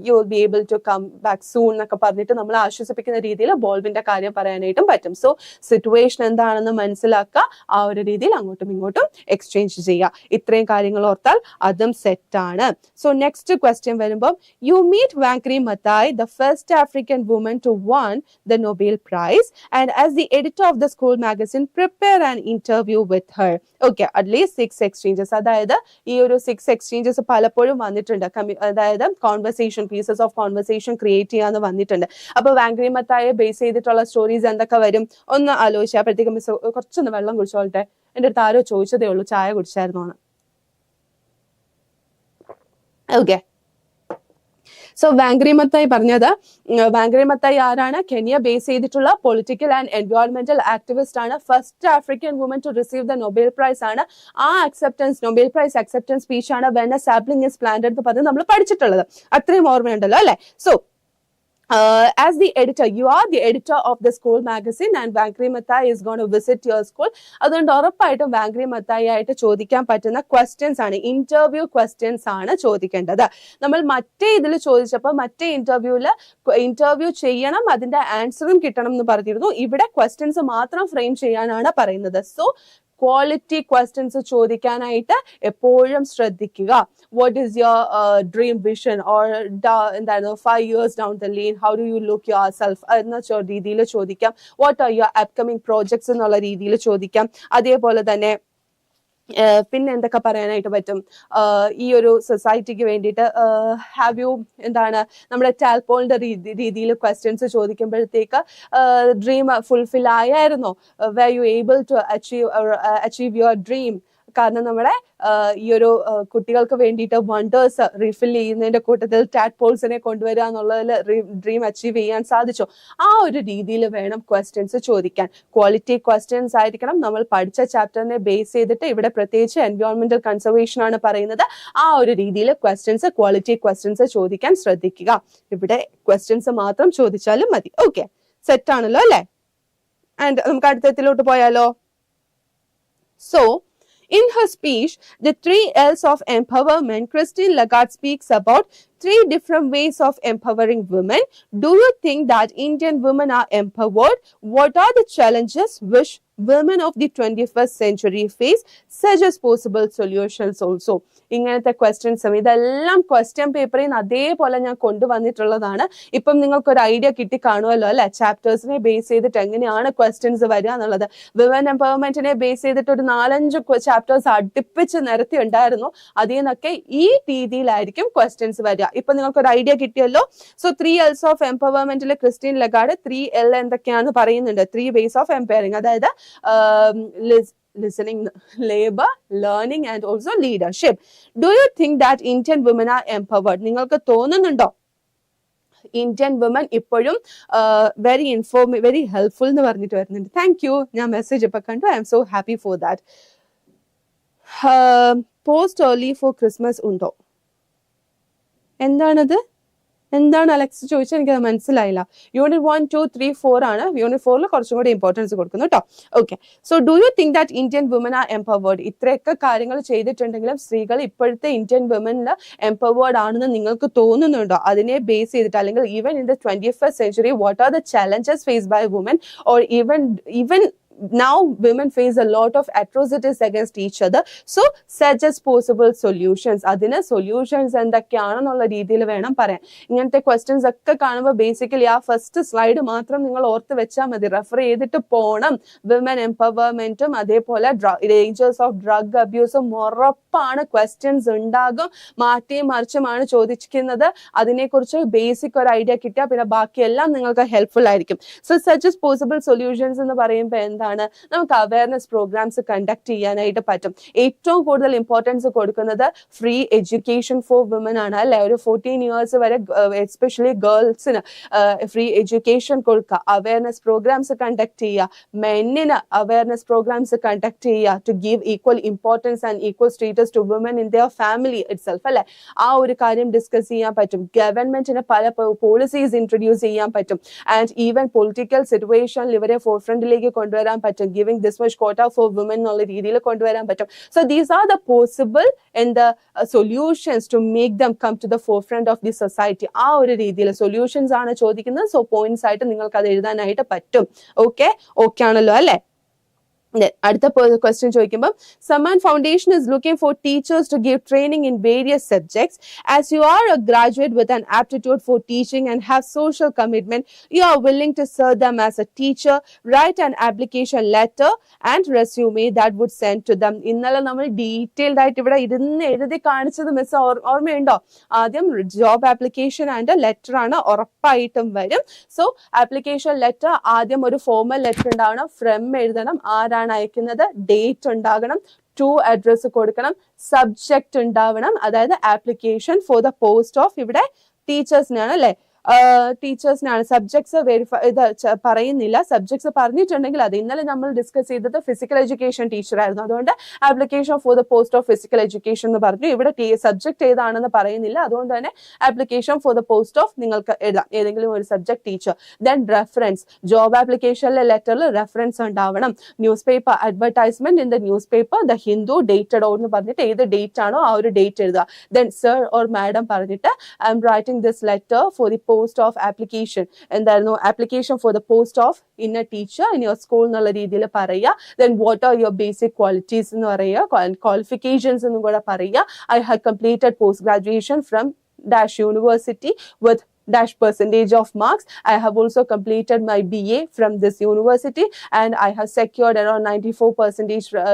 you will be able to come back soon എന്നൊക്കെ പറഞ്ഞിട്ട് നമ്മൾ ആശ്വസിപ്പിക്കുന്ന രീതിയിൽ ബോൾവിന്റെ കാര്യം പറയാനായിട്ടും പറ്റും. സോ സിറ്റുവേഷൻ എന്താണെന്ന് മനസ്സിലാക്കുക, ആ ഒരു രീതിയിൽ അങ്ങോട്ടും ഇങ്ങോട്ടും എക്സ്ചേഞ്ച് ചെയ്യുക. ഇത്രയും കാര്യങ്ങൾ ഓർത്താൽ അതും സെറ്റാണ്. സോ നെക്സ്റ്റ് ക്വസ്റ്റ്യൻ വരുമ്പോൾ, you meet Wangari Maathai, the first African woman to won the Nobel prize, and as the editor of the school magazine prepare an interview with her. Okay, at least 6 exchanges, അതായത് ഈ ഒരു 6 exchanges പലപ്പോഴും വന്നിട്ടുണ്ട്. അതായത് conversation, pieces of conversation create ചെയ്യാന്ന് വന്നിട്ടുണ്ട്. അപ്പൊ വാങ്ക്രി മത്തായെ base ചെയ്തിട്ടുള്ള സ്റ്റോറീസ് എന്തൊക്കെ വരും ഒന്ന് ആലോചിച്ച. അപ്പോഴത്തേക്കും മിസ് കുറച്ചൊന്ന് വെള്ളം കുടിച്ചോളട്ടെ. എൻ്റെ അടുത്ത് ആരോ ചോദിച്ചതേ ഉള്ളൂ, ചായ കുടിച്ചായിരുന്നോ എന്ന്. ഓക്കെ, സോ വാങ്ക്രി മത്തായി പറഞ്ഞത്, വാങ്ക്രി മത്തായി ആരാണ്? കെനിയ ബേസ് ചെയ്തിട്ടുള്ള പൊളിറ്റിക്കൽ ആൻഡ് എൻവയോൺമെന്റൽ ആക്ടിവിസ്റ്റ് ആണ്. First African woman to receive the Nobel prize ആണ്. ആ നൊബേൽ പ്രൈസ് അക്സെപ്റ്റൻസ് സ്പീച്ച് ആണ് when a sapling is planted എന്ന് പറഞ്ഞ് നമ്മൾ പഠിച്ചിട്ടുള്ളത്. അത്രയും ഓർമ്മയുണ്ടല്ലോ അല്ലെ? So as the editor, you are the editor of the school magazine and Vankri Mathai is going to visit your school. അതുകൊണ്ട് ഉറപ്പായിട്ടും വാങ്ക്രി മത്തായി ആയിട്ട് ചോദിക്കാൻ പറ്റുന്ന ക്വസ്റ്റ്യൻസ് ആണ്, ഇന്റർവ്യൂ ക്വസ്റ്റ്യൻസ് ആണ് ചോദിക്കേണ്ടത്. നമ്മൾ മറ്റേ ഇതിൽ ചോദിച്ചപ്പോൾ മറ്റേ ഇന്റർവ്യൂ ചെയ്യണം, അതിന്റെ ആൻസറും കിട്ടണം എന്ന് പറഞ്ഞിരുന്നു. ഇവിടെ ക്വസ്റ്റ്യൻസ് മാത്രം ഫ്രെയിം ചെയ്യാനാണ് പറയുന്നത്. സോ ക്വാളിറ്റി ക്വസ്റ്റ്യൻസ് ചോദിക്കാനായിട്ട് എപ്പോഴും ശ്രദ്ധിക്കുക. What is your dream vision, or എന്താണ് 5 years down the lane, how do you look yourself എന്ന രീതിയിൽ ചോദിക്കാം. What are your upcoming projects എന്നുള്ള രീതിയിൽ ചോദിക്കാം. അതേപോലെ തന്നെ പിന്നെ എന്തൊക്കെ പറയാനായിട്ട് പറ്റും, ഈ ഒരു സൊസൈറ്റിക്ക് വേണ്ടിയിട്ട് ഹാവ് യു എന്താണ് നമ്മുടെ ടാൽപോളിന്റെ രീതിയിൽ ക്വസ്റ്റ്യൻസ് ചോദിക്കുമ്പോഴത്തേക്ക് ഡ്രീം ഫുൾഫിൽ ആയായിരുന്നോ, were you able to achieve your dream. കാരണം നമ്മുടെ ഈ ഒരു കുട്ടികൾക്ക് വേണ്ടിയിട്ട് വണ്ടേഴ്സ് റീഫിൽ ചെയ്യുന്നതിന്റെ കൂട്ടത്തിൽ ടാഡ്പോൾസിനെ കൊണ്ടുവരിക എന്നുള്ളതിൽ ഡ്രീം അച്ചീവ് ചെയ്യാൻ സാധിച്ചോ, ആ ഒരു രീതിയിൽ വേണം ക്വസ്റ്റ്യൻസ് ചോദിക്കാൻ. ക്വാളിറ്റി ക്വസ്റ്റ്യൻസ് ആയിരിക്കണം. നമ്മൾ പഠിച്ച ചാപ്റ്ററിനെ ബേസ് ചെയ്തിട്ട് ഇവിടെ പ്രത്യേകിച്ച് എൻവയോൺമെന്റൽ കൺസർവേഷൻ ആണ് പറയുന്നത്. ആ ഒരു രീതിയിൽ ക്വാളിറ്റി ക്വസ്റ്റ്യൻസ് ചോദിക്കാൻ ശ്രദ്ധിക്കുക. ഇവിടെ ക്വസ്റ്റ്യൻസ് മാത്രം ചോദിച്ചാലും മതി. ഓക്കെ, സെറ്റ് ആണല്ലോ അല്ലെ? ആൻഡ് നമുക്ക് അടുത്തത്തിലോട്ട് പോയാലോ. So in her speech, The 3 L's of Empowerment, Christine Lagarde speaks about 3 different ways of empowering women. Do you think that Indian women are empowered? What are the challenges which women of the 21st century face? Suggest possible solutions also. ഇങ്ങനത്തെ ക്വസ്റ്റ്യൻസും ഇതെല്ലാം question പേപ്പറിൽ നിന്ന് അതേപോലെ ഞാൻ കൊണ്ടുവന്നിട്ടുള്ളതാണ്. ഇപ്പം നിങ്ങൾക്കൊരു idea കിട്ടി കാണുമല്ലോ അല്ലെ, ചാപ്റ്റേഴ്സിനെ ബേസ് ചെയ്തിട്ട് എങ്ങനെയാണ് ക്വസ്റ്റ്യൻസ് വരിക എന്നുള്ളത്. വിമൻ എംപവർമെന്റിനെ ബേസ് ചെയ്തിട്ട് ഒരു 4-5 ചാപ്റ്റേഴ്സ് അടുപ്പിച്ച് നിരത്തി ഉണ്ടായിരുന്നു. അതിൽ നിന്നൊക്കെ ഈ രീതിയിലായിരിക്കും ക്വസ്റ്റ്യൻസ് വരിക. ഇപ്പൊ നിങ്ങൾക്ക് ഒരു ഐഡിയ കിട്ടിയല്ലോ. സോ 3 L's ഓഫ് എംപവർമെന്റിൽ ക്രിസ്റ്റീൻ ലഗാർഡ് 3 L എന്തൊക്കെയാണെന്ന് പറയുന്നുണ്ട്. 3 ways of empowering, അതായത് listening, labor, learning and also leadership. Do you think that Indian women are empowered? നിങ്ങൾക്ക് തോന്നുന്നുണ്ടോ ഇന്ത്യൻ വുമൻ ഇപ്പോഴും വെരി ഹെൽപ്ഫുൾ എന്ന് പറഞ്ഞിട്ട് വരുന്നുണ്ട്. താങ്ക് യു, ഞാൻ മെസ്സേജ് ഇപ്പൊ കണ്ടു. I'm so happy for that. Post early for Christmas ഉണ്ടോ? എന്താണത്? എന്താണ് അലക്സ് ചോദിച്ചാൽ എനിക്കത് മനസ്സിലായില്ല. യൂണിറ്റ് 1, 2, 3, 4 ആണ്. യൂണിറ്റ് 4 കുറച്ചും കൂടി ഇമ്പോർട്ടൻസ് കൊടുക്കുന്നു കേട്ടോ. Okay, so do you think that Indian woman R empowered? ഇത്രയൊക്കെ കാര്യങ്ങൾ ചെയ്തിട്ടുണ്ടെങ്കിലും സ്ത്രീകൾ ഇപ്പോഴത്തെ ഇന്ത്യൻ വുമനിൽ എംപവേർഡ് ആണെന്ന് നിങ്ങൾക്ക് തോന്നുന്നുണ്ടോ? അതിനെ ബേസ് ചെയ്തിട്ട്, അല്ലെങ്കിൽ even in the 21st century, what are the challenges faced by woman, or even now women face a lot of atrocities against each other. So suggest possible solutions. അതിന് solutions എന്തൊക്കെയാണെന്നുള്ള രീതിയിൽ വേണം പറയാൻ. ഇങ്ങനത്തെ ക്വസ്റ്റ്യൻസ് ഒക്കെ കാണുമ്പോൾ basically ആ first slide മാത്രം നിങ്ങൾ ഓർത്ത് വെച്ചാൽ മതി, റെഫർ ചെയ്തിട്ട് പോകണം. വിമൻ എംപവർമെന്റും അതേപോലെ ഡേഞ്ചേഴ്സ് ഓഫ് ഡ്രഗ് അബ്യൂസും ഉറപ്പാണ് ക്വസ്റ്റ്യൻസ് ഉണ്ടാകും. മാറ്റിയും മറിച്ചുമാണ് ചോദിക്കുന്നത്. അതിനെക്കുറിച്ച് ബേസിക് ഒരു ഐഡിയ കിട്ടിയാൽ പിന്നെ ബാക്കിയെല്ലാം നിങ്ങൾക്ക് ഹെൽപ്ഫുൾ ആയിരിക്കും. സോ സജസ്റ്റ് പോസിബിൾ സൊല്യൂഷൻസ് എന്ന് പറയുമ്പോൾ എന്താണ്, നമുക്ക് അവയർനെസ് പ്രോഗ്രാംസ് കണ്ടക്ട് ചെയ്യാനായിട്ട് പറ്റും. ഏറ്റവും കൂടുതൽ ഇമ്പോർട്ടൻസ് കൊടുക്കുന്നത് ഫ്രീ എഡ്യൂക്കേഷൻ ഫോർ വിമൻ ആണ് അല്ലെ. ഒരു 14 years വരെ എസ്പെഷ്യലി ഗേൾസിന് ഫ്രീ എഡ്യൂക്കേഷൻ കൊടുക്കുക, അവയർനെസ് പ്രോഗ്രാംസ് കണ്ടക്ട് ചെയ്യുക, മെന്നിന് അവയർനെസ് പ്രോഗ്രാംസ് കണ്ടക്ട് ചെയ്യുക, to give equal importance and equal status to women in their family itself അല്ലെ. ആ ഒരു കാര്യം ഡിസ്കസ് ചെയ്യാൻ പറ്റും. ഗവൺമെന്റിന് പല പോളിസീസ് ഇൻട്രൊഡ്യൂസ് ചെയ്യാൻ പറ്റും. ആൻഡ് ഈവൻ പൊളിറ്റിക്കൽ സിറ്റുവേഷനിൽ ഇവരെ ഫോർഫ്രണ്ടിലേക്ക് കൊണ്ടുവരാൻ പറ്റും. Giving this much quota for women എന്നുള്ള രീതിയിൽ കൊണ്ടുവരാൻ പറ്റും. So these are the possible and the solutions to make them come to the forefront of the society. ആ ഒരു രീതിയിൽ സൊല്യൂഷൻസ് ആണ് ചോദിക്കുന്നത്. സോ പോയിന്റ്സ് ആയിട്ട് നിങ്ങൾക്ക് അത് എഴുതാനായിട്ട് പറ്റും. ഓക്കെ ആണല്ലോ അല്ലെ. അടുത്ത ക്വസ്റ്റ്യൻ ചോദിക്കുമ്പോൾ Samman Foundation is looking for teachers to give training in various subjects. As you are a graduate with an aptitude for teaching and have social commitment, you are willing to serve them as a teacher. Write an application letter and resume that would send to them. ഇന്നലെ നമ്മൾ detailed ആയിട്ട് ഇവിടെ ഇരുന്ന് എഴുതി കാണിച്ചത് miss ഓർമ്മയുണ്ടോ? ആദ്യം job application and letter ആണ്, ഉറപ്പായിട്ടും വരും. സോ ആപ്ലിക്കേഷൻ ലെറ്റർ ആദ്യം ഒരു ഫോർമൽ ലെറ്റർ ഉണ്ടാവണം, ഫ്രം എഴുതണം, ആരാണ് അയക്കുന്നത്, ഡേറ്റ് ഉണ്ടാകണം, ടു അഡ്രസ് കൊടുക്കണം, സബ്ജക്ട് ഉണ്ടാവണം, അതായത് application for the post of, ഇവിടെ ടീച്ചേഴ്സിനാണ് അല്ലെ, ടീച്ചേഴ്സിനാണ്. സബ്ജക്ട്സ് വെരിഫൈ ഇത് പറയുന്നില്ല. സബ്ജക്ട്സ് പറഞ്ഞിട്ടുണ്ടെങ്കിൽ അത് ഇന്നലെ നമ്മൾ ഡിസ്കസ് ചെയ്തത് ഫിസിക്കൽ എഡ്യൂക്കേഷൻ ടീച്ചർ ആയിരുന്നു. അതുകൊണ്ട് application for the post of physical education എന്ന് പറഞ്ഞു. ഇവിടെ സബ്ജക്ട് ഏതാണെന്ന് പറയുന്നില്ല. അതുകൊണ്ട് തന്നെ application for the post of നിങ്ങൾക്ക് എഴുതാം, ഏതെങ്കിലും ഒരു subject teacher. Then reference, job ആപ്ലിക്കേഷനിലെ ലെറ്ററിൽ റെഫറൻസ് ഉണ്ടാവണം. Newspaper advertisement in the newspaper the Hindu dated or എന്ന് പറഞ്ഞിട്ട് ഏത് ഡേറ്റ് ആണോ ആ ഒരു ഡേറ്റ് എഴുതുക. ദെൻ സർ ഓർ മാഡം പറഞ്ഞിട്ട് I'm writing this letter for the post of application. എന്തായിരുന്നു, application for the post of in a teacher in your school എന്നുള്ള രീതിയിൽ പറയുക. Then what are your basic qualities എന്ന് പറയുക, qualifications എന്നും കൂടെ പറയുക. I have completed post graduation from dash university with dash percentage of marks. I have also completed my BA from this university and I have secured around 94%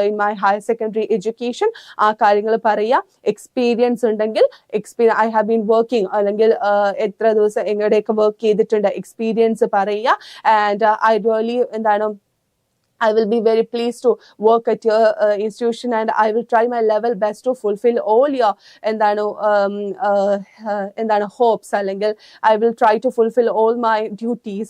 in my higher secondary education. ആ കാര്യങ്ങൾ പറയുക. Experience ഉണ്ടെങ്കിൽ I have been working അല്ലെങ്കിൽ എത്ര ദിവസം എങ്ങടെയൊക്കെ work ചെയ്തിട്ടുണ്ട്, experience പറയുക. And I really എന്താണ്, I will be very pleased to work at your institution and I will try my level best to fulfill all your hopes അല്ലെങ്കിൽ I will try to fulfill all my duties.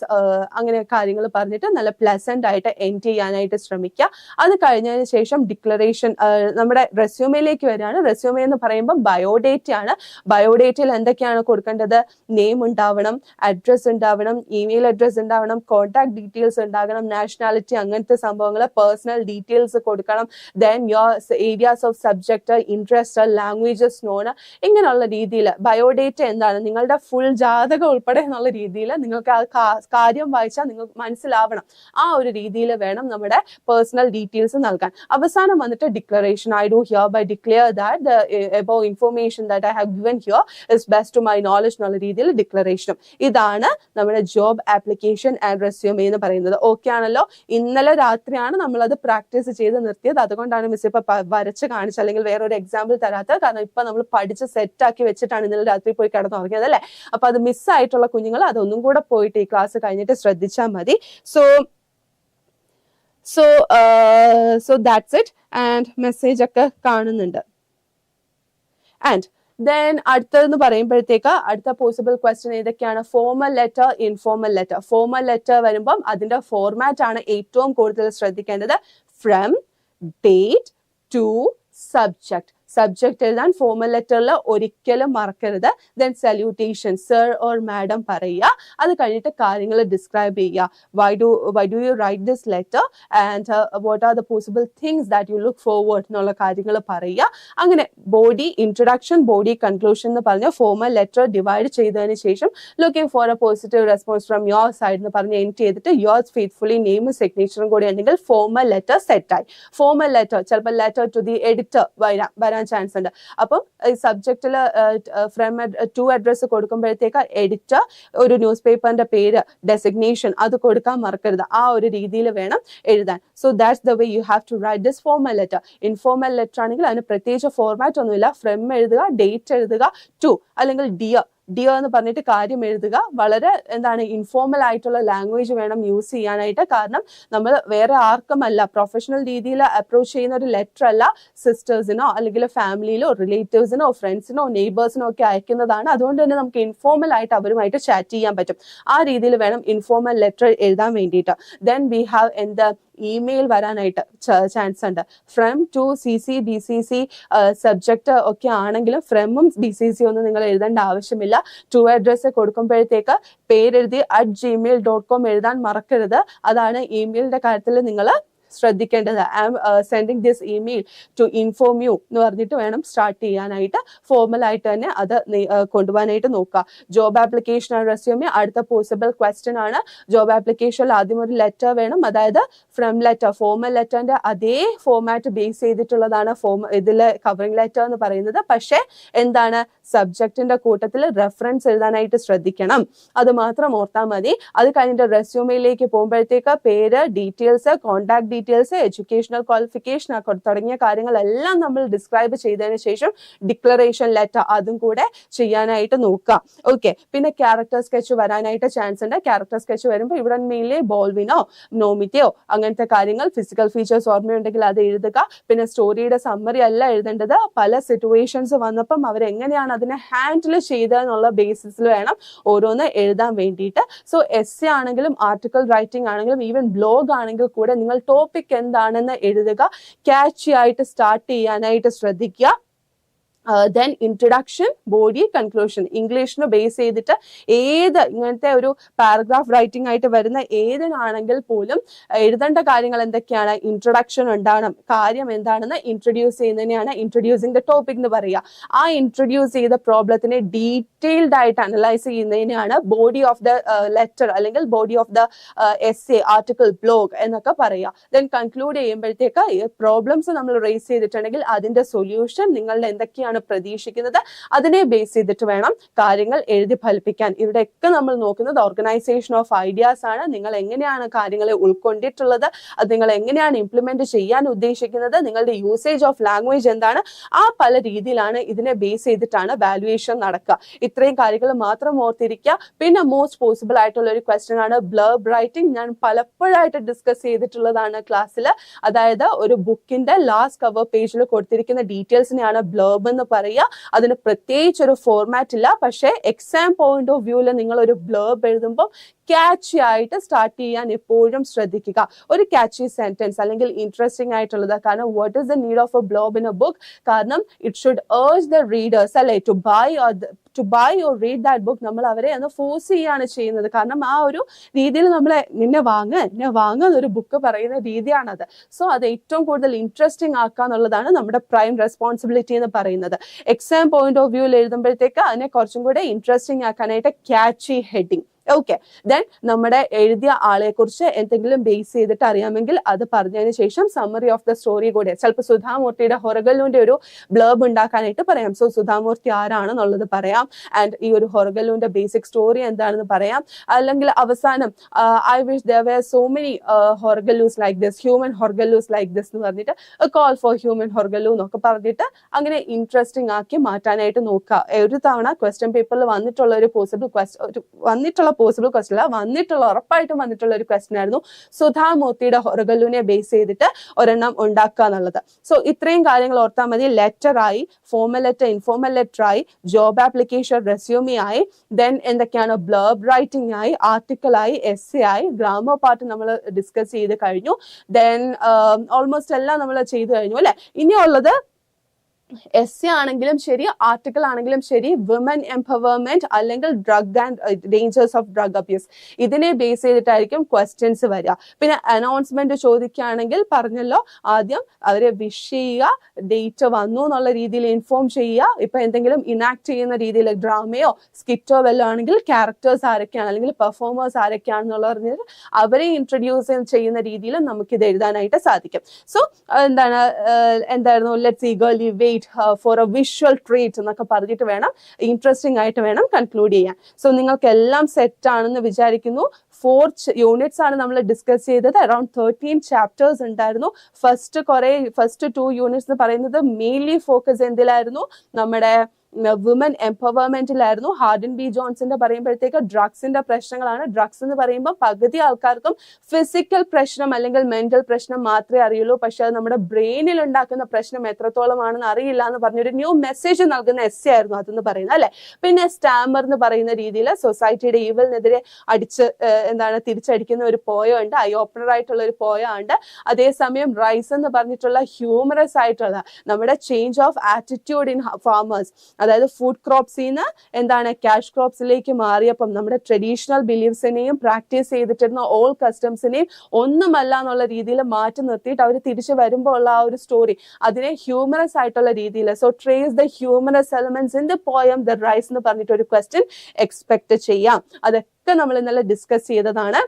അങ്ങനെ കാര്യങ്ങൾ പറഞ്ഞിട്ട് നല്ല pleasant ആയിട്ട് end ചെയ്യാനായിട്ട് ശ്രമിക്കുക. അത് കഴിഞ്ഞതിന് ശേഷം ഡിക്ലറേഷൻ, നമ്മുടെ റെസ്യൂമയിലേക്ക് വരികയാണ്. റെസ്യൂമെ എന്ന് പറയുമ്പോൾ ബയോഡേറ്റ ആണ്. ബയോഡേറ്റയിൽ എന്തൊക്കെയാണ് കൊടുക്കേണ്ടത്, നെയിം ഉണ്ടാവണം, അഡ്രസ് ഉണ്ടാവണം, ഇമെയിൽ അഡ്രസ് ഉണ്ടാവണം, കോൺടാക്ട് ഡീറ്റെയിൽസ് ഉണ്ടാകണം, നാഷണാലിറ്റി, അങ്ങനത്തെ സംഭവങ്ങൾ, പേഴ്സണൽ ഡീറ്റെയിൽസ് കൊടുക്കണം. Then your areas of subject, interest, languages non, ഇങ്ങനെയുള്ള രീതിയിൽ ബയോഡേറ്റ എന്താണ്, നിങ്ങളുടെ ഫുൾ ജാതകം ഉൾപ്പെടെ എന്നുള്ള രീതിയിൽ നിങ്ങൾക്ക് ആ കാര്യം വായിച്ചാൽ നിങ്ങൾക്ക് മനസ്സിലാവണം. ആ ഒരു രീതിയിൽ വേണം നമ്മുടെ പേഴ്സണൽ ഡീറ്റെയിൽസ് നൽകാൻ. അവസാനം വന്നിട്ട് declaration, I do hereby declare that the above information that I have given here is best to my knowledge എന്നുള്ള രീതിയിൽ ഡിക്ലറേഷനും. ഇതാണ് നമ്മുടെ ജോബ് ആപ്ലിക്കേഷൻ ആൻഡ് റെസ്യൂമെ എന്ന് പറയുന്നത്. ഓക്കെ ആണല്ലോ. ഇന്നലെ രാത്രിയാണ് നമ്മളത് പ്രാക്ടീസ് ചെയ്ത് നിർത്തിയത്. അതുകൊണ്ടാണ് മിസ് ഇപ്പൊ വരച്ച് കാണിച്ചത്, അല്ലെങ്കിൽ വേറൊരു എക്സാമ്പിൾ തരാത്തത്. കാരണം ഇപ്പൊ നമ്മൾ പഠിച്ച് സെറ്റ് ആക്കി വെച്ചിട്ടാണ് ഇന്നലെ രാത്രി പോയി കിടന്നുറങ്ങിയത് അല്ലെ. അപ്പൊ അത് മിസ്സായിട്ടുള്ള കുഞ്ഞുങ്ങൾ അതൊന്നും കൂടെ പോയിട്ട് ഈ ക്ലാസ് കഴിഞ്ഞിട്ട് ശ്രദ്ധിച്ചാൽ മതി. So that's it. And message ഒക്കെ കാണുന്നുണ്ട്. ആൻഡ് ദെൻ അടുത്തതെന്ന് പറയുമ്പോഴത്തേക്ക് അടുത്ത പോസിബിൾ ക്വസ്റ്റ്യൻ ഏതൊക്കെയാണ്, formal letter, informal letter. Formal letter വരുമ്പം അതിന്റെ ഫോർമാറ്റ് ആണ് ഏറ്റവും കൂടുതൽ ശ്രദ്ധിക്കേണ്ടത്. From, date, to, subject. Subject എഴുതാൻ ഫോർമൽ ലെറ്ററിൽ ഒരിക്കലും മറക്കരുത്. Then salutation, sir or madam പറയുക. അത് കഴിഞ്ഞിട്ട് കാര്യങ്ങൾ ഡിസ്ക്രൈബ് ചെയ്യുക. Why do you write this letter and what are the possible things that you look forward എന്നുള്ള കാര്യങ്ങൾ പറയുക. അങ്ങനെ ബോഡി ഇൻട്രൊഡക്ഷൻ, ബോഡി കൺക്ലൂഷൻ എന്ന് പറഞ്ഞ ഫോർമൽ ലെറ്റർ ഡിവൈഡ് ചെയ്തതിന് ശേഷം looking for A positive response from your side എന്ന് പറഞ്ഞ് എൻഡ് ചെയ്തിട്ട് യുവേഴ്സ് ഫെയ്ത്ത്ഫുള്ളി നെയിമും സിഗ്നേച്ചറും കൂടി ഉണ്ടെങ്കിൽ ഫോർമൽ ലെറ്റർ സെറ്റായി. ഫോർമൽ ലെറ്റർ ചിലപ്പോൾ ലെറ്റർ ടു ദി എഡിറ്റർ വരാൻ ചാൻസ് ഉണ്ട്. അപ്പം ഈ സബ്ജക്റ്റിൽ ഫ്രം ടു അഡ്രസ് കൊടുക്കുമ്പോഴത്തേക്ക് എഡിറ്റർ, ഒരു ന്യൂസ് പേപ്പറിന്റെ പേര്, ഡെസിഗ്നേഷൻ അത് കൊടുക്കാൻ മറക്കരുത്. ആ ഒരു രീതിയിൽ വേണം എഴുതാൻ. So that's the way you have to write this formal letter. Informal letter ആണെങ്കിൽ അതിന് പ്രത്യേകിച്ച് ഫോർമാറ്റ് ഒന്നുമില്ല. ഫ്രം എഴുതുക, ഡേറ്റ് എഴുതുക, ടു അല്ലെങ്കിൽ ഡിയർ എന്ന് പറഞ്ഞിട്ട് കാര്യം എഴുതുക. വളരെ ഇൻഫോർമൽ ആയിട്ടുള്ള ലാംഗ്വേജ് വേണം യൂസ് ചെയ്യാനായിട്ട്. കാരണം നമ്മൾ വേറെ ആർക്കുമല്ല, പ്രൊഫഷണൽ രീതിയിൽ അപ്രോച്ച് ചെയ്യുന്ന ഒരു ലെറ്റർ അല്ല, സിസ്റ്റേഴ്സിനോ അല്ലെങ്കിൽ ഫാമിലിയിലോ റിലേറ്റീവ്സിനോ ഫ്രണ്ട്സിനോ നെയ്ബേഴ്സിനോ ഒക്കെ അയക്കുന്നതാണ്. അതുകൊണ്ട് തന്നെ നമുക്ക് ഇൻഫോർമൽ ആയിട്ട് അവരുമായിട്ട് ചാറ്റ് ചെയ്യാൻ പറ്റും. ആ രീതിയിൽ വേണം ഇൻഫോർമൽ ലെറ്റർ എഴുതാൻ വേണ്ടിയിട്ട്. ദെൻ വി ഹാവ് എന്ത് ഇമെയിൽ വരാനായിട്ട് ചാൻസ് ഉണ്ട്. From to CC BCC subject ഒക്കെ ആണെങ്കിലും ഫ്രമും BCC ഒന്നും നിങ്ങൾ എഴുതേണ്ട ആവശ്യമില്ല. ടു അഡ്രസ് കൊടുക്കുമ്പോഴത്തേക്ക് പേരെഴുതി @gmail.com എഴുതാൻ മറക്കരുത്. അതാണ് ഇമെയിലിന്റെ കാര്യത്തിൽ നിങ്ങൾ ശ്രദ്ധിക്കേണ്ടത്. I am sending this email to inform you എന്ന് പറഞ്ഞിട്ട് വേണം സ്റ്റാർട്ട് ചെയ്യാനായിട്ട്. ഫോർമൽ ആയിട്ട് തന്നെ അത് കൊണ്ടുപോകാനായിട്ട് നോക്കുക. ജോബ് ആപ്ലിക്കേഷൻ ആൻഡ് റെസ്യൂമെ അടുത്ത പോസിബിൾ ക്വസ്റ്റ്യൻ ആണ്. ജോബ് ആപ്ലിക്കേഷനിൽ ആദ്യം ഒരു ലെറ്റർ വേണം. അതായത് ഫ്രം ലെറ്റർ, ഫോർമൽ ലെറ്ററിന്റെ അതേ ഫോർമാറ്റ് ബേസ് ചെയ്തിട്ടുള്ളതാണ് ഇതിലെ കവറിംഗ് ലെറ്റർ എന്ന് പറയുന്നത്. പക്ഷേ സബ്ജക്റ്റിന്റെ കൂട്ടത്തിൽ റെഫറൻസ് എഴുതാനായിട്ട് ശ്രദ്ധിക്കണം. അത് മാത്രം ഓർത്താൽ മതി. അത് കഴിഞ്ഞിട്ട് റെസ്യൂമയിലേക്ക് പോകുമ്പോഴത്തേക്ക് പേര്, details, contact details, educational qualification തുടങ്ങിയ കാര്യങ്ങളെല്ലാം നമ്മൾ ഡിസ്ക്രൈബ് ചെയ്തതിന് ശേഷം ഡിക്ലറേഷൻ ലെറ്റർ അതും കൂടെ ചെയ്യാനായിട്ട് നോക്കുക. ഓക്കെ, പിന്നെ ക്യാരക്ടർ സ്കെച്ച് വരാനായിട്ട് ചാൻസ് ഉണ്ട്. ക്യാരക്ടർ സ്കെച്ച് വരുമ്പോൾ ഇവിടെ മെയിൻലി ബോൾവിനോ നോമിറ്റയോ അങ്ങനത്തെ കാര്യങ്ങൾ, ഫിസിക്കൽ ഫീച്ചേഴ്സ് ഓർമ്മയുണ്ടെങ്കിൽ അത് എഴുതുക. പിന്നെ സ്റ്റോറിയുടെ സമ്മറി അല്ല എഴുതേണ്ടത്. പല സിറ്റുവേഷൻസ് വന്നപ്പം അവരെങ്ങനെയാണ് അതിനെ ഹാൻഡിൽ ചെയ്തതെന്നുള്ള ബേസിസിൽ വേണം ഓരോന്ന് എഴുതാൻ വേണ്ടിയിട്ട്. സോ എസ്സേ ആണെങ്കിലും ആർട്ടിക്കിൾ റൈറ്റിംഗ് ആണെങ്കിലും ഈവൻ ബ്ലോഗ് ആണെങ്കിൽ കൂടെ നിങ്ങൾ ടോപ്പിക് എന്താണെന്ന് എഴുതുക. ക്യാച്ചി ആയിട്ട് സ്റ്റാർട്ട് ചെയ്യാനായിട്ട് ശ്രദ്ധിക്കുക. Then introduction, body, conclusion. ഇംഗ്ലീഷിന് ബേസ് ചെയ്തിട്ട് ഏത് ഇങ്ങനത്തെ ഒരു പാരഗ്രാഫ് റൈറ്റിംഗ് ആയിട്ട് വരുന്ന ഏതിനാണെങ്കിൽ പോലും എഴുതേണ്ട കാര്യങ്ങൾ എന്തൊക്കെയാണ്? ഇൻട്രൊഡക്ഷൻ ഉണ്ടാകണം. കാര്യം എന്താണെന്ന് ഇൻട്രൊഡ്യൂസ് ചെയ്യുന്നതിനെയാണ് ഇൻട്രൊഡ്യൂസിങ് ദ ടോപ്പിക് എന്ന് പറയുക. ആ ഇൻട്രൊഡ്യൂസ് ചെയ്ത പ്രോബ്ലത്തിനെ ഡീറ്റെയിൽഡ് ആയിട്ട് അനലൈസ് ചെയ്യുന്നതിനെയാണ് ബോഡി ഓഫ് ദ ലെറ്റർ അല്ലെങ്കിൽ body of the essay, article, blog എന്നൊക്കെ പറയുക. ദെൻ കൺക്ലൂഡ് ചെയ്യുമ്പോഴത്തേക്ക് പ്രോബ്ലംസ് നമ്മൾ റേസ് ചെയ്തിട്ടുണ്ടെങ്കിൽ അതിന്റെ സൊല്യൂഷൻ നിങ്ങളുടെ എന്തൊക്കെയാണ് പ്രതീക്ഷിക്കുന്നത് അതിനെ ബേസ് ചെയ്തിട്ട് വേണം കാര്യങ്ങൾ എഴുതി ഫലിപ്പിക്കാൻ. ഇവിടെയൊക്കെ നമ്മൾ നോക്കുന്നത് ഓർഗനൈസേഷൻ ഓഫ് ഐഡിയാസ് ആണ്. നിങ്ങൾ എങ്ങനെയാണ് കാര്യങ്ങളെ ഉൾക്കൊണ്ടിട്ടുള്ളത്, അത് നിങ്ങൾ എങ്ങനെയാണ് ഇംപ്ലിമെന്റ് ചെയ്യാൻ ഉദ്ദേശിക്കുന്നത്, നിങ്ങളുടെ യൂസേജ് ഓഫ് ലാംഗ്വേജ് എന്താണ്, ആ പല രീതിയിലാണ് ഇതിനെ ബേസ് ചെയ്തിട്ടാണ് വാല്യുവേഷൻ നടക്കുക. ഇത്രയും കാര്യങ്ങൾ മാത്രം ഓർത്തിരിക്കുക. പിന്നെ മോസ്റ്റ് പോസിബിൾ ആയിട്ടുള്ള ഒരു ക്വസ്റ്റ്യൻ ആണ് ബ്ലർബ് റൈറ്റിംഗ്. ഞാൻ പലപ്പോഴായിട്ട് ഡിസ്കസ് ചെയ്തിട്ടുള്ളതാണ് ക്ലാസ്സിൽ. അതായത് ഒരു ബുക്കിന്റെ ലാസ്റ്റ് കവർ പേജിൽ കൊടുത്തിരിക്കുന്ന ഡീറ്റെയിൽസിനെയാണ് ബ്ലർബ് എന്ന് പറയുക. അതിന് പ്രത്യേകിച്ച് ഒരു ഫോർമാറ്റ് ഇല്ല. പക്ഷേ എക്സാം പോയിന്റ് ഓഫ് വ്യൂവിൽ നിങ്ങൾ ഒരു ബ്ലർബ് എഴുതുമ്പോൾ ക്യാച്ചി ആയിട്ട് സ്റ്റാർട്ട് ചെയ്യാൻ എപ്പോഴും ശ്രദ്ധിക്കുക. ഒരു ക്യാച്ചി സെന്റൻസ് അല്ലെങ്കിൽ ഇൻട്രസ്റ്റിംഗ് ആയിട്ടുള്ളത്. കാരണം what is the need of a blurb in a book? കാരണം it should urge the readers അല്ലെ to buy or read that book. നമ്മൾ അവരെ ഒന്ന് ഫോഴ്സ് ചെയ്യാണ് ചെയ്യുന്നത്. കാരണം ആ ഒരു രീതിയിൽ നമ്മളെ നിന്നെ വാങ്ങ ഒരു ബുക്ക് പറയുന്ന രീതിയാണത്. സോ അത് ഏറ്റവും കൂടുതൽ ഇൻട്രസ്റ്റിംഗ് ആക്കുക എന്നുള്ളതാണ് നമ്മുടെ പ്രൈം റെസ്പോൺസിബിലിറ്റി എന്ന് പറയുന്നത്. എക്സാം പോയിന്റ് ഓഫ് വ്യൂവിൽ എഴുതുമ്പോഴത്തേക്ക് അതിനെ കുറച്ചും കൂടെ ഇൻട്രസ്റ്റിംഗ് ആക്കാനായിട്ട് ക്യാച്ചി ഹെഡിങ്. ഓക്കെ, ദെൻ നമ്മുടെ എഴുതിയ ആളെ കുറിച്ച് എന്തെങ്കിലും ബേസ് ചെയ്തിട്ട് അറിയാമെങ്കിൽ അത് പറഞ്ഞതിന് ശേഷം സമ്മറി ഓഫ് ദ സ്റ്റോറി കൂടെ. ചിലപ്പോൾ സുധാമൂർത്തിയുടെ ഹൊറഗല്ലൂന്റെ ഒരു ബ്ലർബ് ഉണ്ടാക്കാനായിട്ട് പറയാം. സോ സുധാമൂർത്തി ആരാണെന്നുള്ളത് പറയാം. ആൻഡ് ഈ ഒരു ഹൊറഗല്ലൂന്റെ ബേസിക് സ്റ്റോറി എന്താണെന്ന് പറയാം. അല്ലെങ്കിൽ അവസാനം I wish there were so many horegallus like this, human horegallus like this എന്ന് പറഞ്ഞിട്ട് കോൾ ഫോർ ഹ്യൂമൻ ഹൊറഗല്ലൂ എന്നൊക്കെ പറഞ്ഞിട്ട് അങ്ങനെ ഇൻട്രസ്റ്റിംഗ് ആക്കി മാറ്റാനായിട്ട് നോക്കുക. ഒരു തവണ ക്വസ്റ്റ്യൻ പേപ്പറിൽ വന്നിട്ടുള്ള ഒരു ഉറപ്പായിട്ടും വന്നിട്ടുള്ള ഒരു ക്വസ്റ്റ്യൻ ആയിരുന്നു സുധാമൂർത്തിയുടെ ഹൊറഗല്ലൂനെ ബേസ് ചെയ്തിട്ട് ഒരെണ്ണം ഉണ്ടാക്കുക എന്നുള്ളത്. സോ ഇത്രയും കാര്യങ്ങൾ ഓർത്താൽ മതി. ലെറ്റർ ആയി, ഫോർമൽ ലെറ്റർ, ഇൻഫോർമൽ ലെറ്റർ ആയി, ജോബ് ആപ്ലിക്കേഷൻ, റെസ്യൂമി ആയി, ദെൻ എന്തൊക്കെയാണ് ബ്ലർബ് റൈറ്റിംഗ് ആയി, ആർട്ടിക്കിൾ ആയി, എസ്സേ ആയി, ഗ്രാമർ പാർട്ട് നമ്മൾ ഡിസ്കസ് ചെയ്ത് കഴിഞ്ഞു. ദെൻ ഓൾമോസ്റ്റ് എല്ലാം നമ്മൾ ചെയ്തു കഴിഞ്ഞു അല്ലെ. ഇനിയുള്ളത് essay ആണെങ്കിലും ശരി, ആർട്ടിക്കിൾ ആണെങ്കിലും ശരി, വിമൻ എംപവർമെന്റ് അല്ലെങ്കിൽ drug and dangers of drug abuse, ഇതിനെ ബേസ് ചെയ്തിട്ടായിരിക്കും ക്വസ്റ്റ്യൻസ് വരിക. പിന്നെ അനൗൺസ്മെന്റ് ചോദിക്കുകയാണെങ്കിൽ പറഞ്ഞല്ലോ, ആദ്യം അവരെ വിഷ് ചെയ്യുക, ഡേറ്റ് വന്നു എന്നുള്ള രീതിയിൽ ഇൻഫോം ചെയ്യുക. ഇപ്പൊ എന്തെങ്കിലും ഇനാക്ട് ചെയ്യുന്ന രീതിയിൽ ഡ്രാമയോ സ്കിറ്റോ വല്ലതും ആണെങ്കിൽ ക്യാരക്ടേഴ്സ് ആരൊക്കെയാണ് അല്ലെങ്കിൽ പെർഫോമേഴ്സ് ആരൊക്കെയാണെന്നുള്ള പറഞ്ഞാൽ അവരെ ഇൻട്രൊഡ്യൂസ് ചെയ്യുന്ന രീതിയിൽ നമുക്ക് ഇത് എഴുതാനായിട്ട് സാധിക്കും. സോ എന്തായിരുന്നു let's eagerly wait for a visual treat എന്നൊക്കെ പറഞ്ഞിട്ട് വേണം, ഇൻട്രസ്റ്റിംഗ് ആയിട്ട് വേണം കൺക്ലൂഡ് ചെയ്യാൻ. സോ നിങ്ങൾക്ക് എല്ലാം സെറ്റ് ആണെന്ന് വിചാരിക്കുന്നു. 4 യൂണിറ്റ്സ് ആണ് നമ്മൾ ഡിസ്കസ് ചെയ്തത്. അറൌണ്ട് 13 ചാപ്റ്റേഴ്സ് ഉണ്ടായിരുന്നു. ഫസ്റ്റ് 2 യൂണിറ്റ്സ് എന്ന് പറയുന്നത് മെയിൻലി ഫോക്കസ് എന്തിലായിരുന്നു? നമ്മുടെ വുമൻ എംപവർമെന്റിലായിരുന്നു. ഹാർഡിൻ ബി ജോൺസിന്റെ പറയുമ്പോഴത്തേക്ക് ഡ്രഗ്സിന്റെ പ്രശ്നങ്ങളാണ്. ഡ്രഗ്സ് എന്ന് പറയുമ്പോൾ പകുതി ആൾക്കാർക്കും ഫിസിക്കൽ പ്രശ്നം അല്ലെങ്കിൽ മെന്റൽ പ്രശ്നം മാത്രമേ അറിയുള്ളൂ, പക്ഷെ അത് നമ്മുടെ ബ്രെയിനിൽ ഉണ്ടാക്കുന്ന പ്രശ്നം എത്രത്തോളമാണെന്ന് അറിയില്ല എന്ന് പറഞ്ഞൊരു ന്യൂ മെസ്സേജ് നൽകുന്ന എസ്സേ ആയിരുന്നു അതെന്ന് പറയുന്നത്, അല്ലെ? പിന്നെ സ്റ്റാമർ എന്ന് പറയുന്ന രീതിയിൽ സൊസൈറ്റിയുടെ ഈവലിനെതിരെ തിരിച്ചടിക്കുന്ന ഒരു പോയ ഉണ്ട്, ഐ ഓപ്പണർ ആയിട്ടുള്ള ഒരു പോയ ഉണ്ട്. അതേസമയം റൈസ് എന്ന് പറഞ്ഞിട്ടുള്ള ഹ്യൂമറസ് ആയിട്ടുള്ള നമ്മുടെ change of attitude in farmers, അതായത് ഫുഡ് ക്രോപ്സിന്ന് ക്യാഷ് ക്രോപ്സിലേക്ക് മാറിയപ്പം നമ്മുടെ ട്രഡീഷണൽ ബിലീഫ്സിനെയും പ്രാക്ടീസ് ചെയ്തിട്ടിരുന്ന ഓൾ കസ്റ്റംസിനെയും ഒന്നുമല്ല എന്നുള്ള രീതിയിൽ മാറ്റി നിർത്തിയിട്ട് അവർ തിരിച്ചു വരുമ്പോൾ ഉള്ള ആ ഒരു സ്റ്റോറി, അതിനെ ഹ്യൂമറസ് ആയിട്ടുള്ള രീതിയിൽ, so trace the humorous elements in the poem the rice എന്ന് പറഞ്ഞിട്ട് ഒരു ക്വസ്റ്റ്യൻ എക്സ്പെക്ട് ചെയ്യാം. അതൊക്കെ നമ്മൾ ഇന്നലെ ഡിസ്കസ് ചെയ്തതാണ്.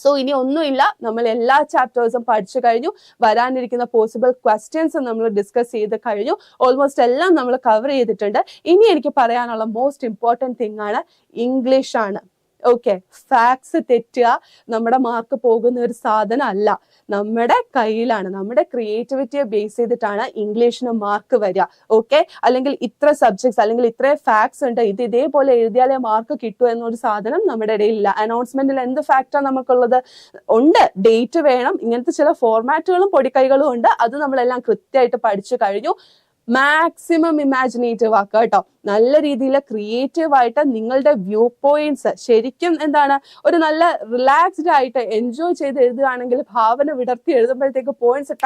സോ ഇനി ഒന്നുമില്ല, നമ്മൾ എല്ലാ ചാപ്റ്റേഴ്സും പഠിച്ചു കഴിഞ്ഞു. വരാനിരിക്കുന്ന പോസിബിൾ ക്വസ്റ്റ്യൻസ് നമ്മൾ ഡിസ്കസ് ചെയ്ത് കഴിഞ്ഞു. ഓൾമോസ്റ്റ് എല്ലാം നമ്മൾ കവർ ചെയ്തിട്ടുണ്ട്. ഇനി എനിക്ക് പറയാനുള്ള മോസ്റ്റ് ഇമ്പോർട്ടൻറ്റ് തിങ് ആണ് ഇംഗ്ലീഷ് ആണ്. ഓക്കെ, ഫാക്ട്സ് തെറ്റുക നമ്മുടെ മാർക്ക് പോകുന്ന ഒരു സാധനം അല്ല, നമ്മുടെ കയ്യിലാണ്. നമ്മുടെ ക്രിയേറ്റിവിറ്റിയെ ബേസ് ചെയ്തിട്ടാണ് ഇംഗ്ലീഷിന് മാർക്ക് വരിക. ഓക്കെ, അല്ലെങ്കിൽ ഇത്ര സബ്ജക്ട്സ് അല്ലെങ്കിൽ ഇത്ര ഫാക്ട്സ് ഉണ്ട്, ഇത് ഇതേപോലെ എഴുതിയാലേ മാർക്ക് കിട്ടൂ എന്നൊരു സാധനം നമ്മുടെ ഇടയിലില്ല. അനൗൺസ്മെന്റിൽ എന്ത് ഫാക്റ്റാണ് നമുക്കുള്ളത്? ഉണ്ട്, ഡേറ്റ് വേണം, ഇങ്ങനത്തെ ചില ഫോർമാറ്റുകളും പൊടിക്കൈകളും ഉണ്ട്. അത് നമ്മളെല്ലാം കൃത്യമായിട്ട് പഠിച്ചു കഴിഞ്ഞു. മാക്സിമം ഇമാജിനേറ്റീവ് ആക്കുക കേട്ടോ. നല്ല രീതിയിൽ ക്രിയേറ്റീവ് ആയിട്ട് നിങ്ങളുടെ വ്യൂ പോയിന്റ്സ് ശരിക്കും ഒരു നല്ല റിലാക്സ്ഡ് ആയിട്ട് എൻജോയ് ചെയ്ത് എഴുതുകയാണെങ്കിൽ ഭാവന വിടർത്തി എഴുതുമ്പോഴത്തേക്ക് പോയിന്റ്സ്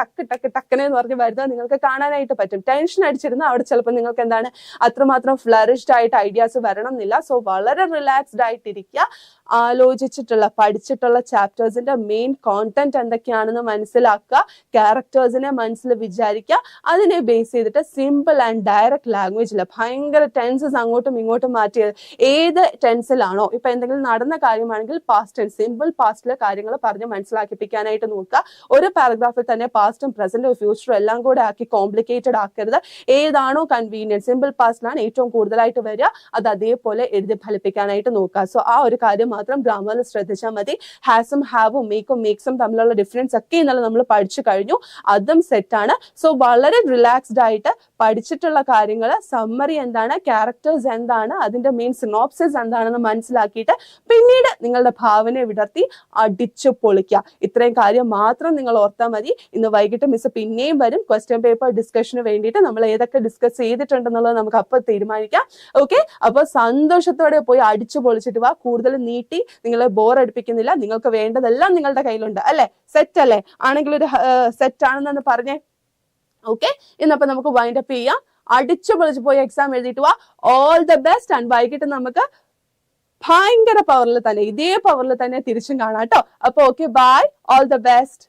ടക്കനെ എന്ന് പറഞ്ഞ് വരുന്നത് നിങ്ങൾക്ക് കാണാനായിട്ട് പറ്റും. ടെൻഷൻ അടിച്ചിരുന്ന അവിടെ ചിലപ്പോൾ നിങ്ങൾക്ക് അത്രമാത്രം ഫ്ലറിഷ്ഡ് ആയിട്ട് ഐഡിയാസ് വരണം എന്നില്ല. സോ വളരെ റിലാക്സ്ഡ് ആയിട്ടിരിക്കുക. ആലോചിച്ചിട്ടുള്ള പഠിച്ചിട്ടുള്ള ചാപ്റ്റേഴ്സിന്റെ മെയിൻ കോണ്ടന്റ് എന്തൊക്കെയാണെന്ന് മനസ്സിലാക്കുക. ക്യാരക്ടേഴ്സിനെ മനസ്സിൽ വിചാരിക്കുക. അതിനെ ബേസ് ചെയ്തിട്ട് സിമ്പിൾ ആൻഡ് ഡയറക്റ്റ് ലാംഗ്വേജിൽ ഭയങ്കര ടെൻസസ് അങ്ങോട്ടും ഇങ്ങോട്ടും മാറ്റിയത് ഏത് ടെൻസിലാണോ, ഇപ്പൊ എന്തെങ്കിലും നടന്ന കാര്യമാണെങ്കിൽ പാസ്റ്റ് ടെൻസ്, സിമ്പിൾ പാസ്റ്റിലെ കാര്യങ്ങൾ പറഞ്ഞ് മനസ്സിലാക്കിപ്പിക്കാനായിട്ട് നോക്കുക. ഒരു പാരഗ്രാഫിൽ തന്നെ പാസ്റ്റും പ്രസന്റും ഫ്യൂച്ചറും എല്ലാം കൂടെ ആക്കി കോംപ്ലിക്കേറ്റഡ് ആക്കരുത്. ഏതാണോ കൺവീനിയൻറ്റ്, സിമ്പിൾ പാസ്റ്റിലാണ് ഏറ്റവും കൂടുതലായിട്ട് വരിക, അത് അതേപോലെ എഴുതി ഫലിപ്പിക്കാനായിട്ട് നോക്കുക. സോ ആ ഒരു കാര്യം മാത്രം ഗ്രാമറിൽ ശ്രദ്ധിച്ചാൽ മതി. ഹാസും ഹാവും മേക്കും മേക്സും തമ്മിലുള്ള ഡിഫറൻസ് ഒക്കെ ഇന്നലെ നമ്മൾ പഠിച്ചു കഴിഞ്ഞു, അതും സെറ്റാണ്. സോ വളരെ റിലാക്സ്ഡ് ആയിട്ട് പഠിച്ചിട്ടുള്ള കാര്യങ്ങൾ, സമ്മറി എന്താണ്, ക്യാരക്ടേഴ്സ് എന്താണ്, അതിന്റെ മെയിൻ സിനോപ്സിസ് എന്താണെന്ന് മനസ്സിലാക്കിയിട്ട് പിന്നീട് നിങ്ങളുടെ ഭാവനയെ വിടർത്തി അടിച്ചു പൊളിക്കുക. ഇത്രയും കാര്യം മാത്രം നിങ്ങൾ ഓർത്താൽ മതി. ഇന്ന് വൈകിട്ട് മിസ് പിന്നെയും വരും ക്വസ്റ്റ്യൻ പേപ്പർ ഡിസ്കഷന് വേണ്ടിയിട്ട്. നമ്മൾ ഏതൊക്കെ ഡിസ്കസ് ചെയ്തിട്ടുണ്ടെന്നുള്ളത് നമുക്ക് അപ്പോൾ തീരുമാനിക്കാം. ഓക്കെ, അപ്പോൾ സന്തോഷത്തോടെ പോയി അടിച്ചു പൊളിച്ചിട്ട് വാ. കൂടുതൽ നീട്ടി നിങ്ങളെ ബോർ അടുപ്പിക്കുന്നില്ല. നിങ്ങൾക്ക് വേണ്ടതെല്ലാം നിങ്ങളുടെ കയ്യിലുണ്ട്, അല്ലെ? സെറ്റ് അല്ലേ? ആണെങ്കിൽ ഒരു സെറ്റ് ആണെന്നു പറഞ്ഞേ. ഓക്കെ, ഇന്നപ്പോ നമുക്ക് വൈൻഡ് അപ്പ് ചെയ്യാം. അടിച്ചു പൊളിച്ച് പോയി എക്സാം എഴുതിയിട്ട് വാ. All the best. ആൻഡ് വൈകിട്ട് നമുക്ക് ഭയങ്കര പവറിൽ തന്നെ, ഇതേ പവറിൽ തന്നെ തിരിച്ചും കാണാം കേട്ടോ. അപ്പൊ okay, bye, all the best.